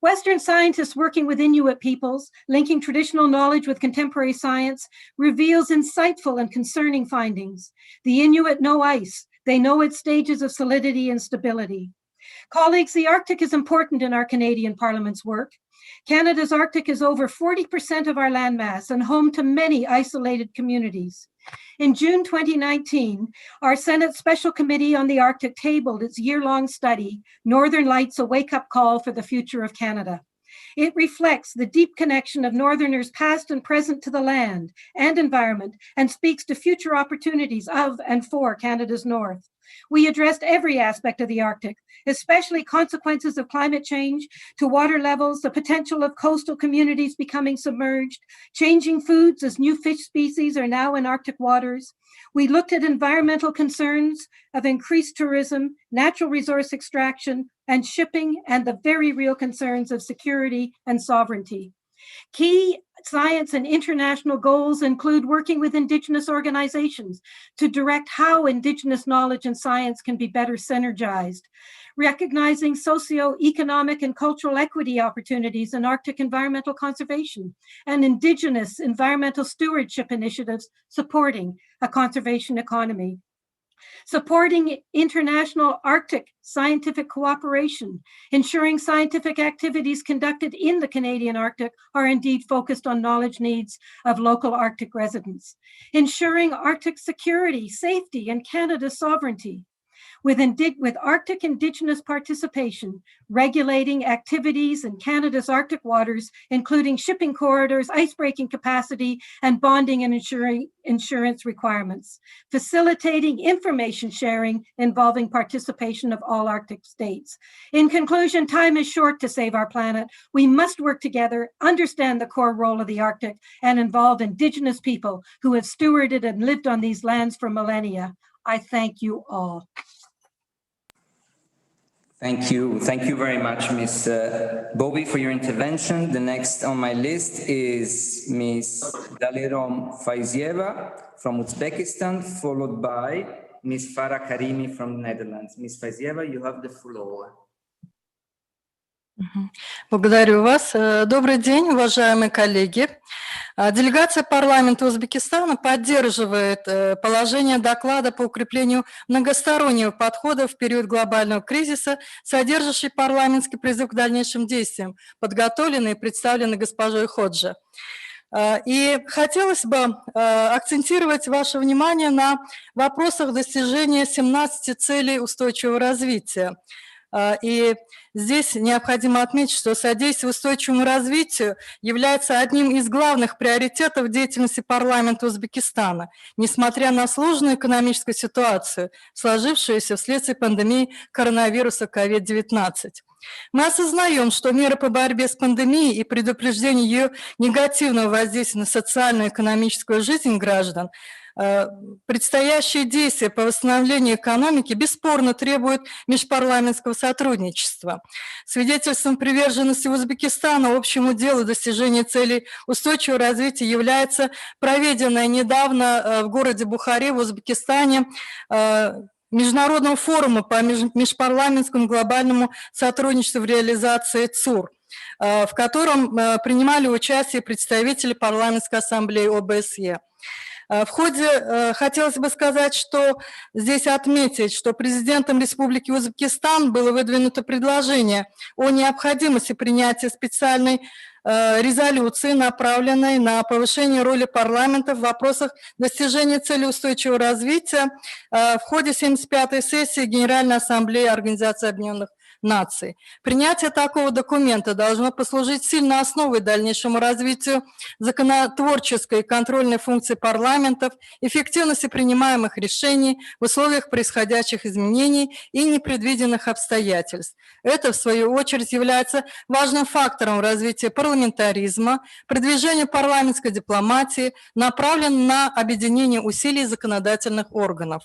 Western scientists working with Inuit peoples, linking traditional knowledge with contemporary science, reveals insightful and concerning findings. The Inuit know ice. They know its stages of solidity and stability. Colleagues, the Arctic is important in our Canadian Parliament's work. Canada's Arctic is over 40% of our landmass and home to many isolated communities. In June 2019, our Senate Special Committee on the Arctic tabled its year-long study, Northern Lights, a Wake-Up Call for the Future of Canada. It reflects the deep connection of Northerners past and present to the land and environment and speaks to future opportunities of and for Canada's North. We addressed every aspect of the Arctic, especially consequences of climate change to water levels, the potential of coastal communities becoming submerged, changing foods as new fish species are now in Arctic waters. We looked at environmental concerns of increased tourism, natural resource extraction, and shipping, and the very real concerns of security and sovereignty. Key science and international goals include working with Indigenous organizations to direct how Indigenous knowledge and science can be better synergized, recognizing socio-economic and cultural equity opportunities in Arctic environmental conservation, and Indigenous environmental stewardship initiatives supporting a conservation economy. Supporting international Arctic scientific cooperation, ensuring scientific activities conducted in the Canadian Arctic are indeed focused on knowledge needs of local Arctic residents, ensuring Arctic security, safety, and Canada's sovereignty. With Arctic Indigenous participation, regulating activities in Canada's Arctic waters, including shipping corridors, icebreaking capacity, and bonding and insurance requirements, facilitating information sharing involving participation of all Arctic states. In conclusion, time is short to save our planet. We must work together, understand the core role of the Arctic, and involve Indigenous people who have stewarded and lived on these lands for millennia. I thank you all. Thank you. Thank you very much, Ms. Bobby, for your intervention. The next on my list is Ms. Dalerom Faizieva from Uzbekistan, followed by Ms. Farah Karimi from the Netherlands. Ms. Faizieva, you have the floor. Благодарю вас. Добрый день, уважаемые коллеги. Делегация парламента Узбекистана поддерживает положение доклада по укреплению многостороннего подхода в период глобального кризиса, содержащий парламентский призыв к дальнейшим действиям, подготовленный и представленный госпожой Ходжа. И хотелось бы акцентировать ваше внимание на вопросах достижения 17 целей устойчивого развития. И здесь необходимо отметить, что содействие устойчивому развитию является одним из главных приоритетов деятельности парламента Узбекистана, несмотря на сложную экономическую ситуацию, сложившуюся вследствие пандемии коронавируса COVID-19. Мы осознаем, что меры по борьбе с пандемией и предупреждение ее негативного воздействия на социальную и экономическую жизнь граждан, предстоящие действия по восстановлению экономики бесспорно требуют межпарламентского сотрудничества. Свидетельством приверженности Узбекистана общему делу достижения целей устойчивого развития является проведенное недавно в городе Бухаре в Узбекистане Международного форума по межпарламентскому глобальному сотрудничеству в реализации ЦУР, в котором принимали участие представители парламентской ассамблеи ОБСЕ. В ходе хотелось бы сказать, что здесь отметить, что президентом Республики Узбекистан было выдвинуто предложение о необходимости принятия специальной резолюции, направленной на повышение роли парламента в вопросах достижения целей устойчивого развития в ходе 75-й сессии Генеральной Ассамблеи Организации Объединенных Наций. Принятие такого документа должно послужить сильной основой дальнейшему развитию законотворческой и контрольной функции парламентов, эффективности принимаемых решений в условиях происходящих изменений и непредвиденных обстоятельств. Это, в свою очередь, является важным фактором развития парламентаризма, продвижения парламентской дипломатии, направленным на объединение усилий законодательных органов.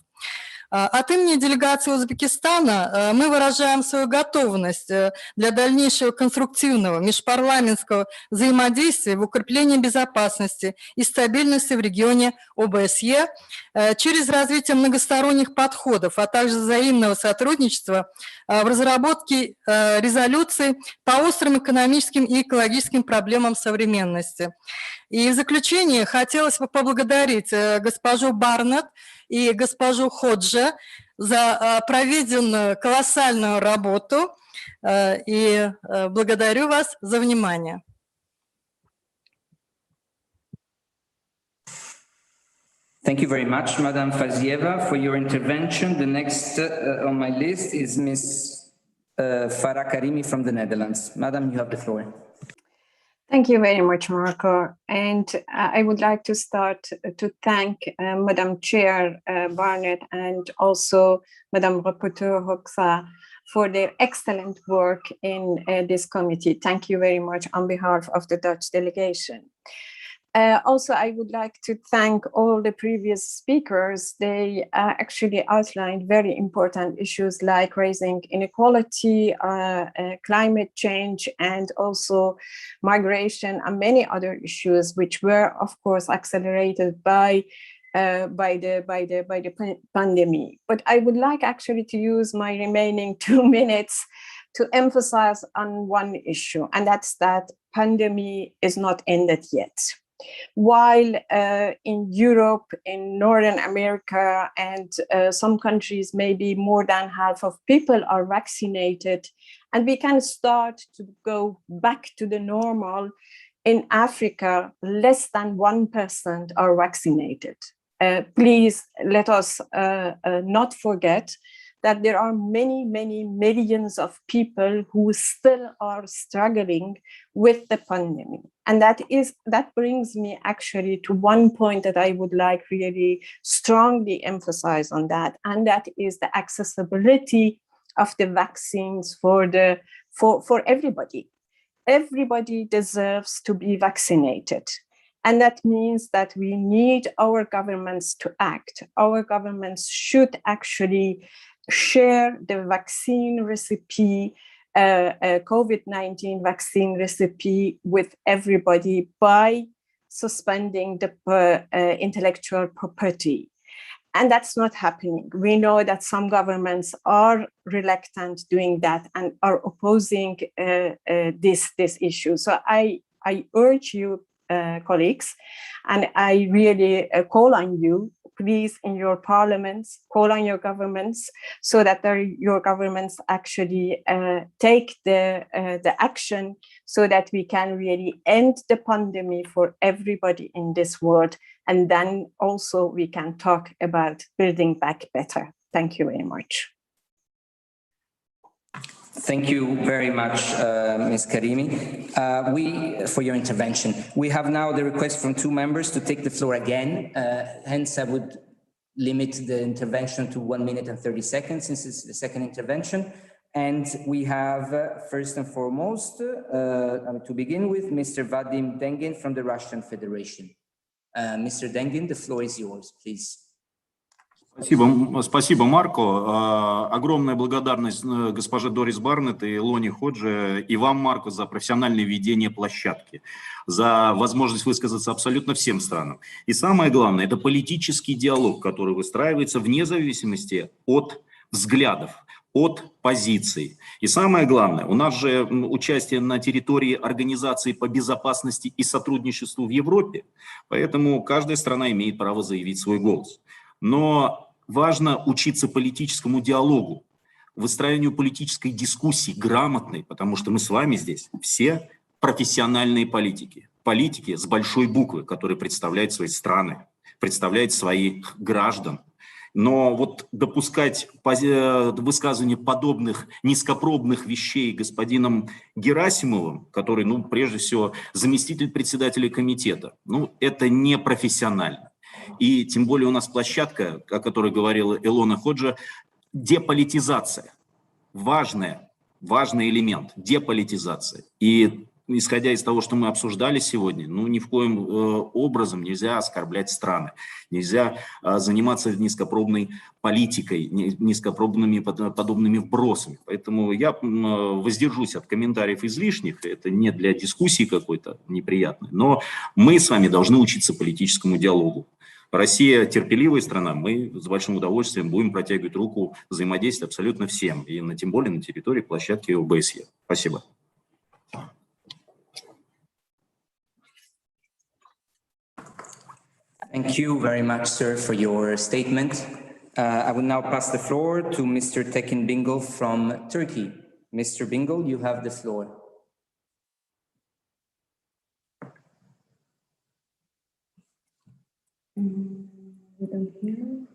От имени делегации Узбекистана мы выражаем свою готовность для дальнейшего конструктивного межпарламентского взаимодействия в укреплении безопасности и стабильности в регионе ОБСЕ через развитие многосторонних подходов, а также взаимного сотрудничества в разработке резолюций по острым экономическим и экологическим проблемам современности. И в заключение хотелось бы поблагодарить госпожу Барнетт и госпожу Ходжа за проведенную колоссальную работу и благодарю вас за внимание. Thank you very much, Madam Faizieva, for your intervention. The next on my list is Ms. Farah Karimi from the Netherlands. Madam, you have the floor. Thank you very much, Marco. And I would like to start to thank Madam Chair Barnett and also Madam Rapporteur Hoxha for their excellent work in this committee. Thank you very much on behalf of the Dutch delegation. Also, I would like to thank all the previous speakers. They actually outlined very important issues like raising inequality, climate change, and also migration, and many other issues, which were, of course, accelerated by the pandemic. But I would like actually to use my remaining 2 minutes to emphasize on one issue, and that's that pandemic is not ended yet. While in Europe, in Northern America, and some countries, maybe more than half of people are vaccinated, and we can start to go back to the normal, in Africa, less than 1% are vaccinated. Please let us not forget that there are many, many millions of people who still are struggling with the pandemic. And that brings me actually to one point that I would like really strongly emphasize on that, and that is the accessibility of the vaccines for everybody. Everybody deserves to be vaccinated. And that means that we need our governments to act. Our governments should actually share the vaccine recipe, COVID-19 vaccine recipe with everybody by suspending the intellectual property. And that's not happening. We know that some governments are reluctant doing that and are opposing this issue. So I urge you, colleagues, and I really call on you, please, in your parliaments, call on your governments so that your governments actually take the action so that we can really end the pandemic for everybody in this world. And then also we can talk about building back better. Thank you very much. Thank you very much, Ms. Karimi, for your intervention. We have now the request from 2 members to take the floor again. Hence, I would limit the intervention to 1 minute and 30 seconds since it's the second intervention. And we have, first and foremost, to begin with, Mr. Vadim Dengin from the Russian Federation. Mr. Dengin, the floor is yours, please. Спасибо, Марко. Огромная благодарность госпоже Дорис Барнетт и Илоне Ходжи, и вам, Марко, за профессиональное ведение площадки, за возможность высказаться абсолютно всем странам. И самое главное, это политический диалог, который выстраивается вне зависимости от взглядов, от позиций. И самое главное, у нас же участие на территории Организации по безопасности и сотрудничеству в Европе, поэтому каждая страна имеет право заявить свой голос. Но важно учиться политическому диалогу, выстраиванию политической дискуссии, грамотной, потому что мы с вами здесь все профессиональные политики. Политики с большой буквы, которые представляют свои страны, представляют своих граждан. Но вот допускать высказывание подобных низкопробных вещей господином Герасимовым, который, прежде всего, заместитель председателя комитета, это не профессионально. И тем более у нас площадка, о которой говорила Илона Ходжа, деполитизация. Важный элемент, деполитизация. И исходя из того, что мы обсуждали сегодня, ни в коем образом нельзя оскорблять страны. Нельзя заниматься низкопробной политикой, низкопробными подобными вбросами. Поэтому я воздержусь от комментариев излишних. Это не для дискуссии какой-то неприятной. Но мы с вами должны учиться политическому диалогу. Россия терпеливая страна, мы с большим удовольствием будем протягивать руку взаимодействия абсолютно всем, и тем более на территории площадки ОБСЕ. Спасибо. Thank you very much, sir, for your statement. I will now pass the floor to Mr. Tekin Bingöl from Turkey. Mr. Bingöl, you have the floor. We don't hear.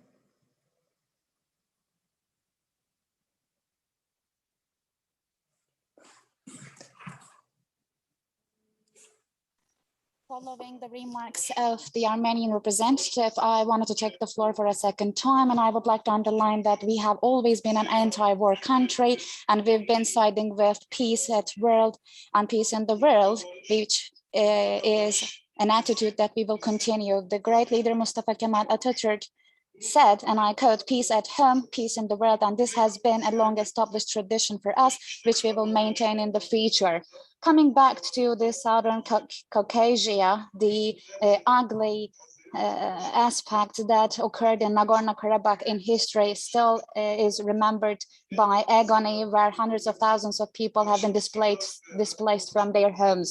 Following the remarks of the Armenian representative, I wanted to take the floor for a second time, and I would like to underline that we have always been an anti-war country, and we've been siding with peace at world and peace in the world, which is an attitude that we will continue. The great leader Mustafa Kemal Atatürk said, and I quote, "Peace at home, peace in the world," and this has been a long established tradition for us, which we will maintain in the future. Coming back to the Southern Caucasia, the ugly aspect that occurred in Nagorno-Karabakh in history still is remembered by agony, where hundreds of thousands of people have been displaced from their homes.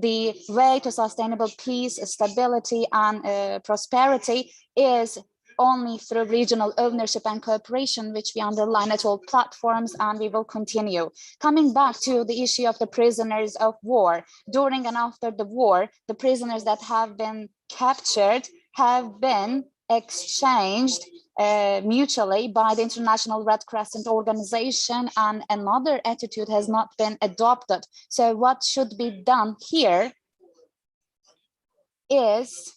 The way to sustainable peace, stability, and prosperity is only through regional ownership and cooperation, which we underline at all platforms, and we will continue. Coming back to the issue of the prisoners of war, during and after the war, the prisoners that have been captured have been exchanged mutually by the International Red Crescent Organization, and another attitude has not been adopted. So what should be done here is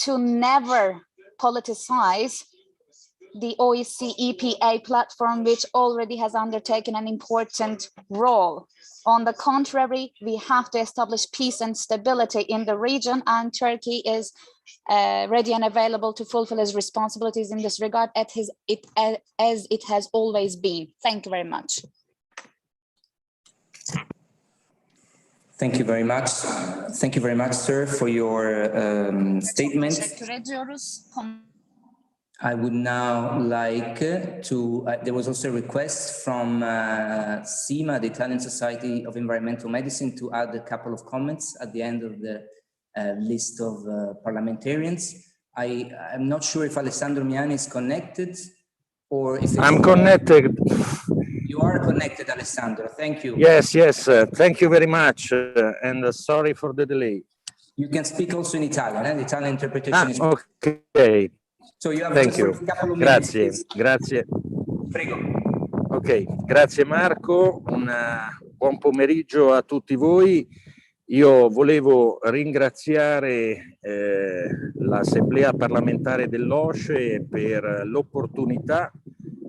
to never politicize the OSCE EPA platform, which already has undertaken an important role. On the contrary, we have to establish peace and stability in the region, and Turkey is ready and available to fulfill its responsibilities in this regard as it has always been. Thank you very much. Thank you very much. Thank you very much, sir, for your statement. I would now like to, there was also a request from SIMA, the Italian Society of Environmental Medicine, to add a couple of comments at the end of the list of parliamentarians. I'm not sure if Alessandro Miani is connected or if I'm connected. You are connected, Alessandro. Thank you. Yes. Thank you very much. And sorry for the delay. You can speak also in Italian, and the Italian interpretation is... Okay. So you have Thank just you. a couple of minutes, please. Grazie. Prego. Ok, grazie Marco. Un buon pomeriggio a tutti voi. Io volevo ringraziare l'Assemblea parlamentare dell'OSCE per l'opportunità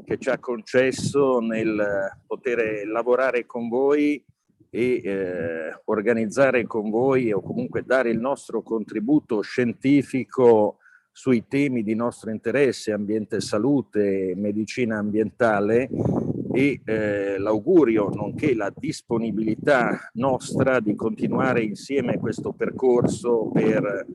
che ci ha concesso nel poter lavorare con voi e organizzare con voi o comunque dare il nostro contributo scientifico sui temi di nostro interesse, ambiente e salute, medicina ambientale, e l'augurio nonché la disponibilità nostra di continuare insieme questo percorso per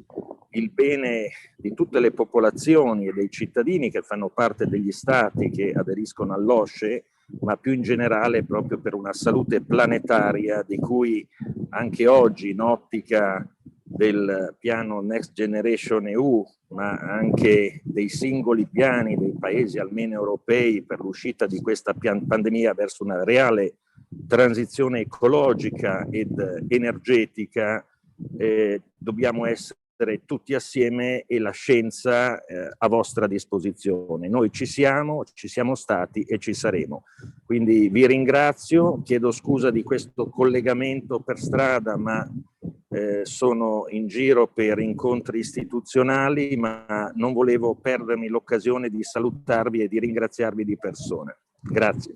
il bene di tutte le popolazioni e dei cittadini che fanno parte degli stati che aderiscono all'OSCE, ma più in generale proprio per una salute planetaria di cui anche oggi in ottica del piano Next Generation EU, ma anche dei singoli piani dei paesi almeno europei per l'uscita di questa pandemia verso una reale transizione ecologica ed energetica, dobbiamo essere tutti assieme e la scienza a vostra disposizione. Noi ci siamo stati e ci saremo. Quindi vi ringrazio, chiedo scusa di questo collegamento per strada, ma sono in giro per incontri istituzionali, ma non volevo perdermi l'occasione di salutarvi e di ringraziarvi di persona. Grazie.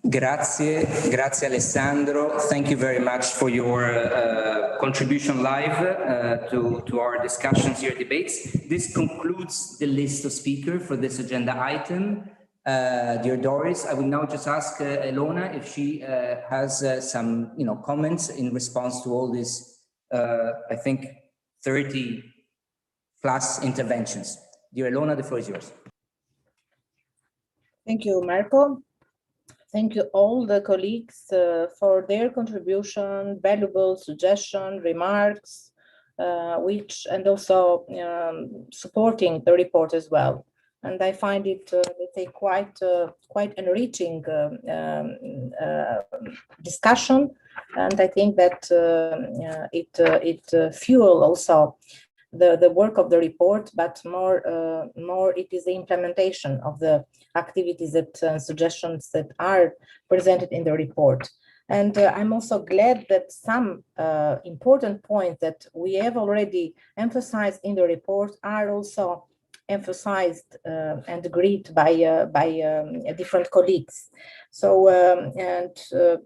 Grazie Alessandro. Thank you very much for your contribution live to our discussions here, debates. This concludes the list of speakers for this agenda item. Dear Doris, I will now just ask Elona if she has some comments in response to all these, I think, 30 plus interventions. Dear Elona, the floor is yours. Thank you, Marco. Thank you all the colleagues for their contribution, valuable suggestion, remarks, and also supporting the report as well. And I find it, let's say, quite enriching discussion. And I think that it fuels also the work of the report, but more it is the implementation of the activities that suggestions that are presented in the report. And I'm also glad that some important points that we have already emphasized in the report are also emphasized and agreed by different colleagues. So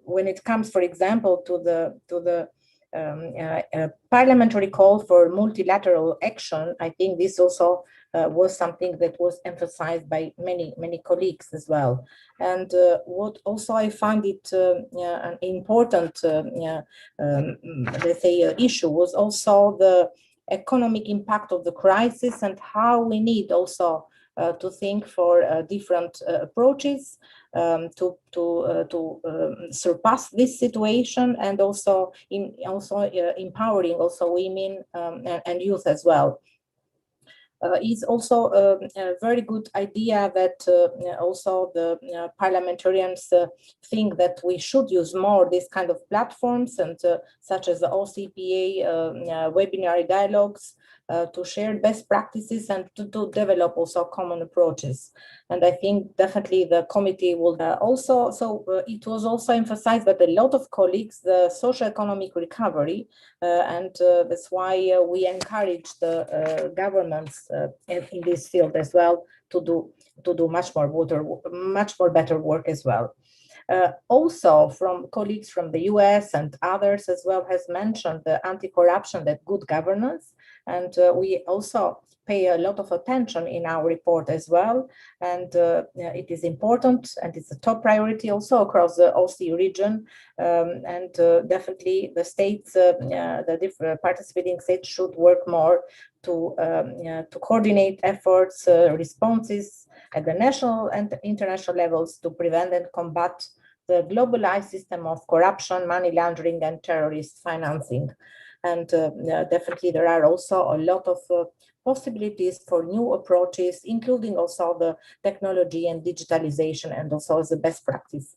when it comes, for example, to the parliamentary call for multilateral action, I think this also was something that was emphasized by many colleagues as well. And what also I find it an important, let's say, issue was also the economic impact of the crisis and how we need also to think for different approaches to surpass this situation, and also empowering also women and youth as well. It's also a very good idea that also the parliamentarians think that we should use more this kind of platforms, and such as the OSCE webinar dialogues, to share best practices and to develop also common approaches. And I think definitely the committee will also, it was also emphasized by a lot of colleagues, the socio-economic recovery, and that's why we encourage the governments in this field as well to do much more better work as well. Also from colleagues from the US and others as well has mentioned the anti-corruption, that good governance, and we also pay a lot of attention in our report as well, and it is important and it's a top priority also across the OSCE region, and definitely the states, the different participating states should work more to coordinate efforts, responses at the national and international levels to prevent and combat the globalized system of corruption, money laundering, and terrorist financing. And definitely there are also a lot of possibilities for new approaches, including also the technology and digitalization, and also as a best practice.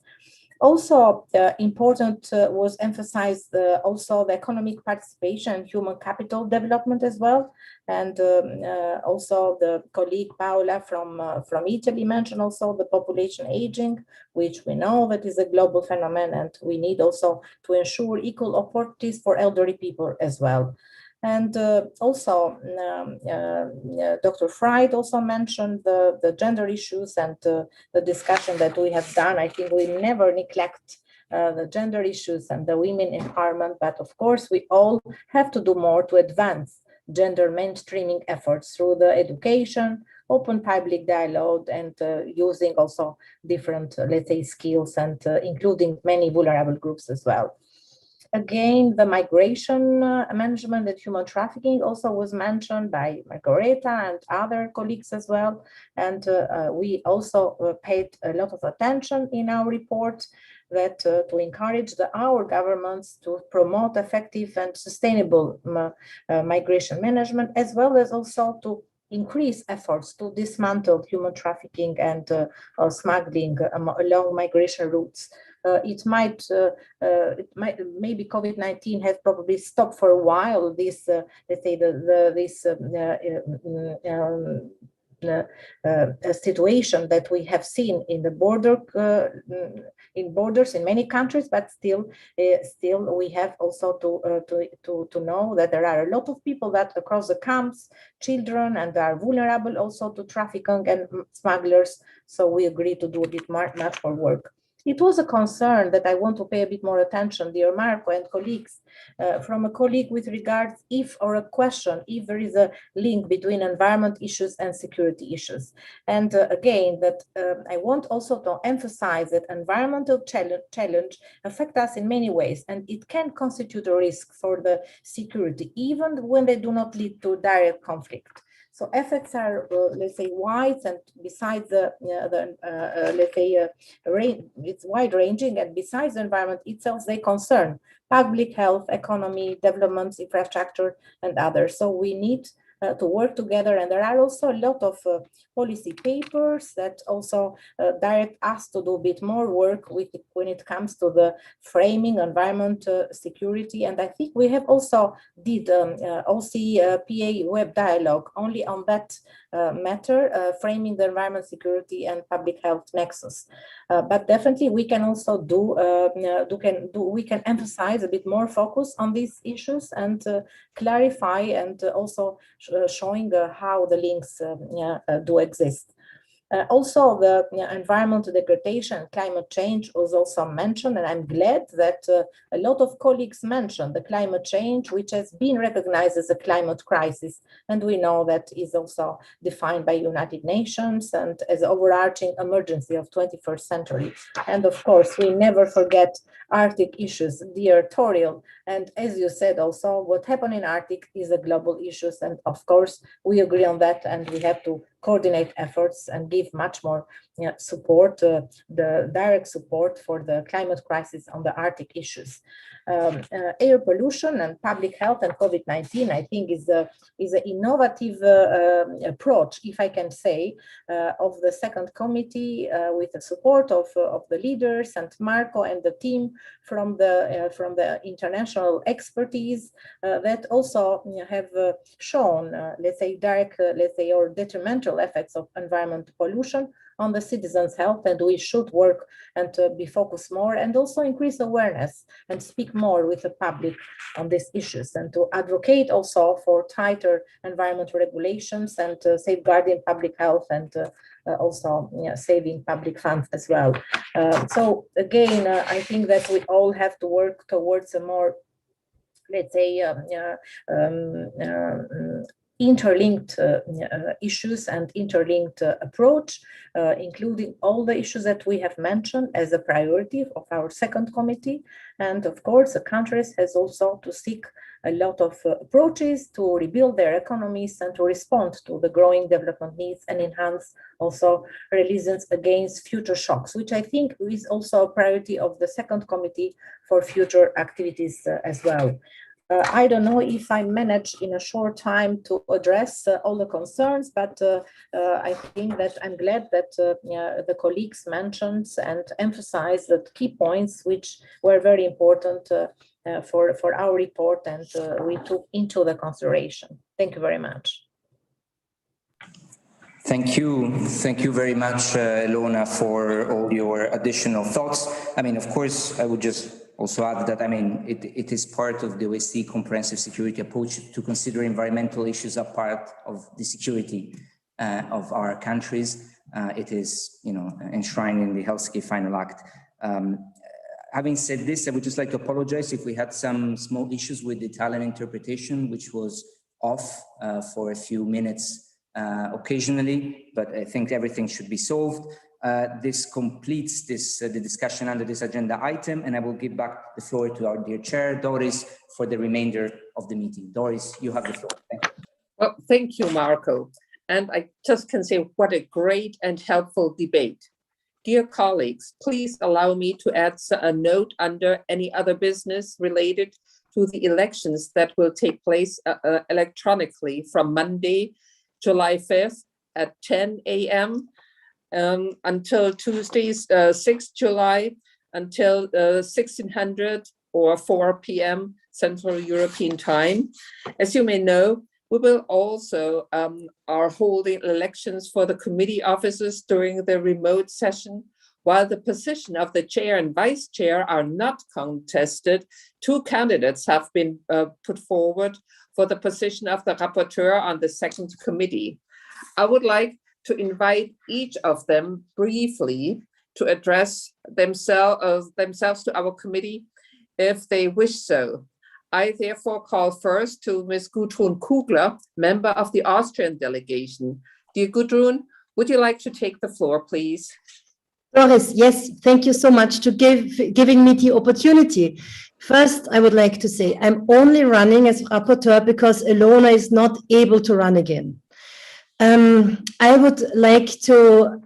Also important was emphasized also the economic participation, human capital development as well. And also the colleague Paola from Italy mentioned also the population aging, which we know that is a global phenomenon, and we need also to ensure equal opportunities for elderly people as well. And also Dr. Fried also mentioned the gender issues and the discussion that we have done. I think we never neglect the gender issues and the women empowerment, but of course we all have to do more to advance gender mainstreaming efforts through the education, open public dialogue, and using also different, let's say, skills, and including many vulnerable groups as well. Again, the migration management and human trafficking also was mentioned by Margareta and other colleagues as well. And we also paid a lot of attention in our report that to encourage our governments to promote effective and sustainable migration management, as well as also to increase efforts to dismantle human trafficking and smuggling along migration routes. Maybe COVID-19 has probably stopped for a while this, let's say, situation that we have seen in the borders in many countries, but still we have also to know that there are a lot of people that across the camps, children, and are vulnerable also to trafficking and smugglers. So we agree to do a bit much more work. It was a concern that I want to pay a bit more attention, dear Marco and colleagues, from a colleague with regards if there is a link between environment issues and security issues. And again, that I want also to emphasize that environmental challenge affect us in many ways, and it can constitute a risk for the security, even when they do not lead to direct conflict. So effects are, let's say, wide, and besides let's say, it's wide-ranging, and besides the environment itself, they concern public health, economy, developments, infrastructure, and others. So we need to work together, and there are also a lot of policy papers that also direct us to do a bit more work when it comes to the framing environment security. And I think we have also did OSCE PA web dialogue only on that matter, framing the environment, security, and public health nexus. But definitely, we can also we can emphasize a bit more focus on these issues and clarify and also showing how the links do exist. Also, the environmental degradation, climate change was also mentioned, and I'm glad that a lot of colleagues mentioned the climate change, which has been recognized as a climate crisis, and we know that is also defined by United Nations and as an overarching emergency of 21st century. And of course, we never forget Arctic issues, dear Toriel. And as you said also, what happened in Arctic is a global issue, and of course, we agree on that, and we have to coordinate efforts and give much more support, the direct support for the climate crisis on the Arctic issues. Air pollution and public health and COVID-19, I think, is an innovative approach, if I can say, of the second committee with the support of the leaders and Marco and the team from the international expertise that also have shown, let's say, direct, let's say, or detrimental effects of environment pollution on the citizens' health, and we should work and be focused more and also increase awareness and speak more with the public on these issues and to advocate also for tighter environmental regulations and safeguarding public health and also saving public funds as well. So again, I think that we all have to work towards a more, let's say, interlinked issues and interlinked approach, including all the issues that we have mentioned as a priority of our second committee. And of course, the countries has also to seek a lot of approaches to rebuild their economies and to respond to the growing development needs and enhance also resilience against future shocks, which I think is also a priority of the second committee for future activities as well. I don't know if I managed in a short time to address all the concerns, but I think that I'm glad that the colleagues mentioned and emphasized the key points which were very important for our report and we took into the consideration. Thank you very much. Thank you very much, Ilona, for all your additional thoughts. I mean, of course, I would just also add that, I mean, it is part of the OSCE comprehensive security approach to consider environmental issues a part of the security of our countries. It is, you know, enshrined in the Helsinki Final Act. Having said this, I would just like to apologize if we had some small issues with the Italian interpretation, which was off for a few minutes occasionally, but I think everything should be solved. This completes the discussion under this agenda item, and I will give back the floor to our dear chair, Doris, for the remainder of the meeting. Doris, you have the floor. Thank you. Well, thank you, Marco. And I just can say what a great and helpful debate. Dear colleagues, please allow me to add a note under any other business related to the elections that will take place electronically from Monday, July 5th at 10 a.m. Until Tuesday, 6th July, until 1600 or 4 p.m. Central European Time. As you may know, we will also are holding elections for the committee offices during the remote session. While the position of the chair and vice chair are not contested, 2 candidates have been put forward for the position of the rapporteur on the second committee. I would like to invite each of them briefly to address themselves to our committee if they wish so. I therefore call first to Ms. Gudrun Kugler, member of the Austrian delegation. Dear Gudrun, would you like to take the floor, please? Doris, yes, thank you so much for giving me the opportunity. First, I would like to say I'm only running as rapporteur because Ilona is not able to run again. I would like to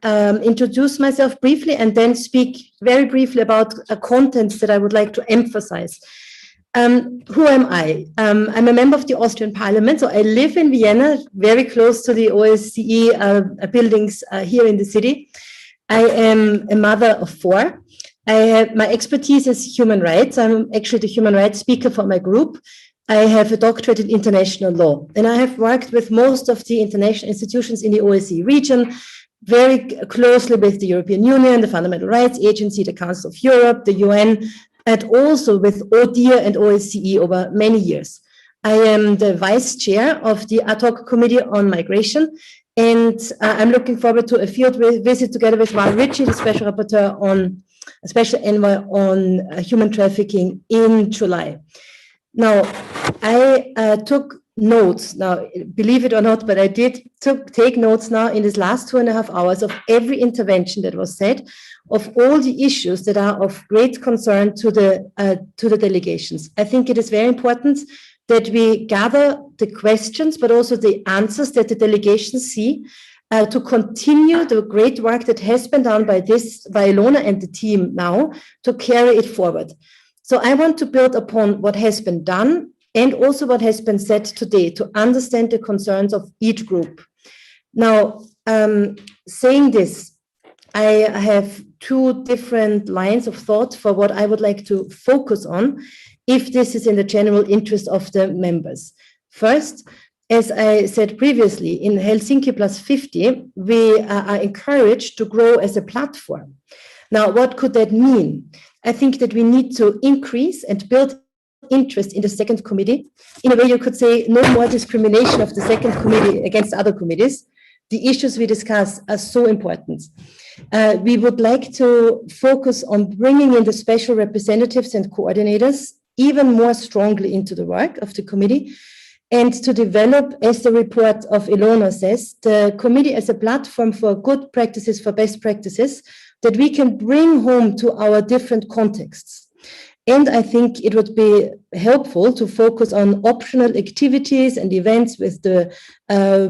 introduce myself briefly and then speak very briefly about contents that I would like to emphasize. Who am I? I'm a member of the Austrian Parliament, so I live in Vienna, very close to the OSCE buildings here in the city. I am a mother of 4. My expertise is human rights. I'm actually the human rights speaker for my group. I have a doctorate in international law, and I have worked with most of the international institutions in the OSCE region, very closely with the European Union, the Fundamental Rights Agency, the Council of Europe, the UN, and also with ODIHR and OSCE over many years. I am the vice chair of the ad hoc committee on migration, and I'm looking forward to a field visit together with Val Ritchie, the special rapporteur on special envoy on human trafficking in July. Now, I took notes now, believe it or not, but I did take notes now in this last 2.5 hours of every intervention that was said, of all the issues that are of great concern to the delegations. I think it is very important that we gather the questions, but also the answers that the delegations see to continue the great work that has been done by Ilona and the team now to carry it forward. So I want to build upon what has been done and also what has been said today to understand the concerns of each group. Now, saying this, I have 2 different lines of thought for what I would like to focus on, if this is in the general interest of the members. First, as I said previously, in Helsinki Plus 50, we are encouraged to grow as a platform. Now, what could that mean? I think that we need to increase and build interest in the second committee. In a way, you could say no more discrimination of the second committee against other committees. The issues we discuss are so important. We would like to focus on bringing in the special representatives and coordinators even more strongly into the work of the committee, and to develop, as the report of Ilona says, the committee as a platform for good practices, for best practices, that we can bring home to our different contexts. And I think it would be helpful to focus on optional activities and events with the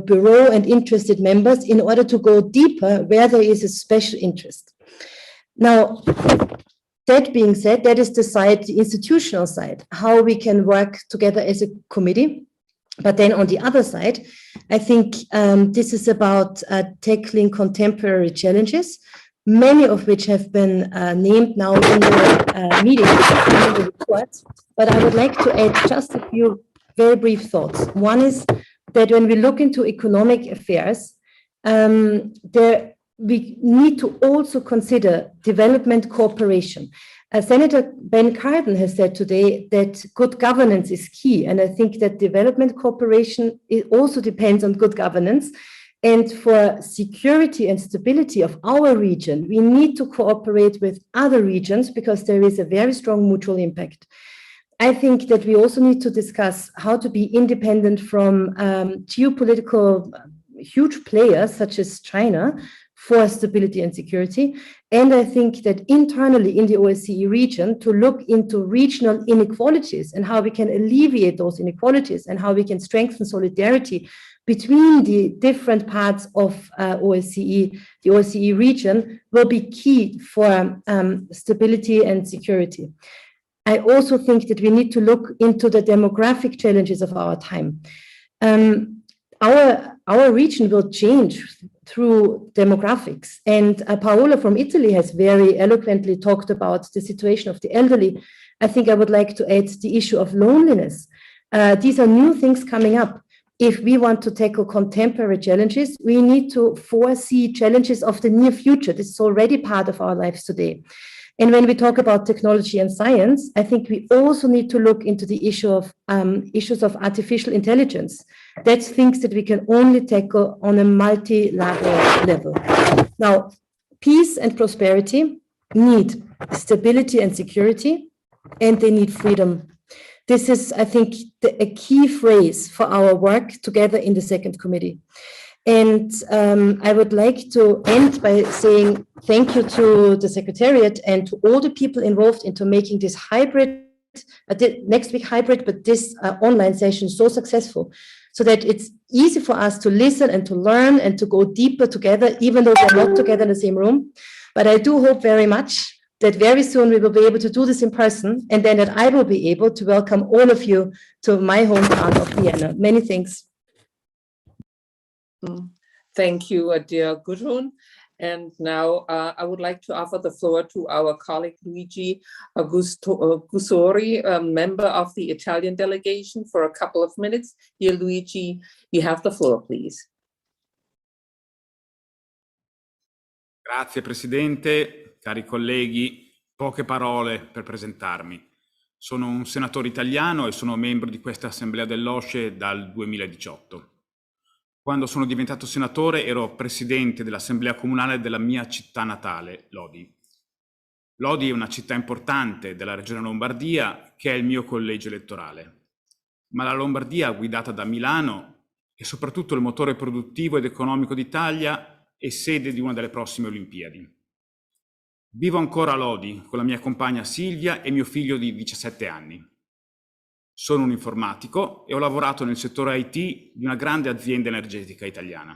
bureau and interested members in order to go deeper where there is a special interest. Now, that being said, that is the side, the institutional side, how we can work together as a committee. But then on the other side, I think this is about tackling contemporary challenges, many of which have been named now in the meeting, in the report. But I would like to add just a few very brief thoughts. One is that when we look into economic affairs, we need to also consider development cooperation. Senator Ben Cardin has said today that good governance is key, and I think that development cooperation also depends on good governance. And for security and stability of our region, we need to cooperate with other regions because there is a very strong mutual impact. I think that we also need to discuss how to be independent from geopolitical huge players such as China for stability and security. And I think that internally in the OSCE region to look into regional inequalities and how we can alleviate those inequalities and how we can strengthen solidarity between the different parts of OSCE, the OSCE region will be key for stability and security. I also think that we need to look into the demographic challenges of our time. Our region will change through demographics. And Paola from Italy has very eloquently talked about the situation of the elderly. I think I would like to add the issue of loneliness. These are new things coming up. If we want to tackle contemporary challenges, we need to foresee challenges of the near future. This is already part of our lives today. And when we talk about technology and science, I think we also need to look into the issue of issues of artificial intelligence. That's things that we can only tackle on a multilateral level. Now, peace and prosperity need stability and security, and they need freedom. This is, I think, a key phrase for our work together in the second committee. And I would like to end by saying thank you to the Secretariat and to all the people involved into making this hybrid, next week hybrid, but this online session so successful, so that it's easy for us to listen and to learn and to go deeper together, even though we're not together in the same room. But I do hope very much that very soon we will be able to do this in person, and then that I will be able to welcome all of you to my hometown of Vienna. Many thanks. Thank you, dear Gudrun. And now I would like to offer the floor to our colleague Luigi Gusori, a member of the Italian delegation, for a couple of minutes. Dear Luigi, you have the floor, please. Grazie Presidente, cari colleghi, poche parole per presentarmi. Sono un senatore italiano e sono membro di questa Assemblea dell'OSCE dal 2018. Quando sono diventato senatore ero presidente dell'Assemblea Comunale della mia città natale, Lodi. Lodi è una città importante della regione Lombardia che è il mio collegio elettorale. Ma la Lombardia, guidata da Milano, è soprattutto il motore produttivo ed economico d'Italia e sede di una delle prossime Olimpiadi. Vivo ancora a Lodi con la mia compagna Silvia e mio figlio di 17 anni. Sono un informatico e ho lavorato nel settore IT di una grande azienda energetica italiana.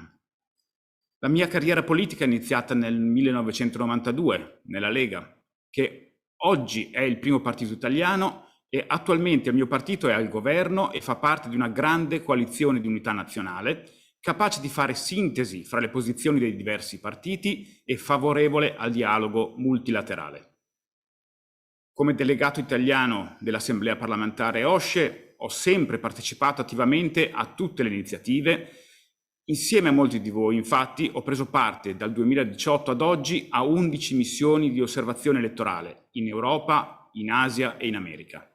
La mia carriera politica è iniziata nel 1992 nella Lega, che oggi è il primo partito italiano e attualmente il mio partito è al governo e fa parte di una grande coalizione di unità nazionale, capace di fare sintesi fra le posizioni dei diversi partiti e favorevole al dialogo multilaterale. Come delegato italiano dell'Assemblea parlamentare OSCE ho sempre partecipato attivamente a tutte le iniziative. Insieme a molti di voi, infatti, ho preso parte dal 2018 ad oggi a 11 missioni di osservazione elettorale in Europa, in Asia e in America.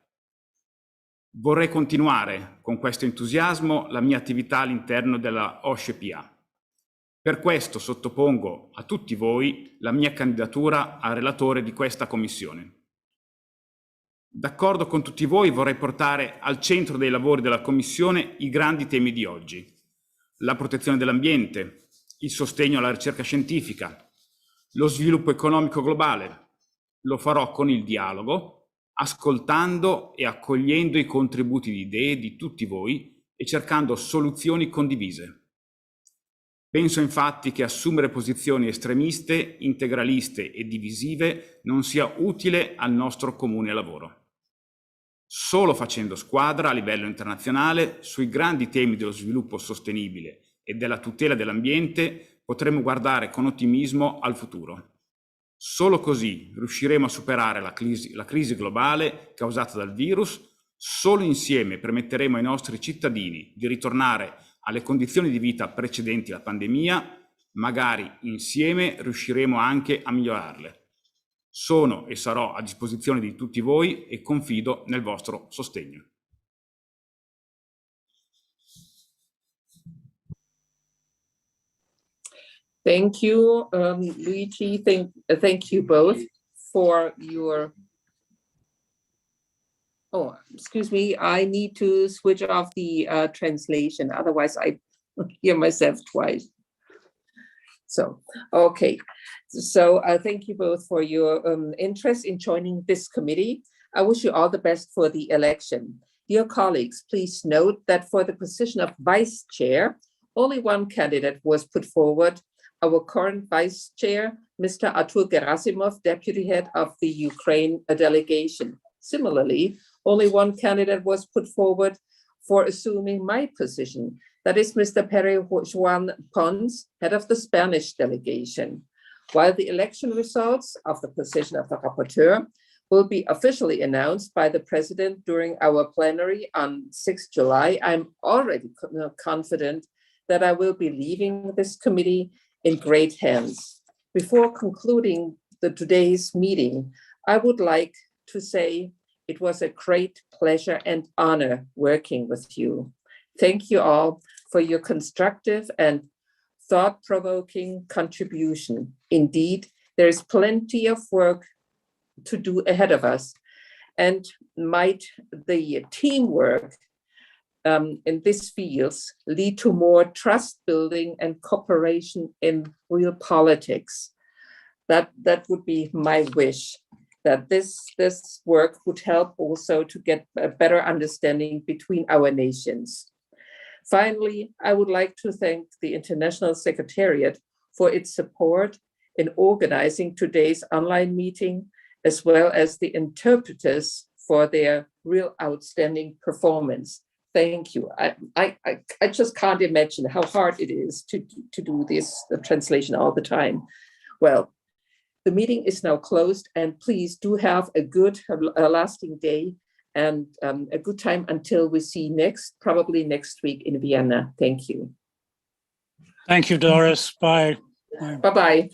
Vorrei continuare con questo entusiasmo la mia attività all'interno della OSCE-PA. Per questo sottopongo a tutti voi la mia candidatura a relatore di questa commissione. D'accordo con tutti voi vorrei portare al centro dei lavori della Commissione i grandi temi di oggi: la protezione dell'ambiente, il sostegno alla ricerca scientifica, lo sviluppo economico globale. Lo farò con il dialogo, ascoltando e accogliendo i contributi di idee di tutti voi e cercando soluzioni condivise. Penso infatti che assumere posizioni estremiste, integraliste e divisive non sia utile al nostro comune lavoro. Solo facendo squadra a livello internazionale sui grandi temi dello sviluppo sostenibile e della tutela dell'ambiente potremo guardare con ottimismo al futuro. Solo così riusciremo a superare la crisi globale causata dal virus. Solo insieme permetteremo ai nostri cittadini di ritornare alle condizioni di vita precedenti la pandemia. Magari insieme riusciremo anche a migliorarle. Sono e sarò a disposizione di tutti voi e confido nel vostro sostegno. Thank you, Luigi. Thank you both for your... Oh, excuse me, I need to switch off the translation, otherwise I hear myself twice. So, okay. So thank you both for your interest in joining this committee. I wish you all the best for the election. Dear colleagues, please note that for the position of vice chair, only one candidate was put forward, our current vice chair, Mr. Artur Gerasimov, deputy head of the Ukraine delegation. Similarly, only one candidate was put forward for assuming my position. That is Mr. Pere Juan Pons, head of the Spanish delegation. While the election results of the position of the rapporteur will be officially announced by the president during our plenary on 6 July, I'm already confident that I will be leaving this committee in great hands. Before concluding today's meeting, I would like to say it was a great pleasure and honor working with you. Thank you all for your constructive and thought-provoking contribution. Indeed, there is plenty of work to do ahead of us, and might the teamwork in these fields lead to more trust building and cooperation in real politics. That would be my wish, that this work would help also to get a better understanding between our nations. Finally, I would like to thank the International Secretariat for its support in organizing today's online meeting, as well as the interpreters for their real outstanding performance. Thank you. I just can't imagine how hard it is to do this translation all the time. Well, the meeting is now closed, and please do have a good, lasting day and a good time until we see probably next week in Vienna. Thank you. Thank you, Doris. Bye. Bye-bye.